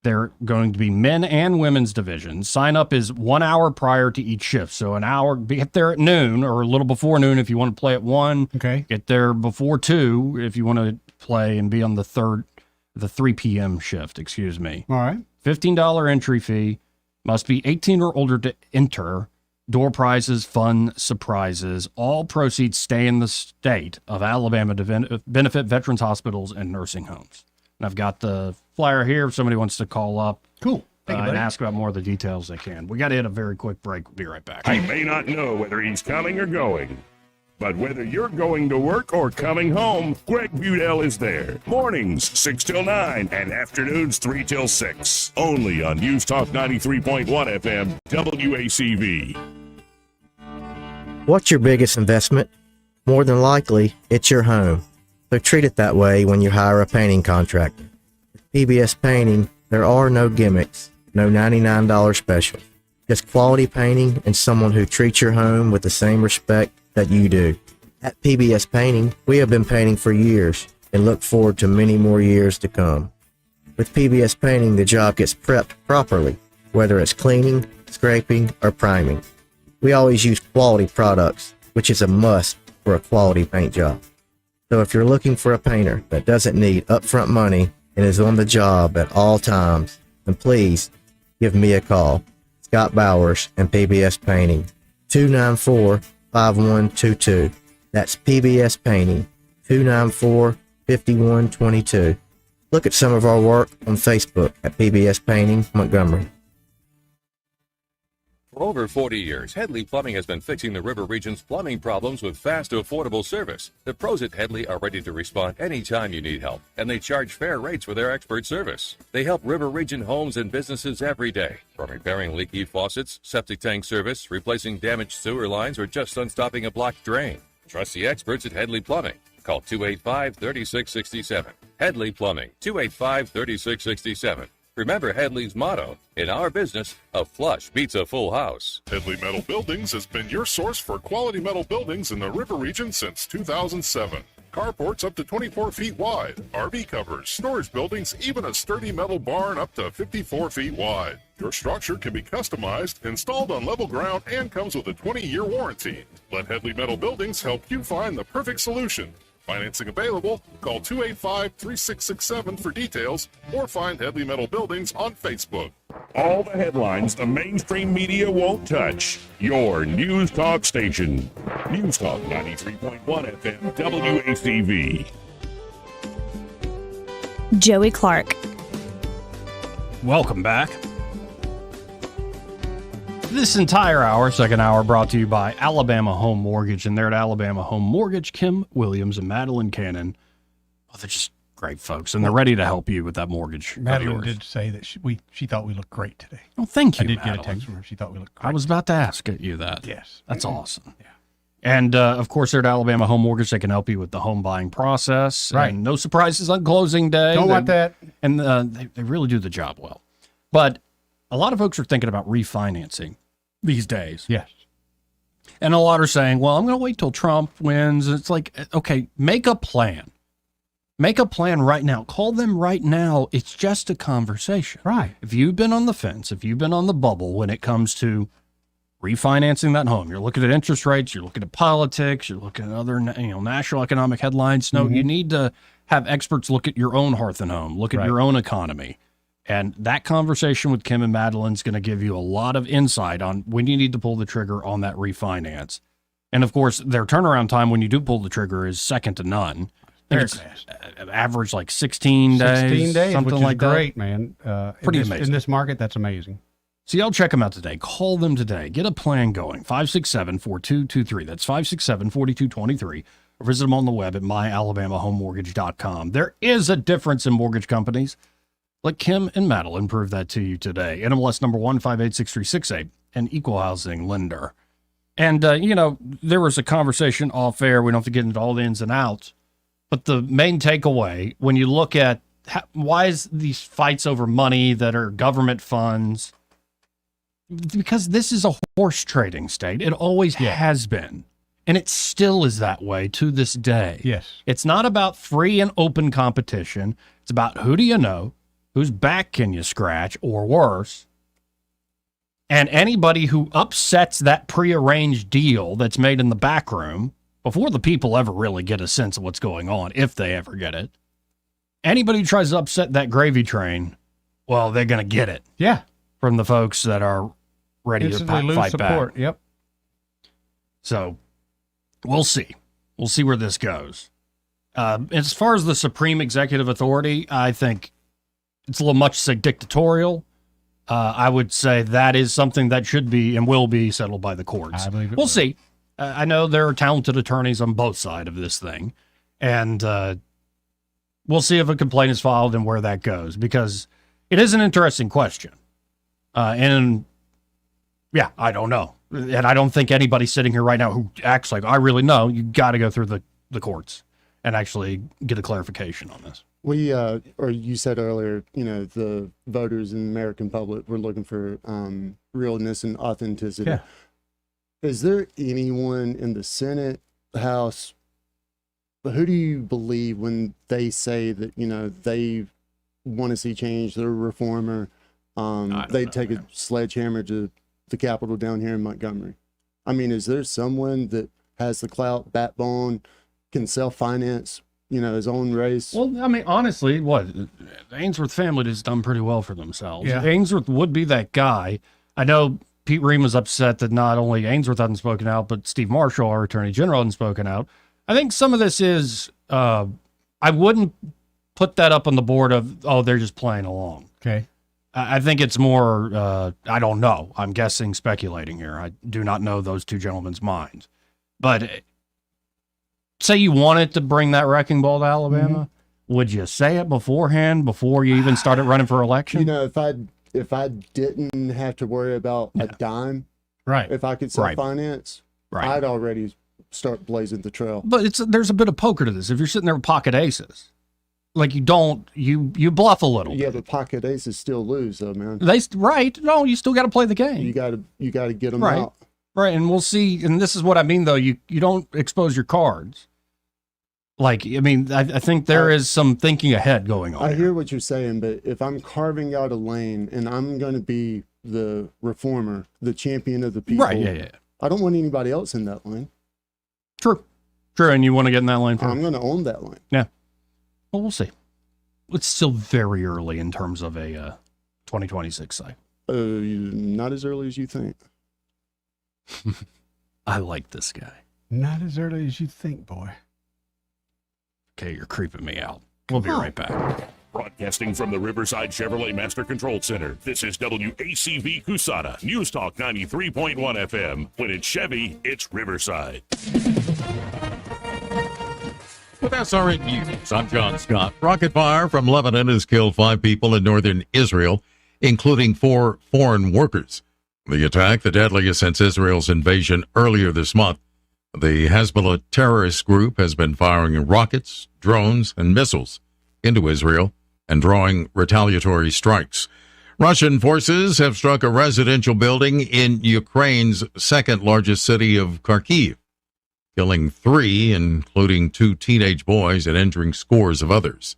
They're going to be men and women's divisions. Sign up is 1 hour prior to each shift. So an hour, get there at noon or a little before noon if you want to play at 1. Okay. Get there before 2 if you want to play and be on the 3 p.m. shift, excuse me. All right. $15 entry fee. Must be 18 or older to enter. Door prizes, fun surprises. All proceeds stay in the state of Alabama to benefit veterans hospitals and nursing homes. And I've got the flyer here if somebody wants to call up. Cool. And ask about more of the details they can. We got to hit a very quick break. We'll be right back. I may not know whether he's coming or going, but whether you're going to work or coming home, Greg Budell is there. Mornings 6 till 9 and afternoons 3 till 6. Only on News Talk 93.1 FM, WACV. What's your biggest investment? More than likely, it's your home. So treat it that way when you hire a painting contractor. With PBS Painting, there are no gimmicks, no $99 special. Just quality painting and someone who treats your home with the same respect that you do. At PBS Painting, we have been painting for years and look forward to many more years to come. With PBS Painting, the job gets prepped properly, whether it's cleaning, scraping, or priming. We always use quality products, which is a must for a quality paint job. So if you're looking for a painter that doesn't need upfront money and is on the job at all times, then please give me a call. Scott Bowers and PBS Painting, 294-5122. That's PBS Painting, 294-5122. Look at some of our work on Facebook at PBS Painting Montgomery. For over 40 years, Headley Plumbing has been fixing the River Region's plumbing problems with fast, affordable service. The pros at Headley are ready to respond anytime you need help, and they charge fair rates for their expert service. They help River Region homes and businesses every day, from repairing leaky faucets, septic tank service, replacing damaged sewer lines, or just unstopping a blocked drain. Trust the experts at Headley Plumbing. Call 285-3667. Headley Plumbing, 285-3667. Remember Headley's motto, in our business, a flush beats a full house. Headley Metal Buildings has been your source for quality metal buildings in the River Region since 2007. Carports up to 24 feet wide, RV covers, storage buildings, even a sturdy metal barn up to 54 feet wide. Your structure can be customized, installed on level ground, and comes with a 20-year warranty. Let Headley Metal Buildings help you find the perfect solution. Financing available. Call 285-3667 for details or find Headley Metal Buildings on Facebook. All the headlines the mainstream media won't touch. Your News Talk station. News Talk 93.1 FM WACV. Joey Clark. Welcome back. This entire hour, second hour, brought to you by Alabama Home Mortgage. And they're at Alabama Home Mortgage, Kim Williams and Madeline Cannon. Oh, they're just great folks, and they're ready to help you with that mortgage. Madeline did say that she thought we looked great today. Oh, thank you, I did Madeline. get a text from her. She thought we looked great. I was about to ask you that. Yes. That's awesome. Yeah. And, of course, they're at Alabama Home Mortgage. They can help you with the home buying process. Right. And no surprises on closing day. Don't want that. And they really do the job well. But a lot of folks are thinking about refinancing these days. Yes. And a lot are saying, well, I'm going to wait till Trump wins. It's like, okay, make a plan. Make a plan right now. Call them right now. It's just a conversation. Right. If you've been on the fence, if you've been on the bubble when it comes to refinancing that home, you're looking at interest rates, you're looking at politics, you're looking at other national economic headlines. No, you need to have experts look at your own hearth and home, look at your own economy. And that conversation with Kim and Madeline is going to give you a lot of insight on when you need to pull the trigger on that refinance. And of course, their turnaround time when you do pull the trigger is second to none. Very fast. Average like 16 days. 16 days, something which like is great, that. man. Pretty amazing. In this market, that's amazing. So y'all check them out today. Call them today. Get a plan going. 567-4223. That's 567-4223. Or visit them on the web at myalabamahomemortgage.com. There is a difference in mortgage companies. Let Kim and Madeline prove that to you today. NMLS number 1586368, an equal housing lender. And, there was a conversation off air. We don't have to get into all the ins and outs. But the main takeaway, when you look at why is these fights over money that are government funds, because this is a horse trading state. It always has been. And it still is that way to this day. Yes. It's not about free and open competition. It's about who do you know, whose back can you scratch, or worse. And anybody who upsets that prearranged deal that's made in the back room before the people ever really get a sense of what's going on, if they ever get it, anybody who tries to upset that gravy train, well, they're going to get it. Yeah. From the folks that are ready to fight support. back. Yep. So we'll see. We'll see where this goes. As far as the supreme executive authority, I think it's a little much to say dictatorial. I would say that is something that should be and will be settled by the courts. I believe it We'll will. see. I know there are talented attorneys on both sides of this thing. And we'll see if a complaint is filed and where that goes, because it is an interesting question. I don't know. And I don't think anybody sitting here right now who acts like, I really know, you got to go through the courts and actually get a clarification on this. Or you said earlier, the voters and the American public were looking for realness and authenticity. Yeah. Is there anyone in the Senate, House, who do you believe when they say that, they want to see change, they're a reformer, they'd take a sledgehammer to the Capitol down here in Montgomery? I mean, is there someone that has the clout, backbone, can self-finance, his own race? Well, I mean, honestly, the Ainsworth family has done pretty well for themselves. Yeah. Ainsworth would be that guy. I know Pete Ream was upset that not only Ainsworth hadn't spoken out, but Steve Marshall, our Attorney General, hadn't spoken out. I think some of this is, I wouldn't put that up on the board of, they're just playing along. Okay. I think it's more, I don't know. I'm guessing, speculating here. I do not know those two gentlemen's minds. But say you wanted to bring that wrecking ball to Alabama, would you say it beforehand, before you even started running for election? If I didn't have to worry about a dime, right? If I could self-finance, I'd already start blazing the trail. But there's a bit of poker to this. If you're sitting there with pocket aces, like you bluff a little. Yeah, but pocket aces still lose, though, man. No, you still got to play the game. You got to get them out. Right, and we'll see. And this is what I mean, though. You don't expose your cards. Like, I mean, I think there is some thinking ahead going on. I hear what you're saying, but if I'm carving out a lane and I'm going to be the reformer, the champion of the people, right? Yeah. I don't want anybody else in that lane. True, and you want to get in that lane first. I'm going to own that lane. Yeah. Well, we'll see. It's still very early in terms of a 2026 cycle. Not as early as you think. I like this guy. Not as early as you think, boy. Okay, you're creeping me out. We'll be right back. Broadcasting from the Riverside Chevrolet Master Control Center, this is WACV Cusana, News Talk 93.1 FM. When it's Chevy, it's Riverside. With SRN News, I'm John Scott. Rocket fire from Lebanon has killed 5 people in northern Israel, including 4 foreign workers. The attack, the deadliest since Israel's invasion earlier this month. The Hezbollah terrorist group has been firing rockets, drones, and missiles into Israel and drawing retaliatory strikes. Russian forces have struck a residential building in Ukraine's second largest city of Kharkiv, killing 3, including 2 teenage boys, and injuring scores of others.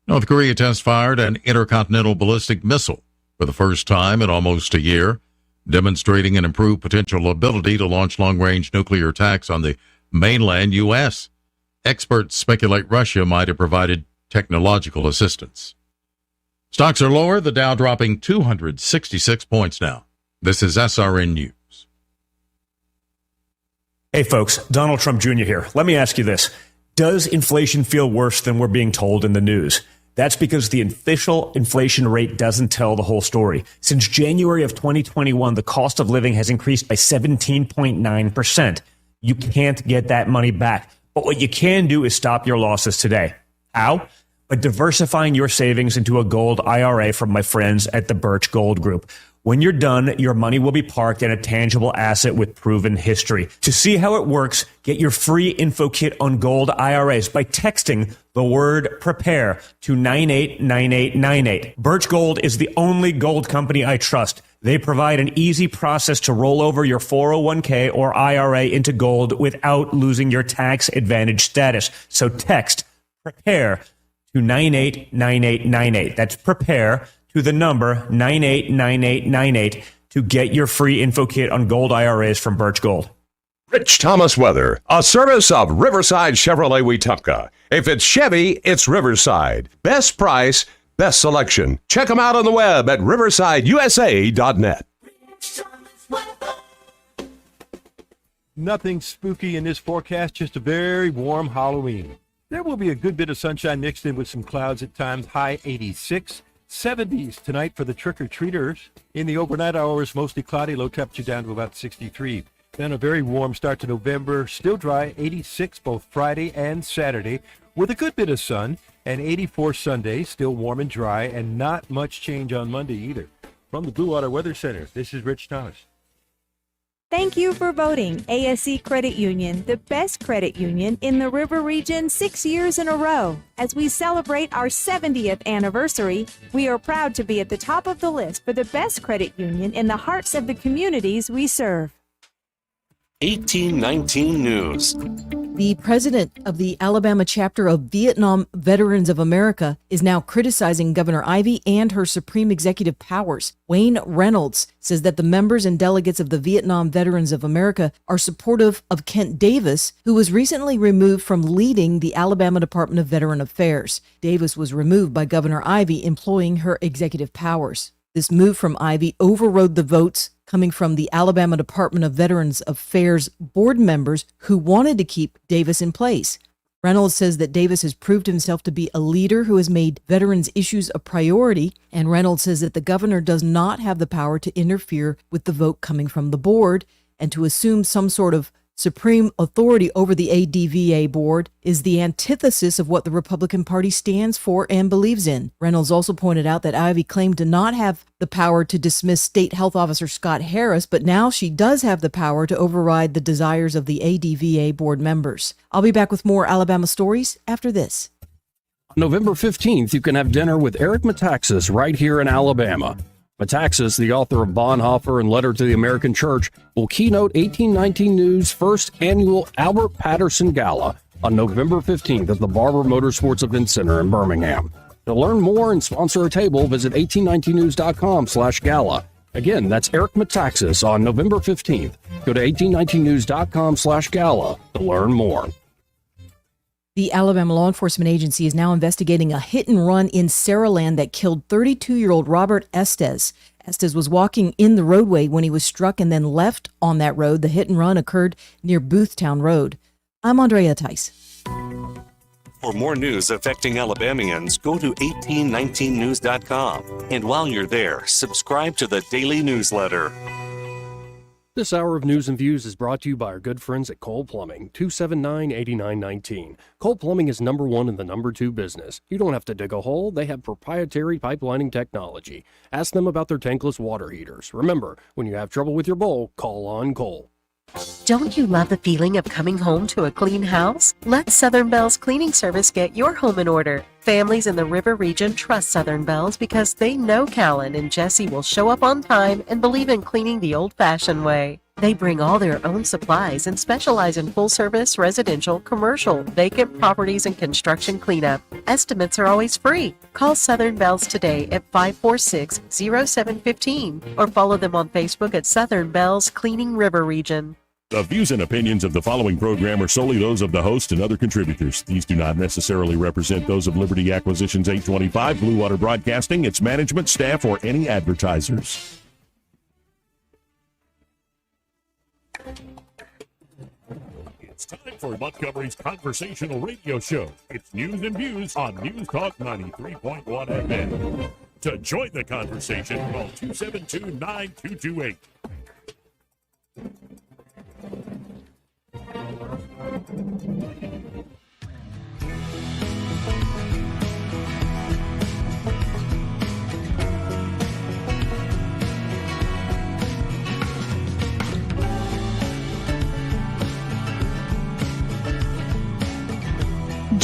North Korea test-fired an intercontinental ballistic missile for the first time in almost a year, demonstrating an improved potential ability to launch long-range nuclear attacks on the mainland U.S. Experts speculate Russia might have provided technological assistance. Stocks are lower, the Dow dropping 266 points now. This is SRN News. Hey folks, Donald Trump Jr. here. Let me ask you this. Does inflation feel worse than we're being told in the news? That's because the official inflation rate doesn't tell the whole story. Since January of 2021, the cost of living has increased by 17.9%. You can't get that money back. But what you can do is stop your losses today. How? but diversifying your savings into a gold IRA from my friends at the Birch Gold Group. When you're done, your money will be parked in a tangible asset with proven history. To see how it works, get your free info kit on gold IRAs by texting the word prepare to 989898. Birch Gold is the only gold company I trust. They provide an easy process to roll over your 401k or IRA into gold without losing your tax advantage status. So text prepare to 989898. That's prepare to the number 989898 to get your free info kit on gold IRAs from Birch Gold. Rich Thomas Weather, a service of Riverside Chevrolet Wetumpka. If it's Chevy, it's Riverside. Best price, best selection. Check them out on the web at riversideusa.net. Nothing spooky in this forecast, just a very warm Halloween. There will be a good bit of sunshine mixed in with some clouds at times, high 86. 70s tonight for the trick-or-treaters. In the overnight hours, mostly cloudy, low temperature down to about 63. Then a very warm start to November, still dry, 86 both Friday and Saturday, with a good bit of sun, and 84 Sunday, still warm and dry, and not much change on Monday either. From the Blue Water Weather Center, this is Rich Thomas. Thank you for voting ASC Credit Union the best credit union in the River Region 6 years in a row. As we celebrate our 70th anniversary, we are proud to be at the top of the list for the best credit union in the hearts of the communities we serve. 1819 News. The president of the Alabama chapter of Vietnam Veterans of America is now criticizing Governor Ivey and her supreme executive powers. Wayne Reynolds says that the members and delegates of the Vietnam Veterans of America are supportive of Kent Davis, who was recently removed from leading the Alabama Department of Veteran Affairs. Davis was removed by Governor Ivey employing her executive powers. This move from Ivey overrode the votes coming from the Alabama Department of Veterans Affairs board members who wanted to keep Davis in place. Reynolds says that Davis has proved himself to be a leader who has made veterans issues a priority, and Reynolds says that the governor does not have the power to interfere with the vote coming from the board, and to assume some sort of supreme authority over the ADVA board is the antithesis of what the Republican Party stands for and believes in. Reynolds also pointed out that Ivey claimed to not have the power to dismiss State Health Officer Scott Harris, but now she does have the power to override the desires of the ADVA board members. I'll be back with more Alabama stories after this. On November 15th, you can have dinner with Eric Metaxas right here in Alabama. Metaxas, the author of Bonhoeffer and Letter to the American Church, will keynote 1819 News' first annual Albert Patterson Gala on November 15th at the Barber Motorsports Event Center in Birmingham. To learn more and sponsor a table, visit 1819news.com/gala. Again, that's Eric Metaxas on November 15th. Go to 1819news.com/gala to learn more. The Alabama Law Enforcement Agency is now investigating a hit and run in Saraland that killed 32-year-old Robert Estes. Estes was walking in the roadway when he was struck and then left on that road. The hit and run occurred near Boothtown Road. I'm Andrea Tice. For more news affecting Alabamians, go to 1819news.com. And while you're there, subscribe to the daily newsletter. This hour of News and Views is brought to you by our good friends at Cole Plumbing, 279-8919. Cole Plumbing is number one in the number two business. You don't have to dig a hole. They have proprietary pipelining technology. Ask them about their tankless water heaters. Remember, when you have trouble with your bowl, call on Cole. Don't you love the feeling of coming home to a clean house? Let Southern Bell's cleaning service get your home in order. Families in the River Region trust Southern Bell's because they know Callan and Jesse will show up on time and believe in cleaning the old-fashioned way. They bring all their own supplies and specialize in full-service, residential, commercial, vacant properties, and construction cleanup. Estimates are always free. Call Southern Bells today at 546-0715 or follow them on Facebook at Southern Bells Cleaning River Region. The views and opinions of the following program are solely those of the host and other contributors. These do not necessarily represent those of Liberty Acquisitions 825, Blue Water Broadcasting, its management, staff, or any advertisers. It's time for Montgomery's conversational radio show. It's News and Views on News Talk 93.1 FM. To join the conversation, call 272-9228.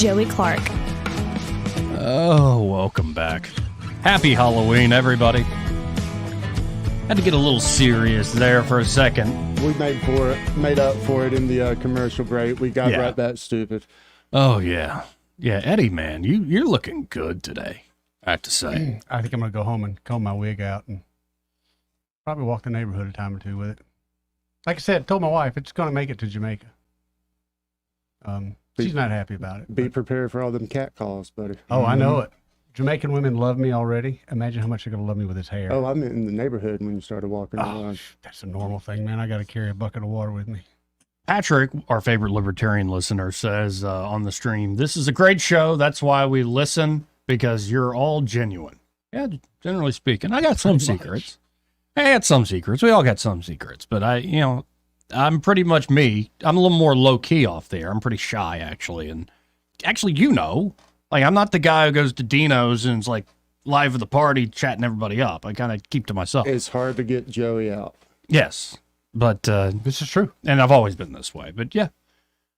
Joey Clark. Oh, welcome back. Happy Halloween, everybody. Had to get a little serious there for a second. We made up for it in the commercial break. We got right back stupid. Oh, yeah. Yeah, Eddie, man, you're looking good today, I have to say. I think I'm going to go home and comb my wig out and probably walk the neighborhood a time or two with it. Like I said, I told my wife it's going to make it to Jamaica. She's not happy about it. Be prepared for all them cat calls, buddy. Oh, I know it. Jamaican women love me already. Imagine how much they're going to love me with his hair. Oh, I meant in the neighborhood when you started walking around. That's a normal thing, man. I got to carry a bucket of water with me. Patrick, our favorite libertarian listener, says on the stream, "This is a great show. That's why we listen, because you're all genuine." Yeah, generally speaking. I got some secrets. I got some secrets. We all got some secrets. But I'm pretty much me. I'm a little more low-key off there. I'm pretty shy, actually. And actually, like, I'm not the guy who goes to Dino's and is like live at the party chatting everybody up. I kind of keep to myself. It's hard to get Joey out. Yes, but this is true. And I've always been this way. But yeah.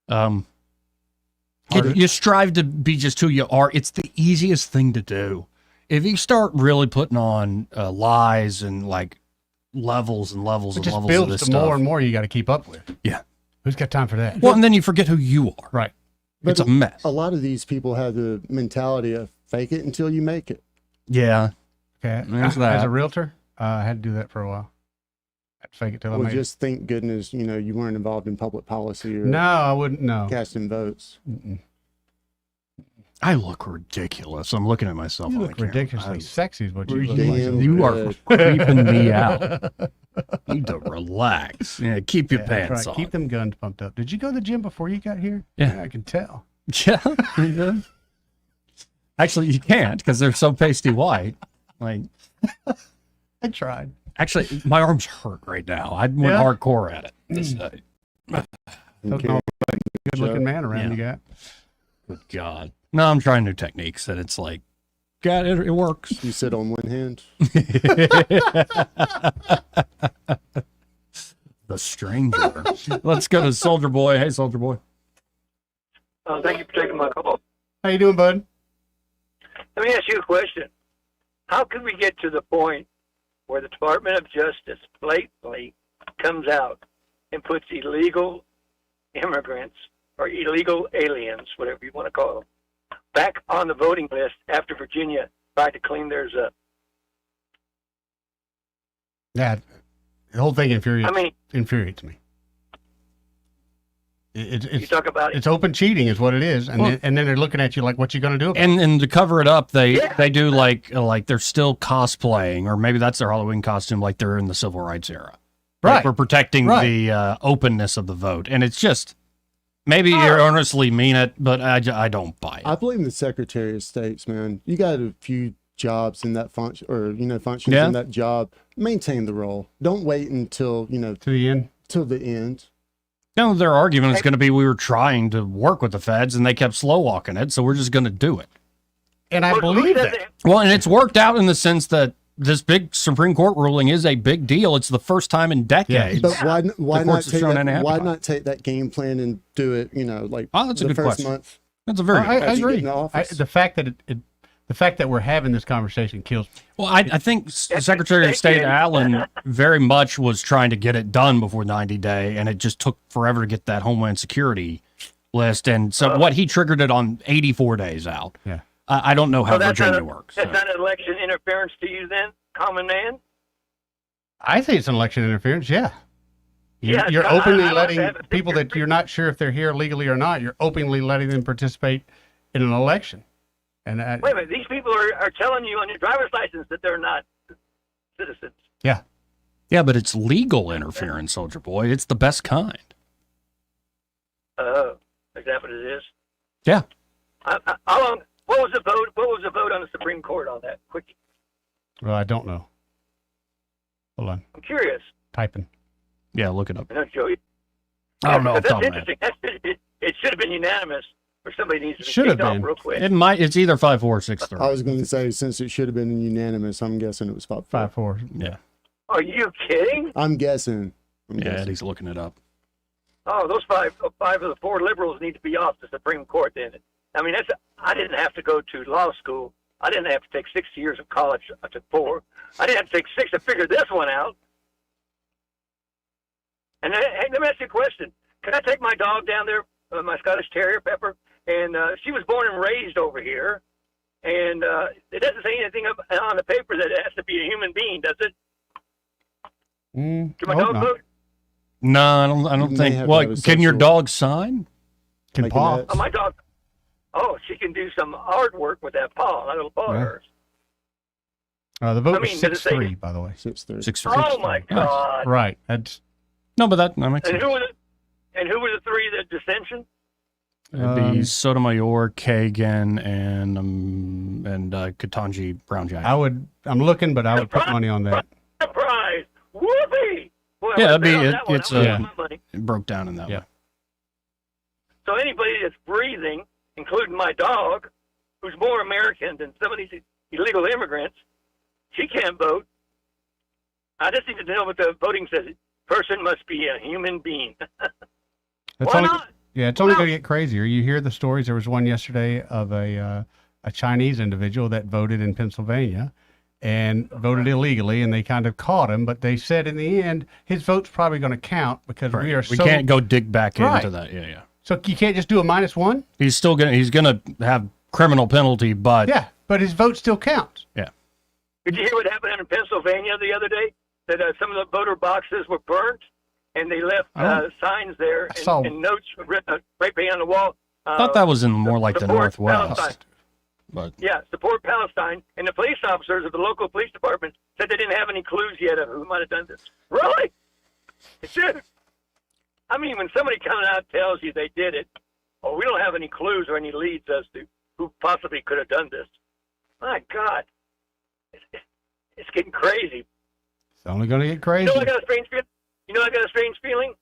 You strive to be just who you are. It's the easiest thing to do. If you start really putting on lies and like levels and levels and levels of this builds to stuff, more and more you got to keep up with. Yeah. Who's got time for that? Well, and then you forget who you are. Right. But it's a mess. A lot of these people have the mentality of fake it until you make it. Yeah. Okay. There's that. As a realtor, I had to do that for a while. I had to fake it till I made just thank goodness, you weren't involved in public policy or No, I wouldn't. No. casting votes. I look ridiculous. I'm looking at myself. You on look the camera. ridiculously sexy is what you look Damn like. You are good. creeping me out. You need to relax. Yeah, keep your That's pants right. on. Keep them guns pumped up. Did you go to the gym before you got here? Yeah. I can tell. Yeah. Actually, you can't because they're so pasty white. Like, I tried. actually, my arms hurt right now. I went Yeah? hardcore at it. This day. Good looking man around you got. Good God. No, I'm trying new techniques, and it's like, God, it works. You sit on one hand. The stranger. Let's go to Soldier Boy. Hey, Soldier Boy. Thank you for taking my call. How you doing, bud? Let me ask you a question. How can we get to the point where the Department of Justice blatantly comes out and puts illegal immigrants or illegal aliens, whatever you want to call them, back on the voting list after Virginia tried to clean theirs up? Yeah, the whole thing infuriates me. You talk about it. It's open cheating is what it is, and Well- then they're looking at you like, "What you going to do?" About it? And to cover it up, they do like they're still cosplaying, or maybe that's their Halloween costume, like they're in the Civil Rights era. Right. Like we're protecting Right. the openness of the vote, and it's just maybe you earnestly mean it, but I don't buy it. I blame the Secretary of State's, man. You got a few jobs in that function, or functions Yeah. in that job. Maintain the role. Don't wait until to the end. Till the end. No, their argument is going to be we were trying to work with the feds and they kept slow walking it, so we're just going to do it. And I believe that. Well, and it's worked out in the sense that this big Supreme Court ruling is a big deal. It's the first time in decades. But why the not courts have take shown any that, why appetite. not take that game plan and do it? Like that's a the good first question. month. That's a very good I question. agree. in the office. The fact that the fact that we're having this conversation kills me. Well, I think Secretary of State Allen very much was trying to get it done before 90 day, and it just took forever to get that Homeland Security list. And so what he triggered it on 84 days out. Yeah. I don't know how So that's Virginia not works. That's not election interference to you then, common man? I think it's an election interference. Yeah. Yeah, You're I- openly I must letting have a people that you're not sure if they're here legally or not. You're openly letting them participate in an election. And Wait a minute. These people are telling you on your driver's license that they're not citizens. yeah. Yeah, but it's legal interference, Soldier Boy. It's the best kind. Is that what it is? Yeah. How long? What was the vote? What was the vote on the Supreme Court on that? Quick, Well, I don't know. Hold on. I'm curious. Typing. Yeah, look it up. I know, Joey. I don't know off That's the top of my head. interesting. It should have been unanimous, or somebody needs to be Should have kicked off been. real quick. It's either 5-4 or 6-3. I was going to say, since it should have been unanimous, I'm guessing it was 5-4. 5-4. Yeah. Are you kidding? I'm guessing. Yeah, Eddie's looking it up. Oh, those five of the four liberals need to be off the Supreme Court then. I mean, I didn't have to go to law school. I didn't have to take 6 years of college. I took 4. I didn't have to take 6 to figure this one out. And hey, let me ask you a question. Can I take my dog down there, my Scottish Terrier, Pepper? And she was born and raised over here. And it doesn't say anything on the paper that it has to be a human being, does it? Can my dog vote? No, I don't think. Well, can your dog sign? Can paw? Oh, my dog. Oh, she can do some artwork with that paw, that little paw of hers. The vote was 6-3, by the way. 6-3. Oh my God! Right. That's no, but that makes and sense. who were the 3 that dissension? It'd be Sotomayor, Kagan, and Ketanji Brown Jackson. I'm looking, but I would put money on that. Surprise! Whoopee! Boy, Yeah, it broke down in that way. So anybody that's breathing, including my dog, who's more American than some of these illegal immigrants, she can't vote. I just need to know what the voting says. Person must be a human being. Why not? Yeah, it's only going to get crazier. You hear the stories. There was one yesterday of a Chinese individual that voted in Pennsylvania and voted illegally, and they kind of caught him. But they said in the end, his vote's probably going to count because we can't go dig back into that. Yeah. So you can't just do a -1? He's gonna have criminal penalty, but but his vote still counts. Yeah. Did you hear what happened in Pennsylvania the other day? That some of the voter boxes were burnt, and they left signs there and notes written right behind the wall. I thought that was in more like the Northwest. Palestine. But yeah, support Palestine. And the police officers of the local police department said they didn't have any clues yet of who might have done this. Really? Dude. I mean, when somebody comes out and tells you they did it, we don't have any clues or any leads as to who possibly could have done this. My God. It's getting crazy. It's only going to get crazy. You know, I got a strange feeling.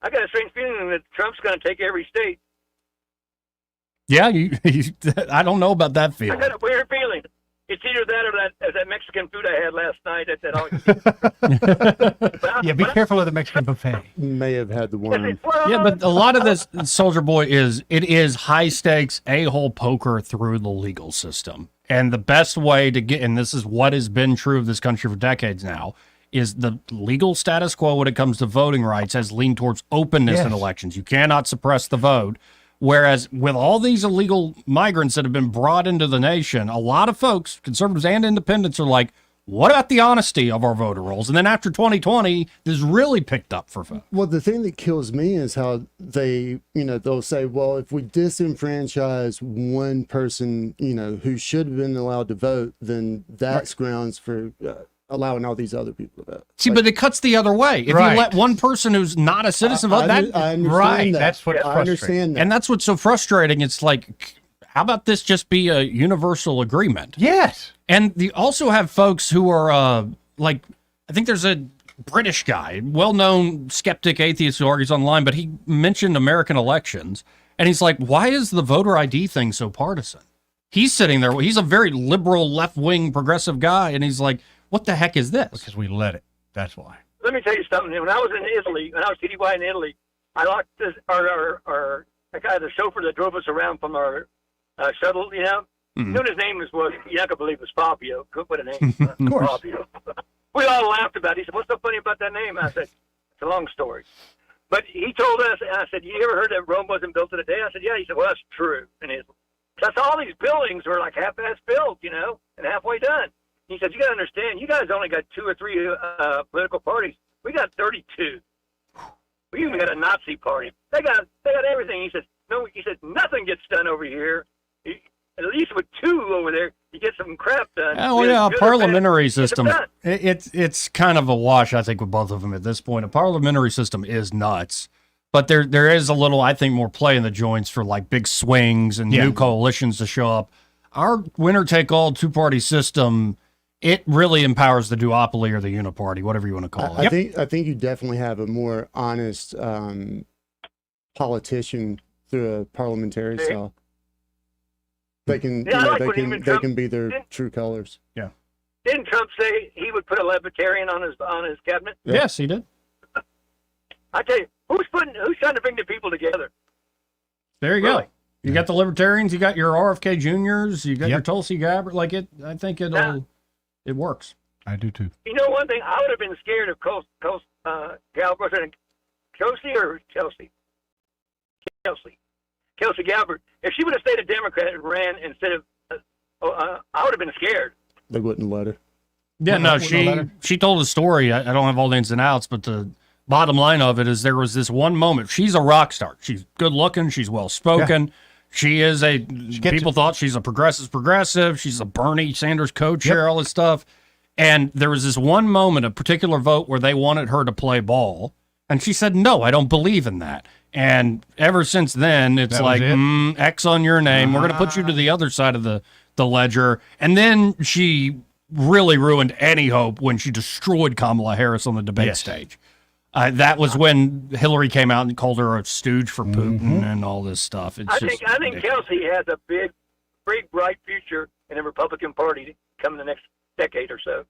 I got a strange feeling that Trump's going to take every state. Yeah, I don't know about that feeling. I got a weird feeling. It's either that or that Mexican food I had last night at that. Yeah, be careful of the Mexican buffet. May have had the one. Yeah, but a lot of this, Soldier Boy, is high stakes a-hole poker through the legal system. And the best way to get, and this is what has been true of this country for decades now, is the legal status quo when it comes to voting rights has leaned towards openness in elections. You cannot suppress the vote. Whereas with all these illegal migrants that have been brought into the nation, a lot of folks, conservatives and independents, are like, what about the honesty of our voter rolls? And then after 2020, this really picked up for folks. Well, the thing that kills me is how they'll say, well, if we disenfranchise one person, who should have been allowed to vote, then that's grounds for allowing all these other people to vote. See, but it cuts the other way. If you let one person who's not a citizen vote, I understand that. That's what's frustrating. I understand that. And that's what's so frustrating. It's like, how about this just be a universal agreement? Yes. And you also have folks who are I think there's a British guy, well-known skeptic atheist who argues online, but he mentioned American elections, and he's like, why is the voter ID thing so partisan? He's sitting there, he's a very liberal, left-wing, progressive guy, and he's like, what the heck is this? Because we let it. That's why. Let me tell you something. When I was in Italy, when I was TDY in Italy, I locked our guy, the chauffeur that drove us around from our shuttle, Mm-hmm. You know what his name was? You're not going to believe it was Fabio. Couldn't put a name. Of course. Fabio. We all laughed about it. He said, what's so funny about that name? I said, it's a long story. But he told us, and I said, you ever heard that Rome wasn't built in a day? I said, yeah. He said, well, that's true. And that's all these buildings were like half-ass built, and halfway done. He said, you got to understand, you guys only got 2 or 3 political parties. We got 32. We even got a Nazi party. They got everything. He said, no. He said, nothing gets done over here. At least with 2 over there, you get some crap done. Oh, yeah, a parliamentary system. It's kind of a wash, I think, with both of them at this point. A parliamentary system is nuts. But there is a little, I think, more play in the joints for like big swings and new coalitions to show up. Our winner-take-all 2-party system, it really empowers the duopoly or the uniparty, whatever you want to call it. I think you definitely have a more honest politician through a parliamentary style. They can, they can be their true colors. Yeah. Didn't Trump say he would put a libertarian on his cabinet? Yeah. Yes, he did. I tell you, who's trying to bring the people together? There you go. You got the Libertarians, you got your RFK Juniors, you got your Tulsi Gabbard. Like I think it works. I do too. You know, one thing, I would have been scared of Galbert, Kelsey Galbert. If she would have stayed a Democrat and ran instead of, I would have been scared. They wouldn't let her. Yeah, no, she told a story. I don't have all the ins and outs, but the bottom line of it is there was this one moment. She's a rock star. She's good looking. She's well spoken. Yeah. She is people thought she's a progressive. She's a Bernie Sanders co-chair, all this stuff. And there was this one moment, a particular vote where they wanted her to play ball. And she said, no, I don't believe in that. And ever since then, it's X on your name. We're going to put you to the other side of the ledger. And then she really ruined any hope when she destroyed Kamala Harris on the debate stage. That was when Hillary came out and called her a stooge for Putin and all this stuff. I think Kelsey has a big, bright future in the Republican Party coming the next decade or so.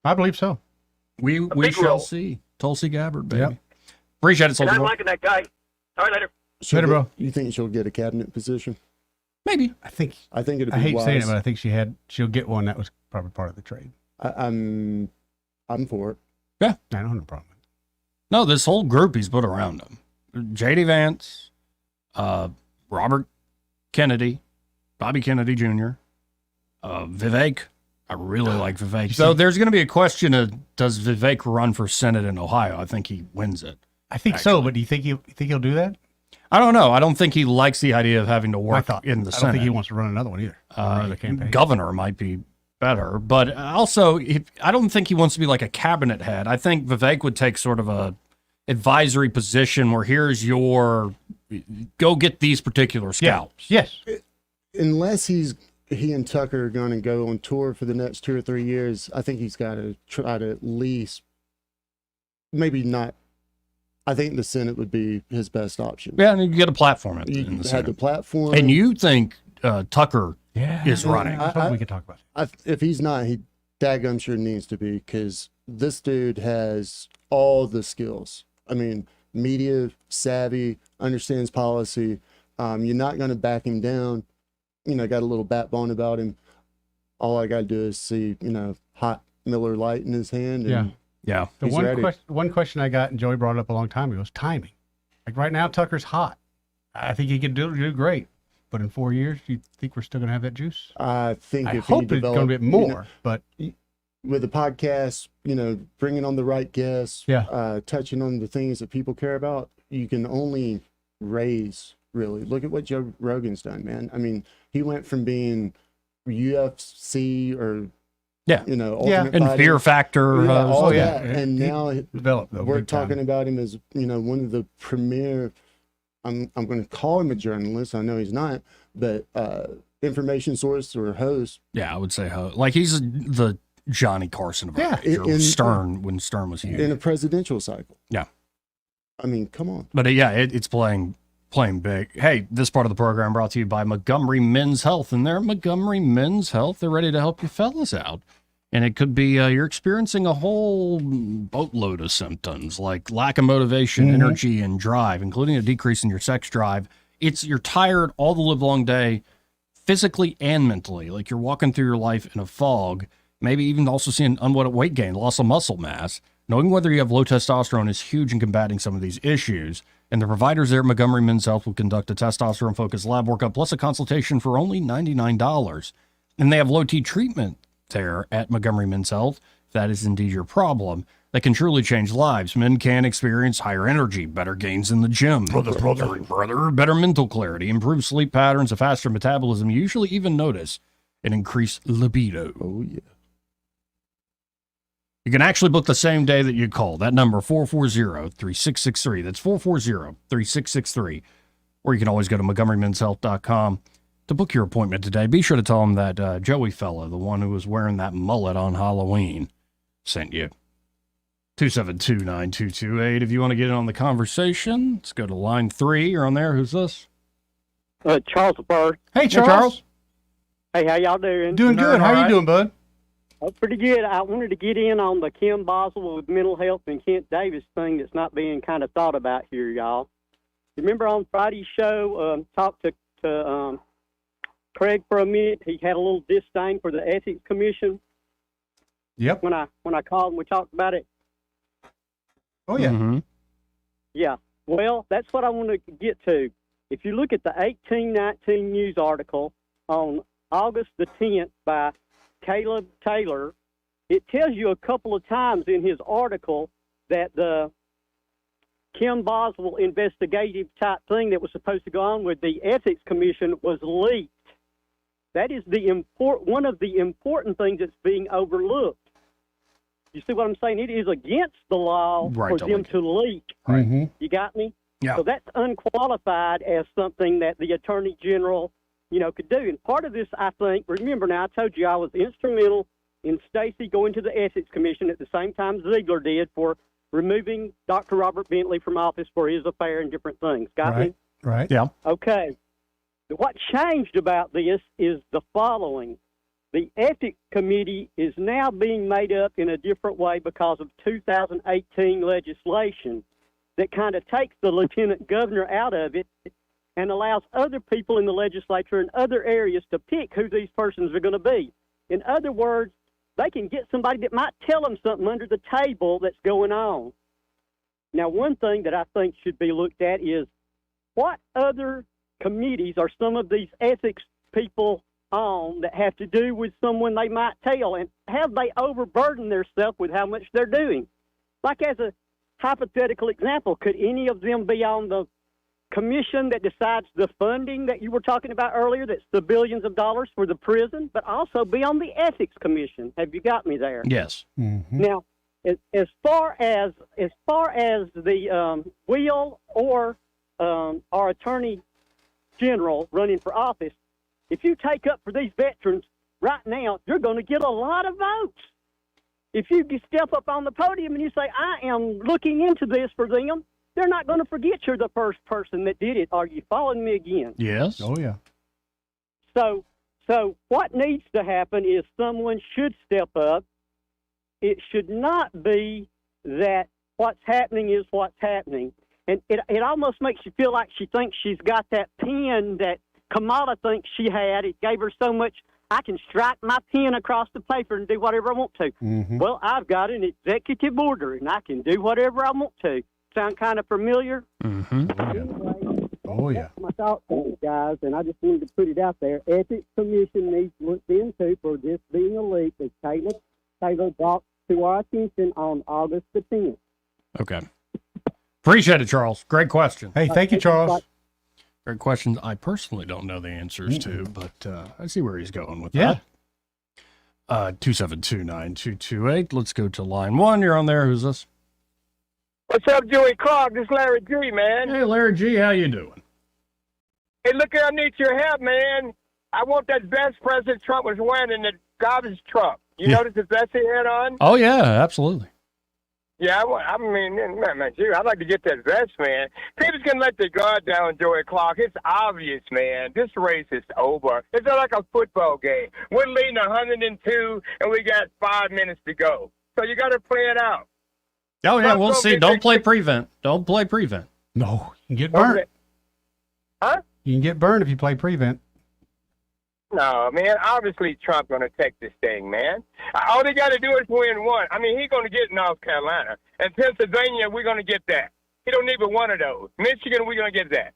I believe so. We shall see. Tulsi Gabbard, baby. Yep. Appreciate it, Soldier. I'm liking that guy. All right, later. Later, bro. You think she'll get a cabinet position? Maybe. I think it'd be I hate wise. saying it, but I think she'll get one. That was probably part of the trade. I'm for it. Yeah. I don't have a problem. No, this whole group he's put around him. J.D. Vance, Robert Kennedy, Bobby Kennedy Jr., Vivek. I really like Vivek. So there's going to be a question of, does Vivek run for Senate in Ohio? I think he wins it. I think so, but do you think he'll do that? I don't know. I don't think he likes the idea of having to work in the Senate. I don't think he wants to run another one either. Another campaign. Governor might be better, but also I don't think he wants to be like a cabinet head. I think Vivek would take sort of a advisory position where here's your go get these particular scalps. Yes. Unless he and Tucker are going to go on tour for the next 2 or 3 years, I think he's got to try to at least, maybe not. I think the Senate would be his best option. Yeah, and you get a platform in the Senate. Senate. The platform. And you think Tucker is running. We could talk about it. If he's not, he daggum sure needs to be, because this dude has all the skills. I mean, media savvy, understands policy. You're not going to back him down. Got a little backbone about him. All I got to do is see, hot Miller Lite in his hand. And yeah. The one question I got, and Joey brought it up a long time ago, is timing. Like right now, Tucker's hot. I think he could do great. But in 4 years, do you think we're still going to have that juice? I think I hope it's going to be more. But with the podcast, bringing on the right guests, touching on the things that people care about, you can only raise. Really, look at what Joe Rogan's done, man. I mean, he went from being UFC or Ultimate and Fighting, Fear Factor, all that, and now we're talking about him as one of the premier. I'm going to call him a journalist. I know he's not, but information source or host. Yeah, I would say host. Like he's the Johnny Carson of our age, or Stern when Stern was huge in a presidential cycle. Yeah, I mean, come on. But it's playing big. Hey, this part of the program brought to you by Montgomery Men's Health. And they're Montgomery Men's Health. They're ready to help you fellas out. And it could be you're experiencing a whole boatload of symptoms like lack of motivation, energy, and drive, including a decrease in your sex drive. You're tired all the livelong day, physically and mentally. Like you're walking through your life in a fog, maybe even also seeing unwanted weight gain, loss of muscle mass. Knowing whether you have low testosterone is huge in combating some of these issues. And the providers there at Montgomery Men's Health will conduct a testosterone-focused lab workup plus a consultation for only $99. And they have low T treatment there at Montgomery Men's Health. If that is indeed your problem, that can truly change lives. Men can experience higher energy, better gains in the gym, brother, better mental clarity, improved sleep patterns, a faster metabolism. You usually even notice an increased libido. Oh, yeah. You can actually book the same day that you call. That number, 440-3663. That's 440-3663. Or you can always go to MontgomeryMen'sHealth.com to book your appointment today. Be sure to tell them that Joey fella, the one who was wearing that mullet on Halloween, sent you. 272-9228. If you want to get in on the conversation, let's go to line 3. You're on there. Who's this? Charles Bird. Hey, Charles. Hey, how y'all doing? Doing good. How you doing, bud? Pretty good. I wanted to get in on the Kim Boswell with mental health and Kent Davis thing that's not being kind of thought about here, y'all. Remember on Friday's show, talked to to Craig for a minute. He had a little disdain for the Ethics Commission. Yep. When I called and we talked about it. Oh, yeah. Mm-hmm. Yeah. Well, that's what I want to get to. If you look at the 1819 news article on August the 10th by Caleb Taylor, it tells you a couple of times in his article that the Kim Boswell investigative type thing that was supposed to go on with the Ethics Commission was leaked. That is one of the important things that's being overlooked. You see what I'm saying? It is against the law for them to leak. Mm-hmm. You got me? Yeah. So that's unqualified as something that the Attorney General, could do. And part of this, I think, remember now, I told you I was instrumental in Stacy going to the Ethics Commission at the same time Ziegler did for removing Dr. Robert Bentley from office for his affair and different things. Got me? Right. Yeah. Okay. What changed about this is the following. The Ethics Committee is now being made up in a different way because of 2018 legislation that kind of takes the lieutenant governor out of it and allows other people in the legislature and other areas to pick who these persons are going to be. In other words, they can get somebody that might tell them something under the table that's going on. Now, one thing that I think should be looked at is what other committees are some of these ethics people on that have to do with someone they might tell, and have they overburdened themselves with how much they're doing? Like as a hypothetical example, could any of them be on the commission that decides the funding that you were talking about earlier, that's the billions of dollars for the prison, but also be on the Ethics Commission? Have you got me there? Yes. Mm-hmm. Now, as far as the Will or our Attorney General running for office, if you take up for these veterans right now, you're going to get a lot of votes. If you step up on the podium and you say, I am looking into this for them, they're not going to forget you're the first person that did it. Are you following me again? Yes. Oh, yeah. So what needs to happen is someone should step up. It should not be that what's happening is what's happening. And it almost makes you feel like she thinks she's got that pen that Kamala thinks she had. It gave her so much, I can strike my pen across the paper and do whatever I want to. Mm-hmm. Well, I've got an executive order, and I can do whatever I want to. Sound kind of familiar? Mm-hmm. Anyway, Oh, yeah. that's my thoughts on it, guys, and I just wanted to put it out there. Ethics Commission needs looked into for this being a leak, as Taylor brought to our attention on August the 10th. Okay. Appreciate it, Charles. Great question. Hey, thank you, Charles. Great questions. I personally don't know the answers to, but I see where he's going with Yeah. that. 272-9228. Let's go to line one. You're on there. Who's this? What's up, Joey Clark? This is Larry G, man. Hey, Larry G. How you doing? Hey, look here, I need your help, man. I want that vest President Trump was wearing in the garbage truck. You notice the vest he had on? Oh, yeah, absolutely. Yeah, I mean, man, gee, I'd like to get that vest, man. People's going to let their guard down, Joey Clark. It's obvious, man. This race is over. It's like a football game. We're leading 102, and we got 5 minutes to go. So you got to play it out. Oh, yeah, we'll see. Don't play prevent. Don't play prevent. No, you can get burned. Okay. Huh? You can get burned if you play prevent. No, man, obviously Trump's going to take this thing, man. All they got to do is win one. I mean, he's going to get North Carolina. And Pennsylvania, we're going to get that. He don't need but one of those. Michigan, we're going to get that.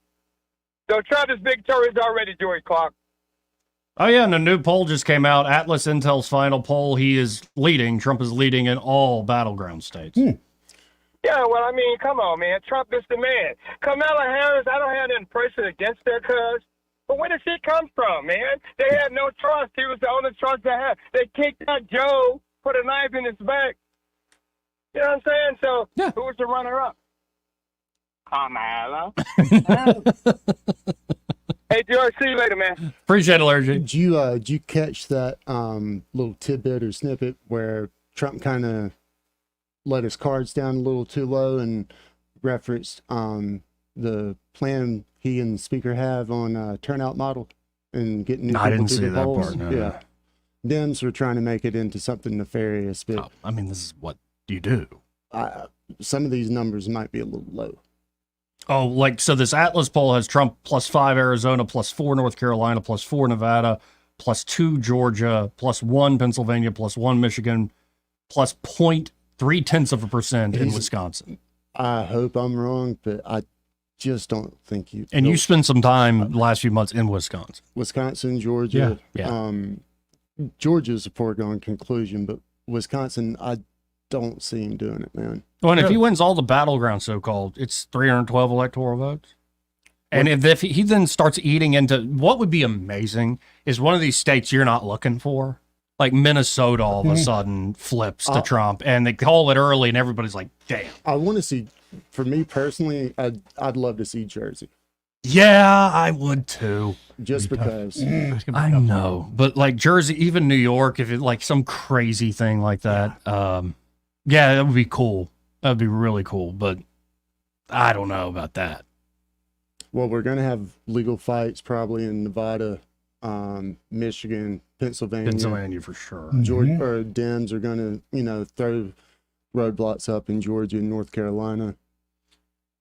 So Trump is victorious already, Joey Clark. Oh, yeah, and a new poll just came out. Atlas Intel's final poll, he is leading. Trump is leading in all battleground states. Yeah, well, I mean, come on, man. Trump is the man. Kamala Harris, I don't have any person against her, cuz. But where did she come from, man? They had no trust. He was the only trust they had. They kicked out Joe, put a knife in his back. You know what I'm saying? So, who was the runner-up? Kamala. Hey, George, see you later, man. Appreciate it, Larry G. Did you catch that little tidbit or snippet where Trump kind of let his cards down a little too low and referenced the plan he and the speaker have on turnout model and getting new people I didn't to see the that polls? part. No, Yeah. Dems were trying to make it into something nefarious, but I mean, this is what you do. some of these numbers might be a little low. Oh, like, so this Atlas poll has Trump +5 Arizona, +4 North Carolina, +4 Nevada, +2 Georgia, +1 Pennsylvania, +1 Michigan, +0.3% in Wisconsin. I hope I'm wrong, but I just don't think you. And you spent some time the last few months in Wisconsin. Wisconsin, Georgia. Yeah. Georgia's a foregone conclusion, but Wisconsin, I don't see him doing it, man. Well, and if he wins all the battleground, so-called, it's 312 electoral votes. And if he then starts eating into, what would be amazing is one of these states you're not looking for. Like Minnesota all of a sudden flips to Trump, and they call it early, and everybody's like, damn. I want to see, for me personally, I'd love to see Jersey. Yeah, I would too. Just because. I know. But like Jersey, even New York, if it like some crazy thing like that, yeah, that would be cool. That would be really cool. But I don't know about that. Well, we're going to have legal fights probably in Nevada, Michigan, Pennsylvania. Pennsylvania for sure. Georgia, or Dems are going to, throw roadblocks up in Georgia and North Carolina.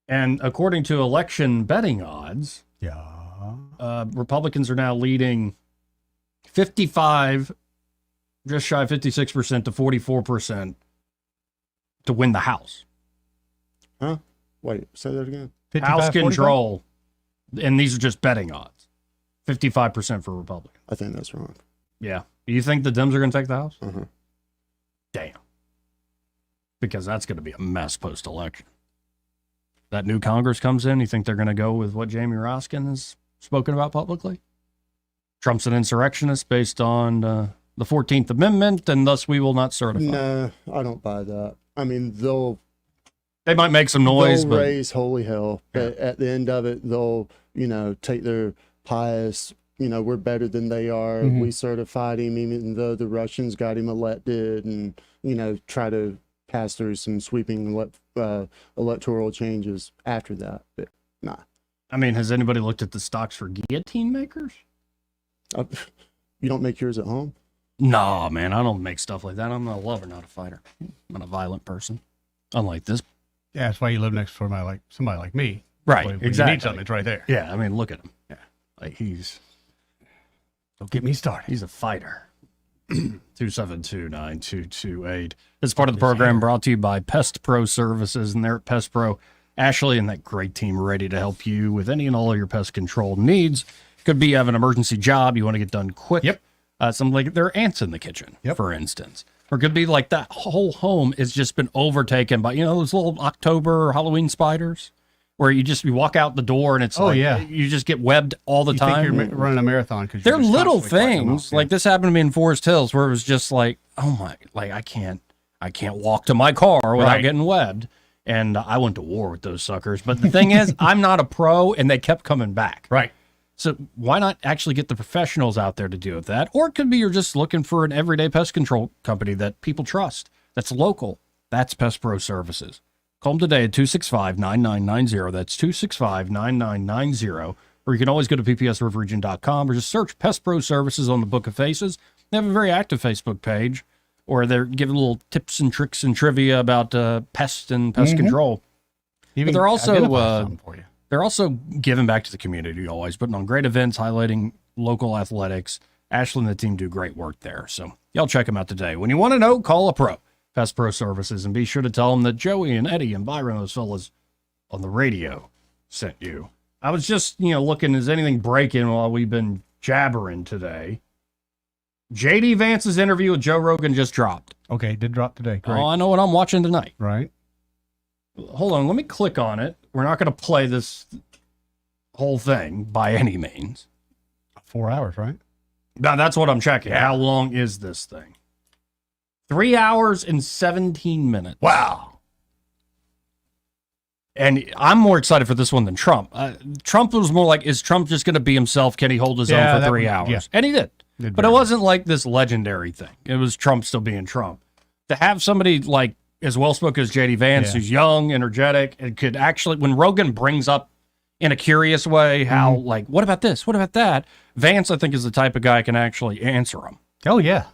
And according to election betting odds, Republicans are now leading 55, just shy of 56% to 44% to win the House. Huh? Wait, say that again. House control. 45? And these are just betting odds. 55% for Republicans. I think that's wrong. Yeah. Do you think the Dems are going to take the House? Uh-huh. Damn. Because that's going to be a mess post-election. That new Congress comes in, you think they're going to go with what Jamie Raskin has spoken about publicly? Trump's an insurrectionist based on the 14th Amendment, and thus we will not certify. No, I don't buy that. I mean, they might make some noise, they'll but raise holy hell. But at the end of it, they'll, take their pious, we're better than they are. Mhm. We certified him, even though the Russians got him elected, and, try to pass through some sweeping electoral changes after that. But nah. I mean, has anybody looked at the stocks for guillotine makers? You don't make yours at home? No, man, I don't make stuff like that. I'm a lover, not a fighter. I'm not a violent person. Unlike this. Yeah, that's why you live next to somebody like me. Right, When exactly. You need something, it's right there. Yeah, I mean, look at him. Yeah, like Don't get me started. He's a fighter. 272-9228. This is part of the program brought to you by Pest Pro Services, and they're at Pest Pro. Ashley and that great team ready to help you with any and all of your pest control needs. Could be you have an emergency job you want to get done quick. Yep. Something like there are ants in the kitchen, for instance. Or it could be like that whole home has just been overtaken by, those little October Halloween spiders where you walk out the door and it's you just get webbed all the time. You think you're running a marathon because They're little things. Like this happened to me in Forest Hills where it was just like, oh my, like I can't walk to my car without getting webbed. And I went to war with those suckers. But the thing is, I'm not a pro and they kept coming back. Right. So why not actually get the professionals out there to deal with that? Or it could be you're just looking for an everyday pest control company that people trust, that's local. That's Pest Pro Services. Call them today at 265-9990. That's 265-9990. Or you can always go to ppsriverregion.com or just search Pest Pro Services on the Book of Faces. They have a very active Facebook page, or they're giving little tips and tricks and trivia about pest and pest control. But they're also giving back to the community, always putting on great events, highlighting local athletics. Ashley and the team do great work there. So y'all check them out today. When you want to know, call a pro. Pest Pro Services, and be sure to tell them that Joey and Eddie and Byron, those fellas on the radio, sent you. I was just, looking, is anything breaking while we've been jabbering today? JD Vance's interview with Joe Rogan just dropped. Okay, did drop today. Great. Oh, I know what I'm watching tonight. Right. Hold on, let me click on it. We're not going to play this whole thing by any means. 4 hours, right? Now, that's what I'm checking. How long is this thing? 3 hours and 17 minutes. Wow. And I'm more excited for this one than Trump. Trump was more like, is Trump just going to be himself? Can he hold his own for 3 hours? Yeah. And he did. But it wasn't like this legendary thing. It was Trump still being Trump. To have somebody like as well-spoken as J.D. Vance, who's young, energetic, and could actually, when Rogan brings up in a curious way how, like, what about this? What about that? Vance, I think, is the type of guy who can actually answer them. Oh, yeah.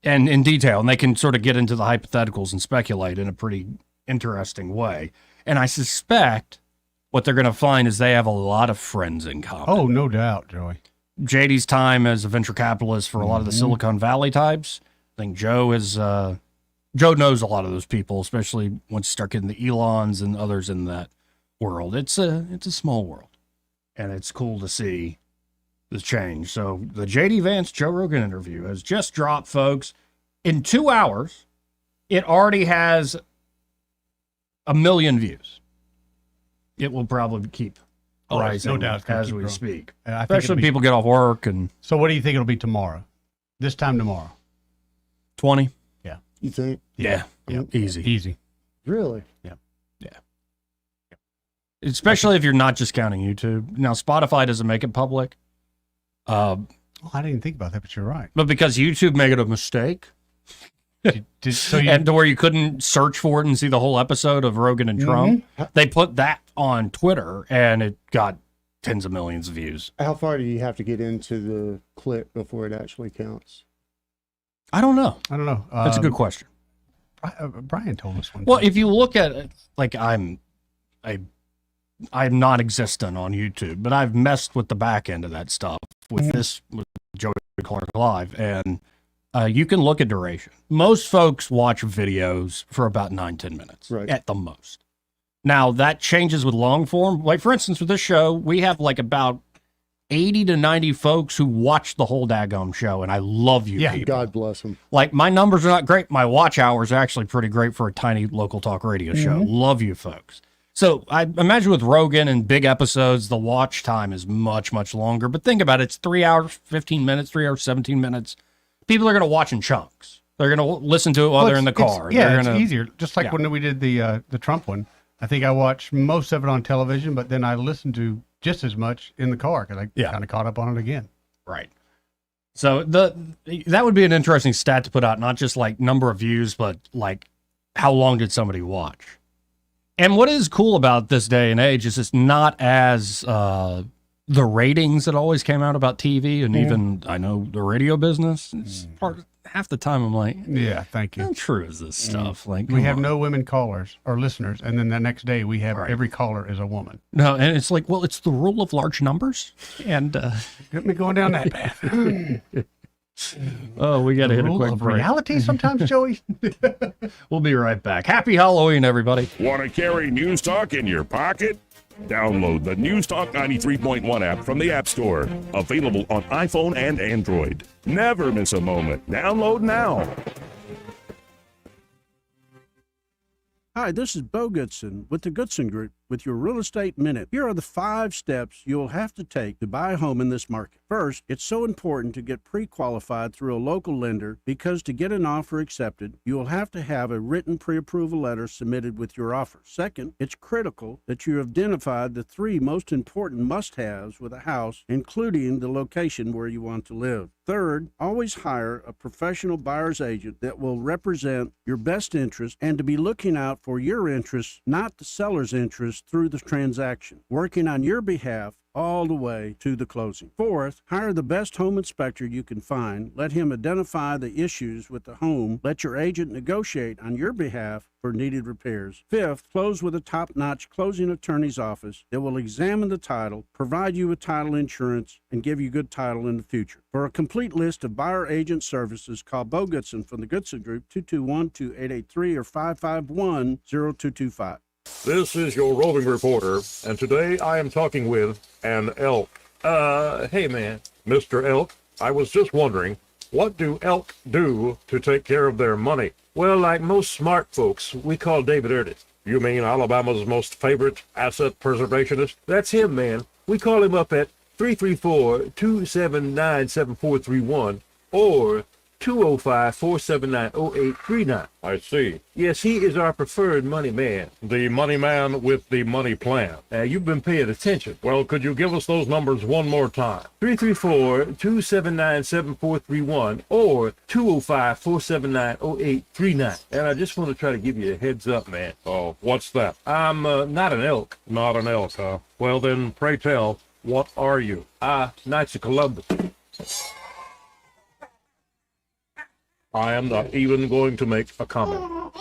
And in detail, and they can sort of get into the hypotheticals and speculate in a pretty interesting way. And I suspect what they're going to find is they have a lot of friends in common. Oh, no doubt, Joey. JD's time as a venture capitalist for a lot of the Silicon Valley types. I think Joe knows a lot of those people, especially once you start getting the Elons and others in that world. It's a small world, and it's cool to see the change. So the JD Vance Joe Rogan interview has just dropped, folks. In 2 hours, it already has 1 million views. It will probably keep rising no doubt as we speak. I think Especially when people get off work. And so what do you think it'll be tomorrow? This time tomorrow? 20. Yeah. You think? Yeah. Easy. Really? Yeah. Especially if you're not just counting YouTube. Now, Spotify doesn't make it public. I didn't think about that, but you're right. But because YouTube made a mistake, so and to where you couldn't search for it and see the whole episode of Rogan and Trump, they put that on Twitter, and it got tens of millions of views. How far do you have to get into the clip before it actually counts? I don't know. That's a good question. Brian told us one Well, time. if you look at it, like I'm non-existent on YouTube, but I've messed with the back end of that stuff with Joey Clark Live, and you can look at duration. Most folks watch videos for about 9-10 minutes at the most. Now, that changes with long form. Like, for instance, with this show, we have like about 80 to 90 folks who watch the whole daggum show, and I love you people. God bless them. Like, my numbers are not great. My watch hours are actually pretty great for a tiny local talk radio show. Love you folks. So I imagine with Rogan and big episodes, the watch time is much, much longer. But think about it. It's 3 hours, 15 minutes, 3 hours, 17 minutes. People are going to watch in chunks. They're going to listen to it while they're in the car. It's easier. Just like when we did the Trump one. I think I watched most of it on television, but then I listened to just as much in the car because I kind of caught up on it again. Right. So that would be an interesting stat to put out, not just like number of views, but like how long did somebody watch? And what is cool about this day and age is it's not as the ratings that always came out about TV and even I know the radio business. It's half the time I'm like, yeah, thank you. How true is this stuff? Like we have no women callers or listeners, and then the next day we have every caller is a woman. No, and it's like, well, it's the rule of large numbers, and get me going down that path. Oh, we got to hit a Rule quick of break. reality sometimes, Joey. We'll be right back. Happy Halloween, everybody. Want to carry News Talk in your pocket? Download the News Talk 93.1 app from the App Store. Available on iPhone and Android. Never miss a moment. Download now. Hi, this is Bo Goodson with the Goodson Group with your Real Estate Minute. Here are the 5 steps you'll have to take to buy a home in this market. First, it's so important to get pre-qualified through a local lender because to get an offer accepted, you will have to have a written pre-approval letter submitted with your offer. Second, it's critical that you have identified the 3 most important must-haves with a house, including the location where you want to live. Third, always hire a professional buyer's agent that will represent your best interest and to be looking out for your interests, not the seller's interests through the transaction, working on your behalf all the way to the closing. Fourth, hire the best home inspector you can find. Let him identify the issues with the home. Let your agent negotiate on your behalf for needed repairs. Fifth, close with a top-notch closing attorney's office that will examine the title, provide you with title insurance, and give you good title in the future. For a complete list of buyer agent services, call Bo Goodson from the Goodson Group, 221-2883 or 551-0225. This is your roving reporter, and today I am talking with an elk. Hey man, Mr. Elk, I was just wondering, what do elk do to take care of their money? Well, like most smart folks, we call David Erdit. You mean Alabama's most favorite asset preservationist? That's him, man. We call him up at 334-279-7431 or 205-479-0839. I see. Yes, he is our preferred money man. The money man with the money plan. You've been paying attention. Well, could you give us those numbers one more time? 334-279-7431 or 205-479-0839. And I just want to try to give you a heads up, man. Oh, what's that? I'm not an elk. Not an elk, huh? Well, then, pray tell, what are you? Knights of Columbus. I am not even going to make a comment.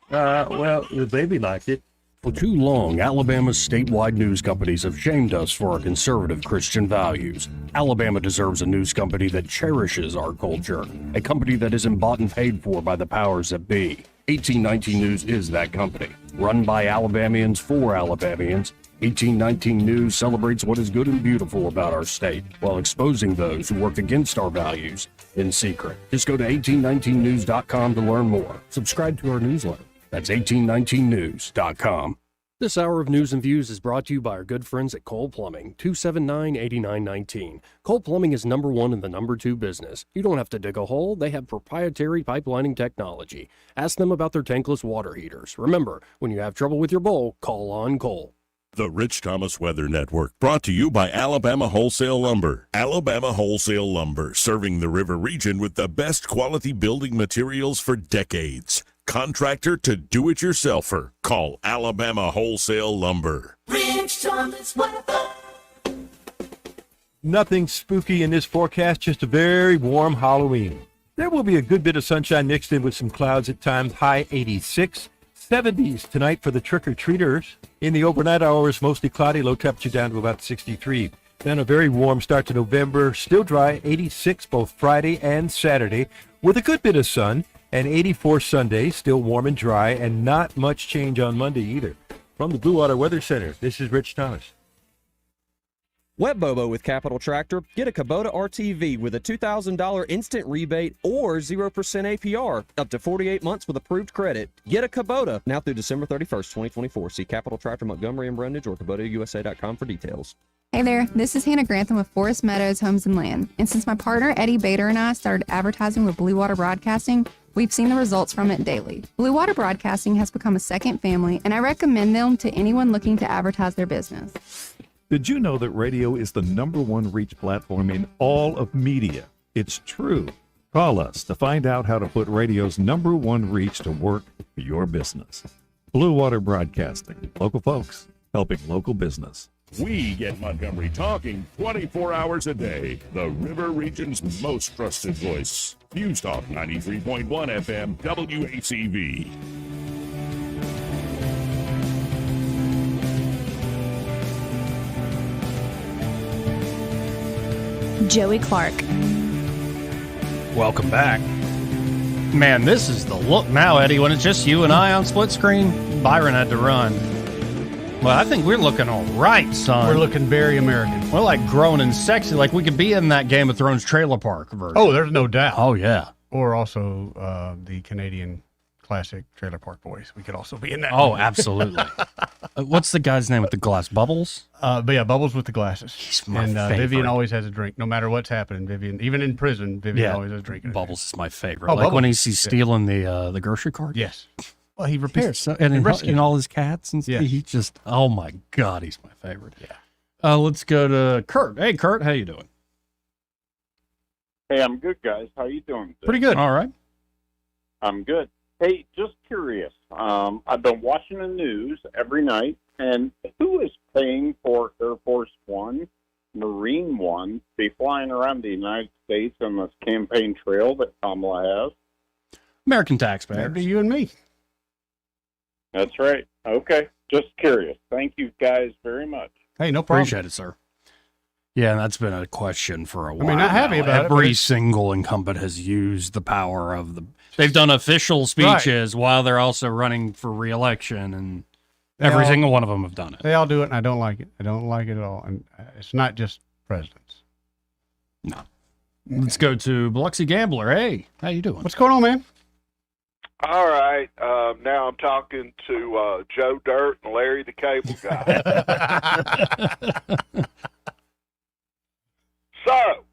Well, the baby liked it. For too long, Alabama's statewide news companies have shamed us for our conservative Christian values. Alabama deserves a news company that cherishes our culture, a company that isn't bought and paid for by the powers that be. 1819 News is that company. Run by Alabamians for Alabamians, 1819 News celebrates what is good and beautiful about our state, while exposing those who work against our values in secret. Just go to 1819news.com to learn more. Subscribe to our newsletter. That's 1819news.com. This hour of News and Views is brought to you by our good friends at Cole Plumbing, 279-8919. Cole Plumbing is number one in the number two business. You don't have to dig a hole. They have proprietary pipelining technology. Ask them about their tankless water heaters. Remember, when you have trouble with your bowl, call on Cole. The Rich Thomas Weather Network, brought to you by Alabama Wholesale Lumber. Alabama Wholesale Lumber, serving the river region with the best quality building materials for decades. Contractor to do-it-yourselfer. Call Alabama Wholesale Lumber. Rich Thomas Weather. Nothing spooky in this forecast, just a very warm Halloween. There will be a good bit of sunshine mixed in with some clouds at times, high 86. 70s tonight for the trick-or-treaters. In the overnight hours, mostly cloudy, low temperature down to about 63. Then a very warm start to November, still dry, 86 both Friday and Saturday, with a good bit of sun, and 84 Sunday, still warm and dry, and not much change on Monday either. From the Blue Water Weather Center, this is Rich Thomas. Wet Bobo with Capital Tractor. Get a Kubota RTV with a $2,000 instant rebate or 0% APR, up to 48 months with approved credit. Get a Kubota now through December 31st, 2024. See Capital Tractor Montgomery and Brundage or KubotaUSA.com for details. Hey there, this is Hannah Grantham with Forest Meadows Homes and Land. And since my partner Eddie Bader and I started advertising with Blue Water Broadcasting, we've seen the results from it daily. Blue Water Broadcasting has become a second family, and I recommend them to anyone looking to advertise their business. Did you know that radio is the #1 reach platform in all of media? It's true. Call us to find out how to put radio's #1 reach to work for your business. Blue Water Broadcasting. Local folks helping local business. We get Montgomery talking 24 hours a day. The River Region's most trusted voice. News Talk 93.1 FM WACV. Joey Clark. Welcome back. Man, this is the look now, Eddie. When it's just you and I on split screen, Byron had to run. Well, I think we're looking all right, son. We're looking very American. We're like grown and sexy, like we could be in that Game of Thrones trailer park version. Oh, there's no doubt. Oh, yeah. Or also the Canadian classic Trailer Park Boys. We could also be in that. Oh, absolutely. What's the guy's name with the glass? Bubbles? But yeah, Bubbles with the glasses. He's my and favorite. Vivian always has a drink. No matter what's happening, Vivian, even in prison, Vivian always has a drink. Bubbles is my favorite. Oh, like Bubbles. when he's stealing the grocery cart. Yes. Well, he repairs. And rescuing all his cats and stuff. Yes. He just, oh my God, he's my favorite. Yeah. Let's go to Kurt. Hey, Kurt, how you doing? Hey, I'm good, guys. How you doing today? Pretty good. All right. I'm good. Hey, just curious. I've been watching the news every night, and who is paying for Air Force One, Marine One, to be flying around the United States on this campaign trail that Kamala has? American taxpayers. That'd be you and me. That's right. Okay. Just curious. Thank you guys very much. Hey, no problem. Appreciate it, sir. Yeah, and that's been a question for a while. mean, not happy now. about it, but Every it's- single incumbent has used the power of the. They've done official speeches while they're also running for re-election, and every single one of them have done it. They all do it, and I don't like it. I don't like it at all. And it's not just presidents. No. Let's go to Biloxi Gambler. Hey, how you doing? What's going on, man? All right. Now I'm talking to Joe Dirt and Larry the Cable Guy. So,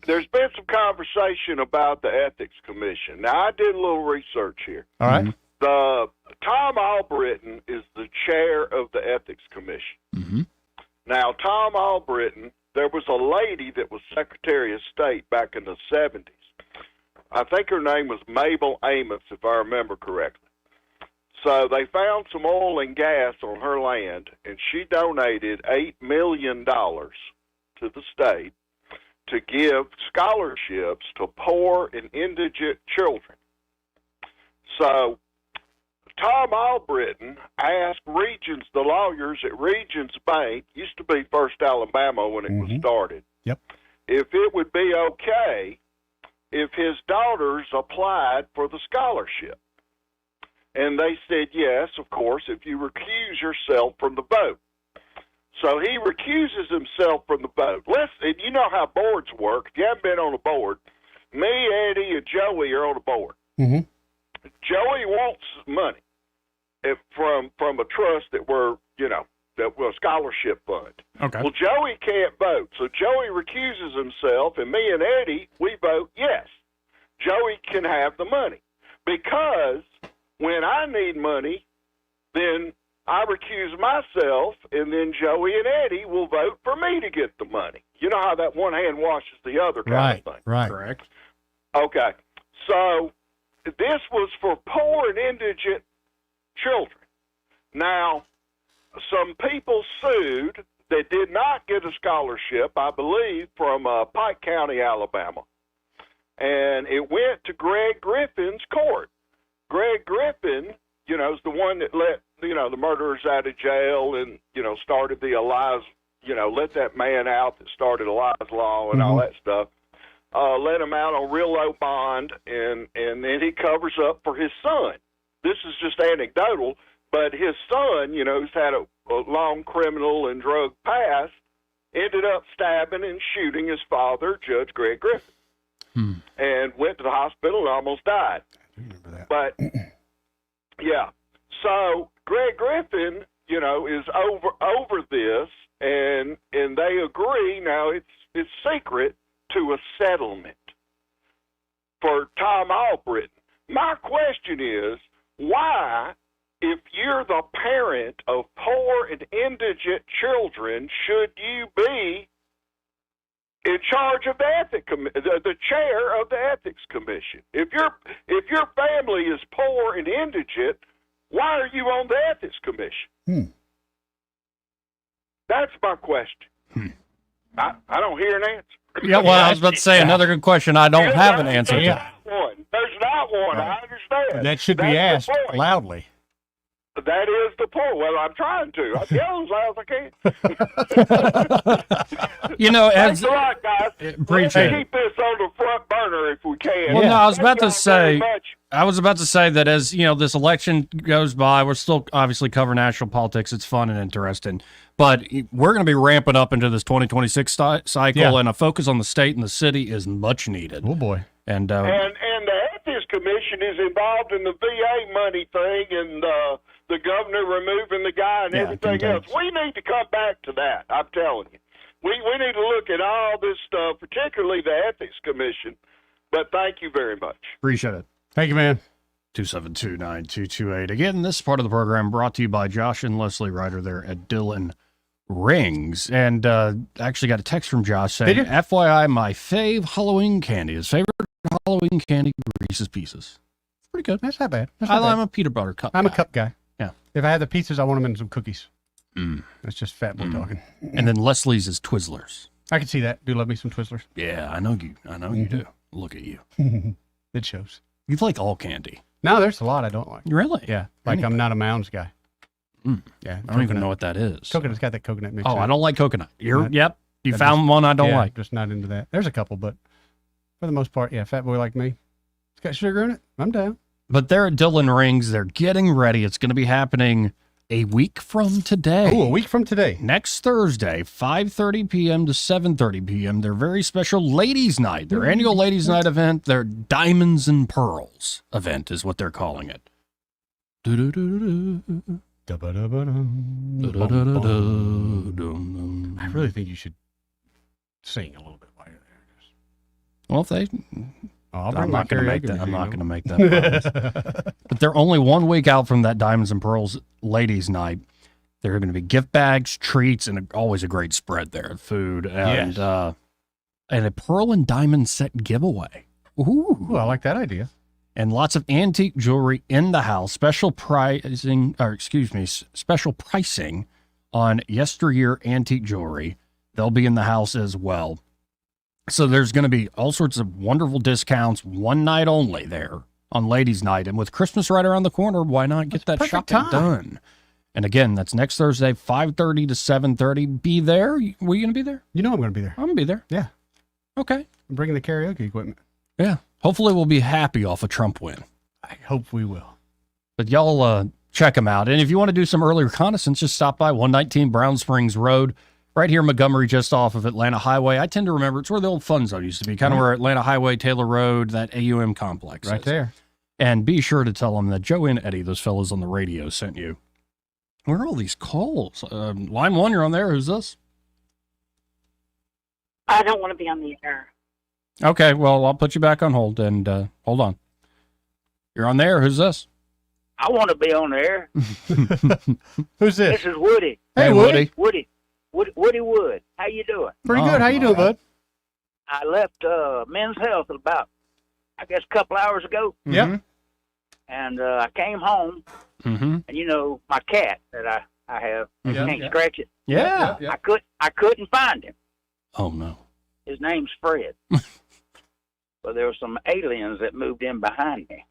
there's been some conversation about the Ethics Commission. Now, I did a little research here. All right. Tom Albritton is the chair of the Ethics Commission. Mm-hmm. Now, Tom Albritton, there was a lady that was Secretary of State back in the 70s. I think her name was Mabel Amos, if I remember correctly. So they found some oil and gas on her land, and she donated $8 million to the state to give scholarships to poor and indigent children. So Tom Albritton asked the lawyers at Regions Bank, used to be First Alabama when it was started, Yep. if it would be okay if his daughters applied for the scholarship. And they said yes, of course, if you recuse yourself from the vote. So he recuses himself from the vote. Listen, you know how boards work. If you haven't been on a board, me, Eddie, and Joey are on a board. Mm-hmm. Joey wants money from a trust that we're, that was a scholarship fund. Okay. Well, Joey can't vote, so Joey recuses himself, and me and Eddie, we vote yes. Joey can have the money because when I need money, then I recuse myself, and then Joey and Eddie will vote for me to get the money. You know how that one hand washes the other kind of thing. Right. Correct. Okay. So this was for poor and indigent children. Now, some people sued that did not get a scholarship, I believe, from Pike County, Alabama. And it went to Greg Griffin's court. Greg Griffin, is the one that let, the murderers out of jail and, started the Elias, let that man out that started Elias Law and all that stuff. Let him out on real low bond, and then he covers up for his son. This is just anecdotal, but his son, who's had a long criminal and drug past, ended up stabbing and shooting his father, Judge Greg Griffin, and went to the hospital and almost died. I remember that. But, yeah, so Greg Griffin, is over this, and they agree. Now, it's secret to a settlement for Tom Albritton. My question is, why, if you're the parent of poor and indigent children, should you be in charge of the chair of the ethics commission? If your family is poor and indigent, why are you on the ethics commission? That's my question. I don't hear an answer. Yeah, well, I was about to say another good question. I don't have an answer to. There's not one. I understand. That should be asked loudly. That is the point. Well, I'm trying to. I yell as loud as I can. Thanks a lot, guys. Appreciate Let's keep this on the front burner if we can. Well, no, I was Thank about to y'all say. very much. I was about to say that as this election goes by, we're still obviously covering national politics. It's fun and interesting, but we're going to be ramping up into this 2026 cycle, and a focus on the state and the city is much needed. Oh boy! And the ethics commission is involved in the VA money thing and the governor removing the guy and everything else. We need to come back to that. I'm telling you, we need to look at all this stuff, particularly the ethics commission. But thank you very much. Appreciate it. Thank you, man. 272-9228. Again, this part of the program brought to you by Josh and Leslie Ryder there at Dillon Rings. And actually got a text from Josh saying, FYI, my fave Halloween candy. His favorite Halloween candy, Reese's Pieces. Pretty good. That's not bad. I'm a peanut butter cup I'm guy. a cup guy. Yeah. If I had the pieces, I want them in some cookies. That's just fat boy talking. And then Leslie's is Twizzlers. I can see that. Do love me some Twizzlers. Yeah, I know you. you do. Look at you. It shows. You like all candy. No, there's a lot I don't like. Really? Yeah. Like I'm not a Mounds guy. Yeah. I don't even know what that is. Coconut's got that coconut mix. Oh, I don't like coconut. Yep. You I'm found one I don't like. Just not into that. There's a couple, but for the most part, yeah, fat boy like me. It's got sugar in it. I'm down. But they're at Dillon Rings. They're getting ready. It's going to be happening a week from today. Oh, a week from today. Next Thursday, 5:30 p.m. to 7:30 p.m. Their very special Ladies' Night, their annual Ladies' Night event, their Diamonds and Pearls event is what they're calling it. I really think you should sing a little bit while you're there. Well, if they... I'm not going to make that. I'm not going to make that promise. But they're only 1 week out from that Diamonds and Pearls Ladies' Night. There are going to be gift bags, treats, and always a great spread there. Food and a pearl and diamond set giveaway. Ooh, I like that idea. And lots of antique jewelry in the house. Special pricing on yesteryear antique jewelry. They'll be in the house as well. So there's going to be all sorts of wonderful discounts, one night only there on Ladies' Night. And with Christmas right around the corner, why not get that shopping done? And again, that's next Thursday, 5:30 to 7:30. Be there. Were you going to be there? You know I'm going to be there. I'm going to be there. Yeah. Okay. I'm bringing the karaoke equipment. Yeah. Hopefully we'll be happy off a Trump win. I hope we will. But y'all check them out. And if you want to do some early reconnaissance, just stop by 119 Brown Springs Road, right here in Montgomery, just off of Atlanta Highway. I tend to remember it's where the old Fun Zone used to be, kind of where Atlanta Highway, Taylor Road, that AUM complex Right is. there. And be sure to tell them that Joe and Eddie, those fellas on the radio, sent you. Where are all these calls? Line 1, you're on there. Who's this? I don't want to be on the air. Okay, well, I'll put you back on hold, and hold on. You're on there. Who's this? I want to be on the air. Who's this? This is Woody. Hey, Woody. Woody Wood. How you doing? Pretty good. How you doing, bud? I left Men's Health about, I guess, a couple hours ago. Yep. And I came home, and my cat that I have, can't scratch it. Yeah. I couldn't find him. Oh, no. His name's Fred. But there were some aliens that moved in behind me.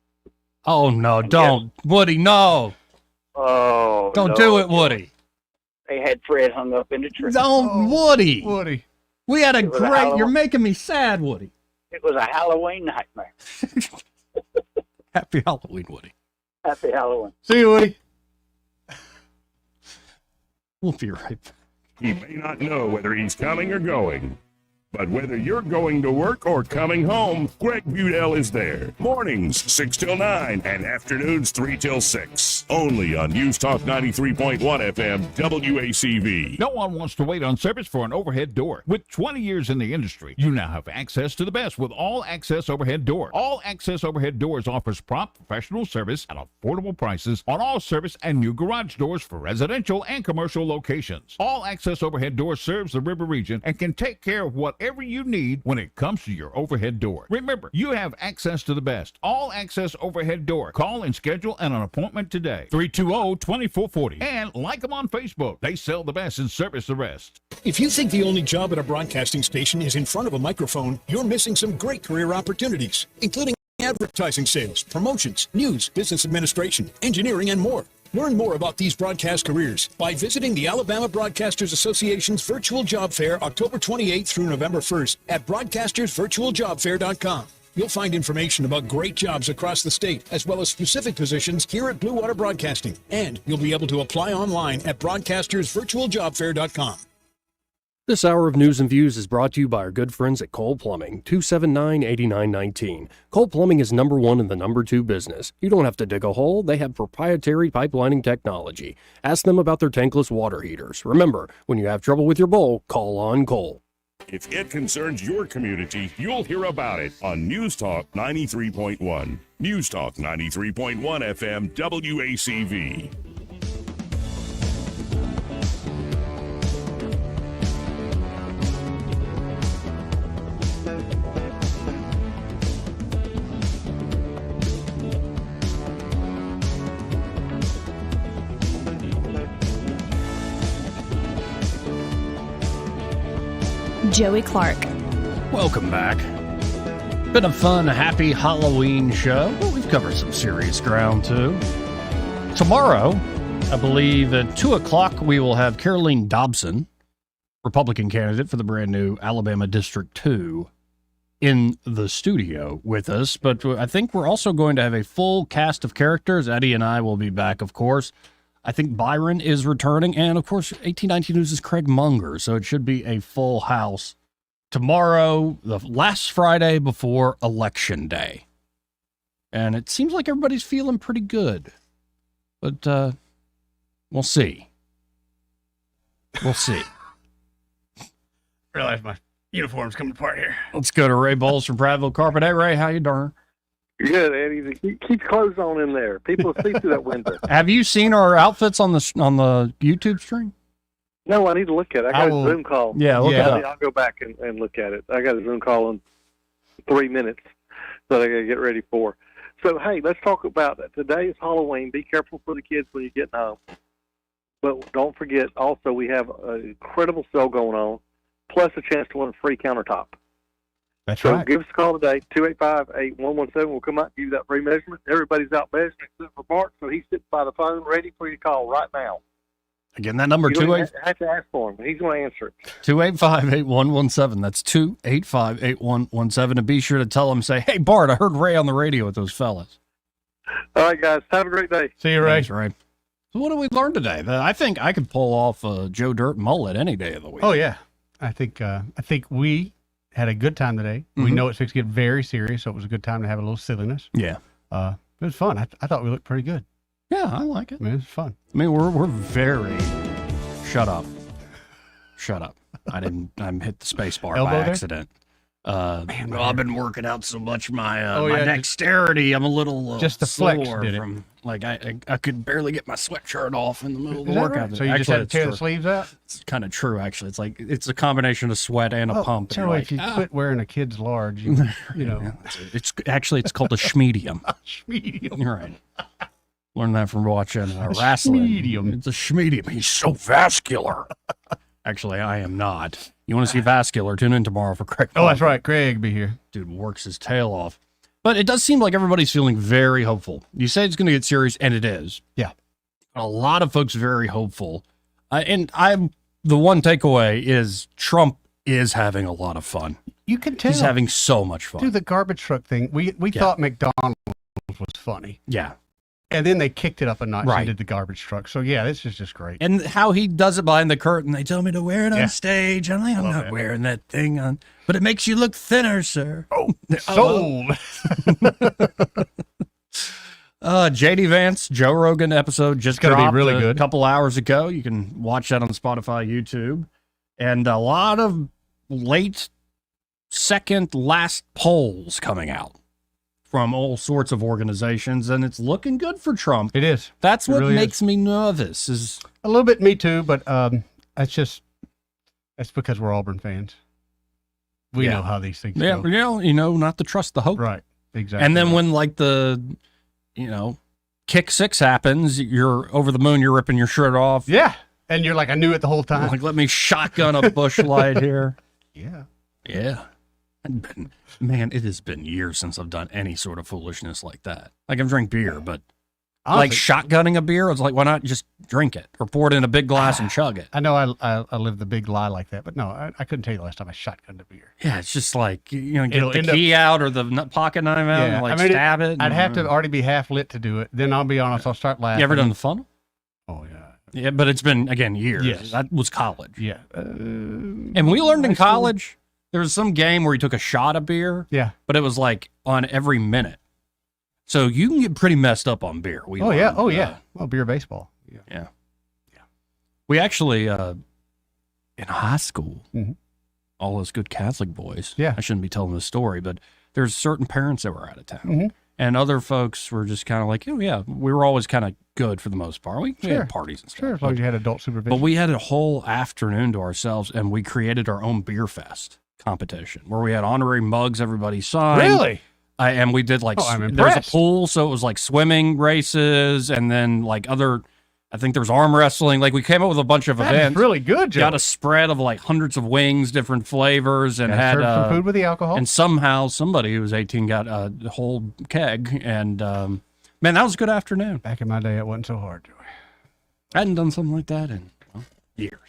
Oh, no, don't. Woody, no. Oh, Don't Lord. do it, Woody. They had Fred hung up in the tree. Don't, Woody. Woody. We had a It was a great, Halloween- you're making me sad, Woody. It was a Halloween nightmare. Happy Halloween, Woody. Happy Halloween. See you, Woody. We'll be right back. He may not know whether he's coming or going, but whether you're going to work or coming home, Greg Budell is there. Mornings, 6 till 9, and afternoons, 3 till 6. Only on News Talk 93.1 FM, WACV. No one wants to wait on service for an overhead door. With 20 years in the industry, you now have access to the best with All Access Overhead Door. All Access Overhead Doors offers prompt, professional service at affordable prices on all service and new garage doors for residential and commercial locations. All Access Overhead Door serves the river region and can take care of whatever you need when it comes to your overhead door. Remember, you have access to the best. All Access Overhead Door. Call and schedule an appointment today. 320-2440. And like them on Facebook. They sell the best and service the rest. If you think the only job at a broadcasting station is in front of a microphone, you're missing some great career opportunities, including advertising sales, promotions, news, business administration, engineering, and more. Learn more about these broadcast careers by visiting the Alabama Broadcasters Association's virtual job fair October 28th through November 1st at broadcastersvirtualjobfair.com. You'll find information about great jobs across the state, as well as specific positions here at Blue Water Broadcasting. And you'll be able to apply online at broadcastersvirtualjobfair.com. This hour of News and Views is brought to you by our good friends at Cole Plumbing, 279-8919. Cole Plumbing is number 1 in the number 2 business. You don't have to dig a hole. They have proprietary pipelining technology. Ask them about their tankless water heaters. Remember, when you have trouble with your bowl, call on Cole. If it concerns your community, you'll hear about it on News Talk 93.1. News Talk 93.1 FM, WACV. Joey Clark. Welcome back. Been a fun, happy Halloween show, but we've covered some serious ground, too. Tomorrow, I believe at 2 o'clock, we will have Caroline Dobson, Republican candidate for the brand new Alabama District 2, in the studio with us. But I think we're also going to have a full cast of characters. Eddie and I will be back, of course. I think Byron is returning, and of course, 1819 News is Craig Munger, so it should be a full house tomorrow, the last Friday before Election Day. And it seems like everybody's feeling pretty good, but we'll see. We'll see. Realize my uniform's coming apart here. Let's go to Ray Bowles from Prattville Carpet. Hey, Ray, how you doing? Good, Eddie. Keep clothes on in there. People see through that window. Have you seen our outfits on the YouTube stream? No, I need to look at it. I got a Zoom call. Yeah, look it up. I'll go back and look at it. I got a Zoom call in 3 minutes that I got to get ready for. So, hey, let's talk about it. Today is Halloween. Be careful for the kids when you get home. But don't forget, also, we have an incredible sale going on, plus a chance to win a free countertop. That's So right. give us a call today, 285-8117. We'll come out and give you that free measurement. Everybody's out measuring except for Bart, so he's sitting by the phone ready for you to call right now. Again, that number, You don't even have to ask for him. He's going to answer it. 285-8117. That's 285-8117. And be sure to tell him, say, hey, Bart, I heard Ray on the radio with those fellas. All right, guys. Have a great day. See you, Ray. Thanks, Ray. So what did we learn today? I think I could pull off a Joe Dirt mullet any day of the week. Oh, yeah. I think we had a good time today. We know it's fixed to get very serious, so it was a good time to have a little silliness. Yeah. It was fun. I thought we looked pretty good. Yeah, I like it. I mean, it was fun. I mean, we're very... Shut up. I hit the space bar Elbow by there? accident. I've been working out so much my yeah, dexterity. I'm a little just the flex sore did it. from like I could barely get my sweatshirt off in the middle of the Is that workout. right? So you just had to tear the sleeves out? It's kind of true, actually. It's like it's a combination of sweat and a pump. So And you're if you like, quit wearing a kid's large, you know. it's called a schmedium. Schmedium. You're right. Learned that from watching wrestling. Schmedium. It's a schmedium. He's so vascular. Actually, I am not. You want to see vascular? Tune in tomorrow for Craig. Oh, that's right. Craig be here. Dude works his tail off. But it does seem like everybody's feeling very hopeful. You say it's going to get serious, and it is. Yeah. A lot of folks very hopeful. And the one takeaway is Trump is having a lot of fun. You can tell. He's having so much fun. Do the garbage truck thing. We thought McDonald's was funny. Yeah. And then they kicked it up a notch Right. and did the garbage truck. So, yeah, this is just great. And how he does it behind the curtain. They tell me to wear it on Yeah. stage. I'm like, I'm Love not it. wearing that thing on. But it makes you look thinner, sir. Oh, sold. JD Vance, Joe Rogan episode just gonna be dropped really a good. couple hours ago. You can watch that on Spotify, YouTube. And a lot of late second last polls coming out from all sorts of organizations, and it's looking good for Trump. It is. That's It what really makes me nervous. Is A little bit me too, but that's because we're Auburn fans. We Yeah. know how these things yeah, go. you know, not to trust the hope. Right. Exactly. And then when like the, kick six happens, you're over the moon, you're ripping your shirt off. Yeah. And you're like, I knew it the whole time. Like, let me shotgun a bush light here. Yeah. Yeah. Man, it has been years since I've done any sort of foolishness like that. Like I've drank beer, but like shotgunning a beer, I was like, why not just drink it or pour it in a big glass and chug it? I know I live the big lie like that, but no, I couldn't tell you the last time I shotgunned a beer. Yeah, it's just like, get It'll the end key out or the pocket knife out and like stab it. I'd have to already be half lit to do it. Then I'll be honest, I'll start laughing. You ever done the funnel? Oh, yeah. Yeah, but it's been, again, years. Yes. That was college. Yeah. And we learned in college, there was some game where you took a shot of beer. Yeah. But it was like on every minute. So you can get pretty messed up on beer. We yeah. learned, Oh, yeah. Well, beer baseball. Yeah. We actually, in high school, all those good Catholic boys. Yeah. I shouldn't be telling this story, but there's certain parents that were out of town. And other folks were just kind of like, oh, yeah, we were always kind of good for the most part. We had parties and stuff. Sure, as long as you had adult supervision. But we had a whole afternoon to ourselves, and we created our own beer fest competition where we had honorary mugs everybody signed. Really? And we did like, I'm there was impressed. a pool, so it was like swimming races, and then like other, I think there was arm wrestling. Like we came up with a bunch of That is events. really good, Joe. Got a spread of like hundreds of wings, different flavors, and Gotta had serve some food with the alcohol. And somehow somebody who was 18 got a whole keg, and man, that was a good afternoon. Back in my day, it wasn't so hard, Joey. I hadn't done something like that in years.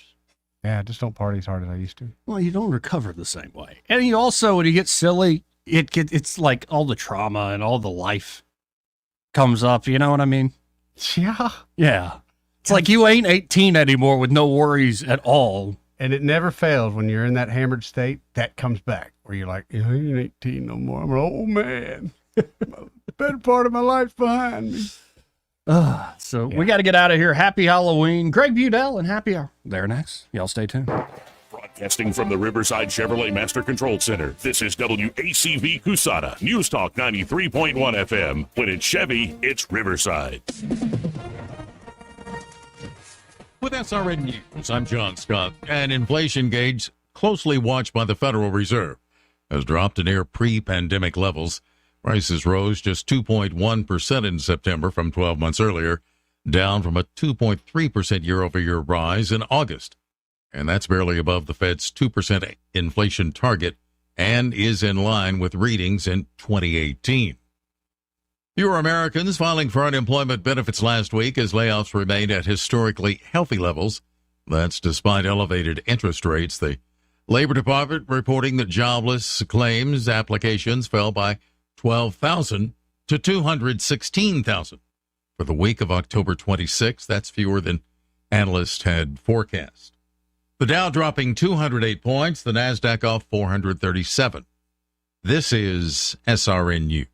Yeah, just don't party as hard as I used to. Well, you don't recover the same way. And you also, when you get silly, it's like all the trauma and all the life comes up. You know what I mean? Yeah. Yeah. It's like you ain't 18 anymore with no worries at all. And it never fails when you're in that hammered state, that comes back where you're like, I ain't 18 no more. I'm an old man. The better part of my life's behind me. So we got to get out of here. Happy Halloween. Greg Budell and happy hour. There next. Y'all stay tuned. Broadcasting from the Riverside Chevrolet Master Control Center, this is WACV Cusada, News Talk 93.1 FM. When it's Chevy, it's Riverside. With SRN News, I'm John Scott. An inflation gauge closely watched by the Federal Reserve has dropped to near pre-pandemic levels. Prices rose just 2.1% in September from 12 months earlier, down from a 2.3% year-over-year rise in August. And that's barely above the Fed's 2% inflation target and is in line with readings in 2018. Fewer Americans filing for unemployment benefits last week as layoffs remained at historically healthy levels. That's despite elevated interest rates. The Labor Department reporting that jobless claims applications fell by 12,000 to 216,000 for the week of October 26. That's fewer than analysts had forecast. The Dow dropping 208 points, the NASDAQ off 437. This is SRN News.